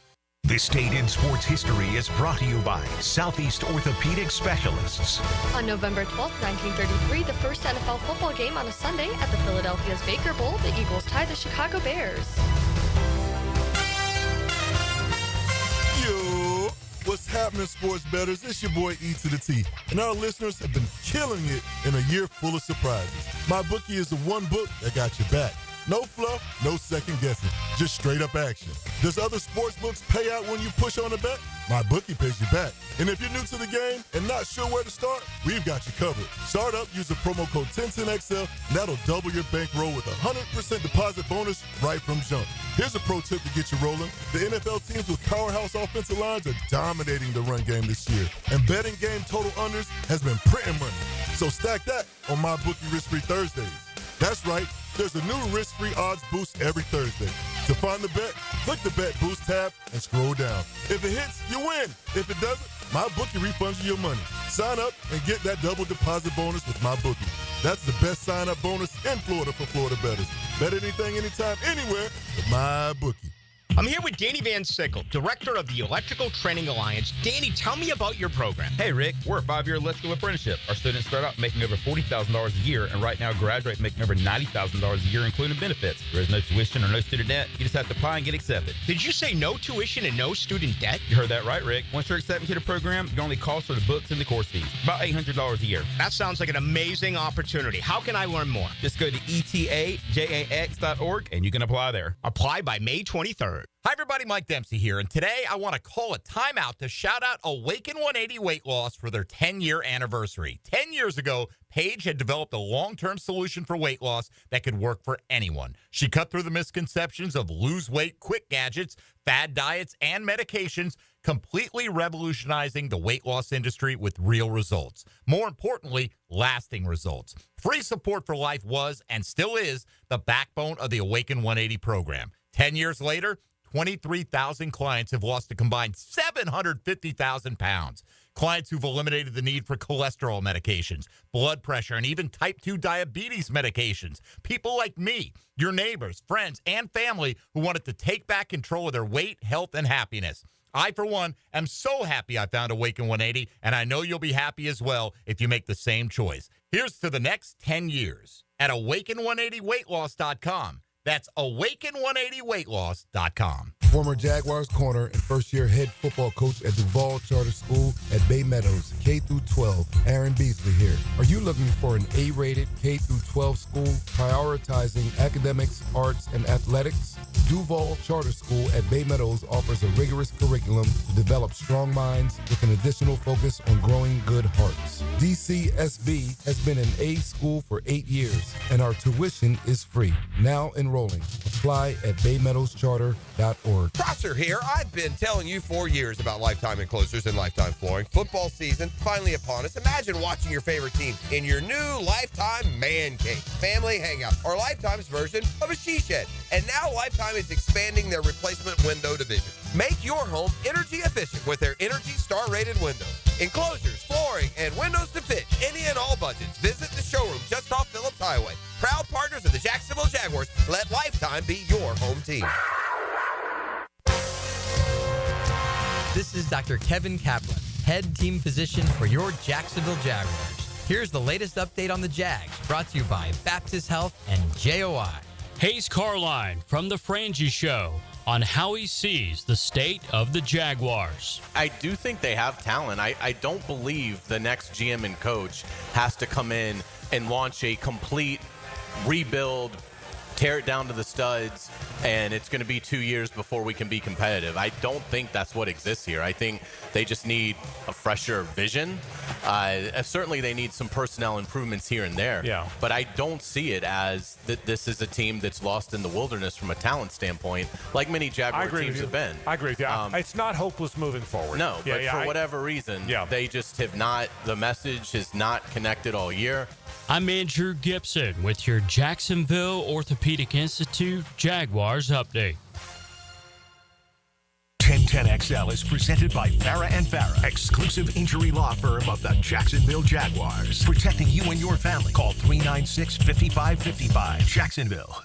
This Date in Sports History is brought to you by Southeast Orthopedic Specialists. On November 12, 1933, the first NFL football game on a Sunday at the Philadelphia's Baker Bowl, the Eagles tied the Chicago Bears. Yo, what's happening, sports bettors? It's your boy E to the T, and our listeners have been killing it in a year full of surprises. My bookie is the one book that got your back. No fluff, no second guessing, just straight up action. Does other sports books pay out when you push on a bet? My bookie pays you back. And if you're new to the game and not sure where to start, we've got you covered. Start up, use the promo code 1010XL, and that'll double your bankroll with a 100% deposit bonus right from jump. Here's a pro tip to get you rolling. The NFL teams with powerhouse offensive lines are dominating the run game this year, and betting game total unders has been printing money. So stack that on my bookie risk-free Thursdays. That's right. There's a new risk-free odds boost every Thursday. To find the bet, click the Bet Boost tab and scroll down. If it hits, you win. If it doesn't, MyBookie refunds you your money. Sign up and get that double deposit bonus with MyBookie. That's the best sign-up bonus in Florida for Florida bettors. Bet anything, anytime, anywhere with MyBookie. I'm here with Danny Van Sickle, director of the Electrical Training Alliance. Danny, tell me about your program. Hey, Rick, we're a 5-year electrical apprenticeship. Our students start out making over $40,000 a year, and right now graduate making over $90,000 a year, including benefits. There is no tuition or no student debt. You just have to apply and get accepted. Did you say no tuition and no student debt? You heard that right, Rick. Once you're accepted to the program, your only cost are the books and the course fees. About $800 a year. That sounds like an amazing opportunity. How can I learn more? Just go to etajax.org, and you can apply there. Apply by May 23rd. Hi, everybody. Mike Dempsey here, and today I want to call a timeout to shout out Awaken 180 Weight Loss for their 10-year anniversary. 10 years ago, Paige had developed a long-term solution for weight loss that could work for anyone. She cut through the misconceptions of lose weight, quick gadgets, fad diets, and medications, completely revolutionizing the weight loss industry with real results. More importantly, lasting results. Free support for life was and still is the backbone of the Awaken 180 program. 10 years later, 23,000 clients have lost a combined 750,000 pounds. Clients who've eliminated the need for cholesterol medications, blood pressure, and even type 2 diabetes medications. People like me, your neighbors, friends, and family who wanted to take back control of their weight, health, and happiness. I, for one, am so happy I found Awaken 180, and I know you'll be happy as well if you make the same choice. Here's to the next 10 years at awaken180weightloss.com. That's awaken180weightloss.com. Former Jaguars corner and first-year head football coach at Duval Charter School at Bay Meadows, K-12, Aaron Beasley here. Are you looking for an A-rated K-12 school prioritizing academics, arts, and athletics? Duval Charter School at Bay Meadows offers a rigorous curriculum to develop strong minds with an additional focus on growing good hearts. DCSB has been an A school for 8 years, and our tuition is free. Now enrolling. Apply at baymeadowscharter.org. Prosser here. I've been telling you for years about Lifetime Enclosures and Lifetime Flooring. Football season finally upon us. Imagine watching your favorite team in your new Lifetime man cave, family hangout, or Lifetime's version of a she shed. And now Lifetime is expanding their replacement window division. Make your home energy efficient with their Energy Star rated windows. Enclosures, flooring, and windows to fit any and all budgets. Visit the showroom just off Phillips Highway. Proud partners of the Jacksonville Jaguars. Let Lifetime be your home team. This is Dr. Kevin Kaplan, head team physician for your Jacksonville Jaguars. Here's the latest update on the Jags, brought to you by Baptist Health and JOI. Hayes Carline from The Frangie Show on how he sees the state of the Jaguars. I do think they have talent. I don't believe the next GM and coach has to come in and launch a complete rebuild, tear it down to the studs, and it's going to be 2 years before we can be competitive. I don't think that's what exists here. I think they just need a fresher vision. Certainly they need some personnel improvements here and there. Yeah. But I don't see it as that this is a team that's lost in the wilderness from a talent standpoint, like many Jaguar teams have been. I agree with you. It's not hopeless moving forward. No, but for whatever reason, they just have not, the message has not connected all year. I'm Andrew Gibson with your Jacksonville Orthopedic Institute Jaguars update. 10 10XL is presented by Farah and Farah, exclusive injury law firm of the Jacksonville Jaguars. Protecting you and your family. Call 396-5555. Jacksonville.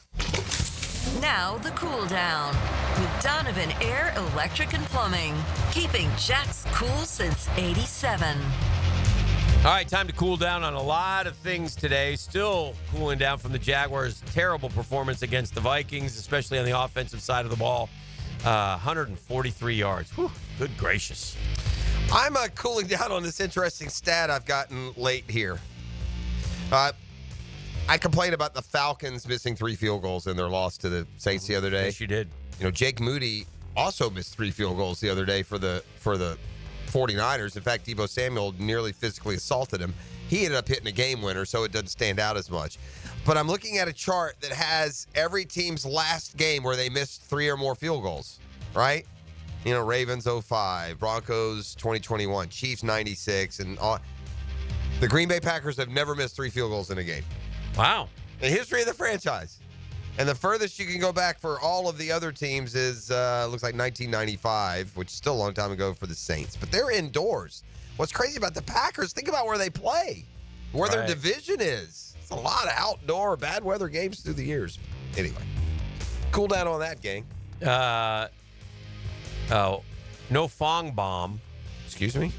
Now the cool down with Donovan Air, Electric and Plumbing. Keeping Jack's cool since 87. All right, time to cool down on a lot of things today. Still cooling down from the Jaguars' terrible performance against the Vikings, especially on the offensive side of the ball. 143 yards. Whew, good gracious. I'm cooling down on this interesting stat I've gotten late here. I complained about the Falcons missing 3 field goals in their loss to the Saints the other day. Yes, you did. You know, Jake Moody also missed 3 field goals the other day for the 49ers. In fact, Deebo Samuel nearly physically assaulted him. He ended up hitting a game winner, so it doesn't stand out as much. But I'm looking at a chart that has every team's last game where they missed 3 or more field goals, right? You know, Ravens 05, Broncos 2021, Chiefs 96, and all. The Green Bay Packers have never missed 3 field goals in a game. Wow. The history of the franchise. And the furthest you can go back for all of the other teams is, looks like 1995, which is still a long time ago for the Saints. But they're indoors. What's crazy about the Packers, think about where they play, where their division is. It's a lot of outdoor bad weather games through the years. Anyway, cool down on that, gang. No Fong bomb. Excuse me?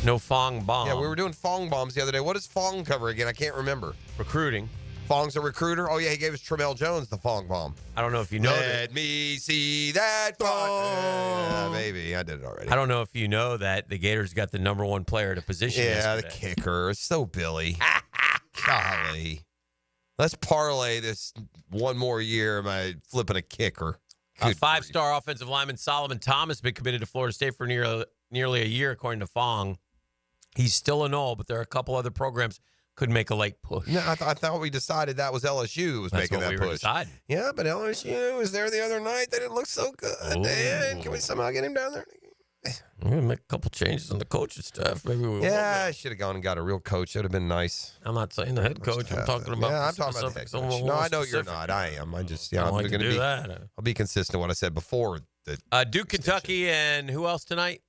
No Fong bomb. Yeah, we were doing Fong bombs the other day. What does Fong cover again? I can't remember. Recruiting. Fong's a recruiter? Oh, yeah, he gave us Tramel Jones the Fong bomb. I don't know if you know Let me see that Fong. Maybe. I did it already. I don't know if you know that the Gators got the number 1 player at a position Yeah, yesterday. the kicker. It's so Billy. Golly. Let's parlay this one more year by flipping a kicker. A 5-star offensive lineman Solomon Thomas has been committed to Florida State for nearly a year, according to Fong. He's still a null, but there are a couple other programs could make a late push. No, I thought we decided that was LSU who was making that push. Yeah, but LSU was there the other night. They didn't look so good. Dan, can we somehow get him down there? We're going to make a couple changes on the coaching staff. Maybe we I should have gone and got a real coach. It would have been nice. I'm not saying the head coach. I'm talking about I'm talking about the head coach. No, I know you're not. I am. I just, I I'm like going to to do that. I'll be consistent with what I said before. Duke, Kentucky, and who else tonight?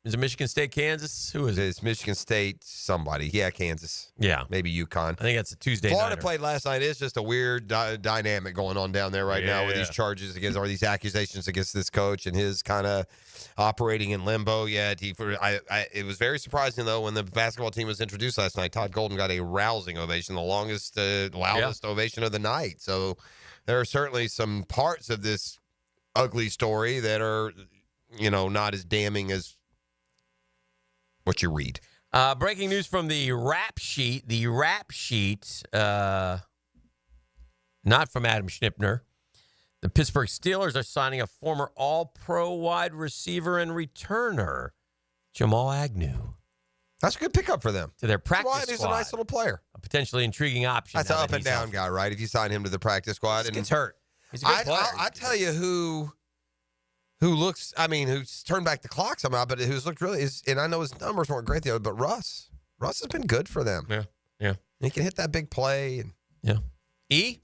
Is it Michigan State, Kansas? Who is it? It's Michigan State, somebody. Yeah, Kansas. Yeah. Maybe UConn. I think that's a Tuesday Florida nighter. played last night. It's just a weird dynamic going on down there right now with these charges against, or these accusations against this coach and his kind of operating in limbo yet. It was very surprising, though, when the basketball team was introduced last night. Todd Golden got a rousing ovation, the longest, loudest ovation of the night. So there are certainly some parts of this ugly story that are, not as damning as what you read. Breaking news from the rap sheet. The rap sheet, not from Adam Schnipner. The Pittsburgh Steelers are signing a former All-Pro wide receiver and returner, Jamal Agnew. That's a good pickup for them. To their practice squad. He's a nice little player. A potentially intriguing option. That's an up and down guy, right? If you sign him to the practice squad. He gets hurt. He's a good player. I tell you who looks, who's turned back the clock somehow, but who's looked really, and I know his numbers weren't great the other, but Russ has been good for them. Yeah. He can hit that big play. E?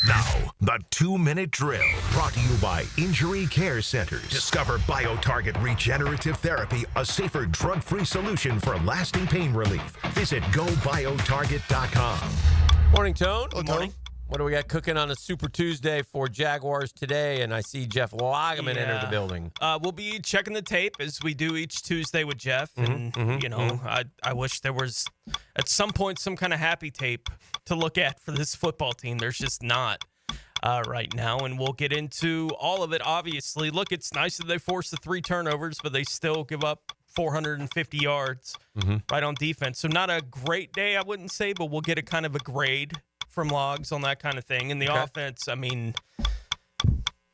Now, the 2-minute drill, brought to you by Injury Care Centers. Discover BioTarget Regenerative Therapy, a safer drug-free solution for lasting pain relief. Visit GoBioTarget.com. Morning, Tone. Good morning. What do we got cooking on a Super Tuesday for Jaguars today? And I see Jeff Wagaman enter the building. We'll be checking the tape as we do each Tuesday with Jeff. And, I wish there was at some point some kind of happy tape to look at for this football team. There's just not right now. And we'll get into all of it, obviously. Look, it's nice that they forced the 3 turnovers, but they still give up 450 yards right on defense. So not a great day, I wouldn't say, but we'll get a kind of a grade from logs on that kind of thing. And the offense,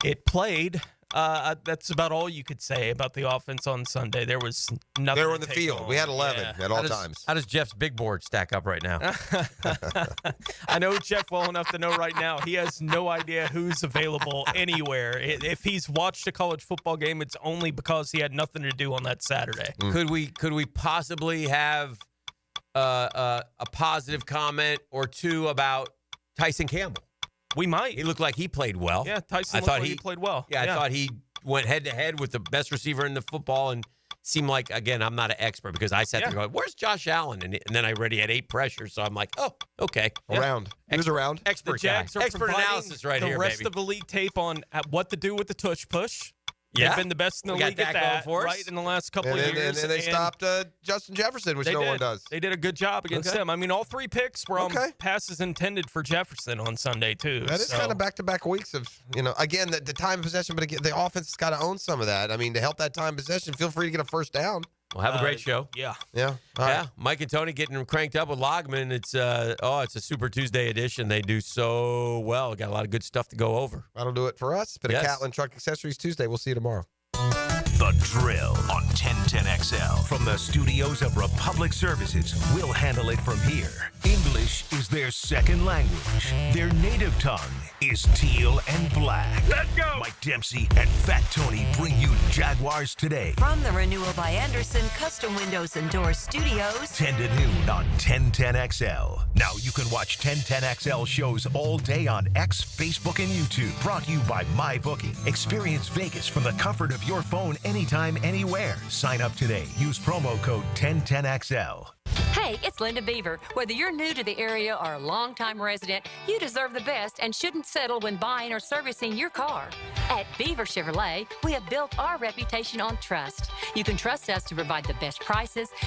it played. That's about all you could say about the offense on Sunday. There was nothing. They were in the field. We had 11 at all times. How does Jeff's big board stack up right now? I know Jeff well enough to know right now he has no idea who's available anywhere. If he's watched a college football game, it's only because he had nothing to do on that Saturday. Could we possibly have a positive comment or two about Tyson Campbell? We might. He looked like he played well. Yeah, Tyson looked like he played well. Yeah, I thought he went head-to-head with the best receiver in the football and seemed like, again, I'm not an expert because I sat there going, where's Josh Allen? And then I already had 8 pressures, so I'm like, oh, okay. Around. He was around. Expert The Jags guy. are Expert providing analysis right here, the rest baby. of the league tape on what to do with the tush push. Yeah. They've been the best in the We got league at that going that, for us. right, in the last couple of years. And they stopped Justin Jefferson, which no one does. They did a good job against them. I mean, all 3 picks were on passes intended for Jefferson on Sunday, too. That is kind of back-to-back weeks of, again, the time of possession, but again, the offense has got to own some of that. I mean, to help that time possession, feel free to get a first down. Well, have a great show. Yeah. Yeah. Yeah. Mike and Tony getting cranked up with Logman. It's it's a Super Tuesday edition. They do so well. Got a lot of good stuff to go over. That'll do it for us. Been a Catlin Truck Accessories Tuesday. We'll see you tomorrow. The Drill on 1010XL. From the studios of Republic Services, we'll handle it from here. English is their second language. Their native tongue is teal and black. Let's go! Mike Dempsey and Fat Tony bring you Jaguars Today. From the Renewal by Anderson Custom Windows and Doors Studios. 10 to noon on 1010XL. Now you can watch 1010XL shows all day on X, Facebook, and YouTube. Brought to you by MyBookie. Experience Vegas from the comfort of your phone anytime, anywhere. Sign up today. Use promo code 1010XL. Hey, it's Linda Beaver. Whether you're new to the area or a longtime resident, you deserve the best and shouldn't settle when buying or servicing your car. At Beaver Chevrolet, we have built our reputation on trust. You can trust us to provide the best prices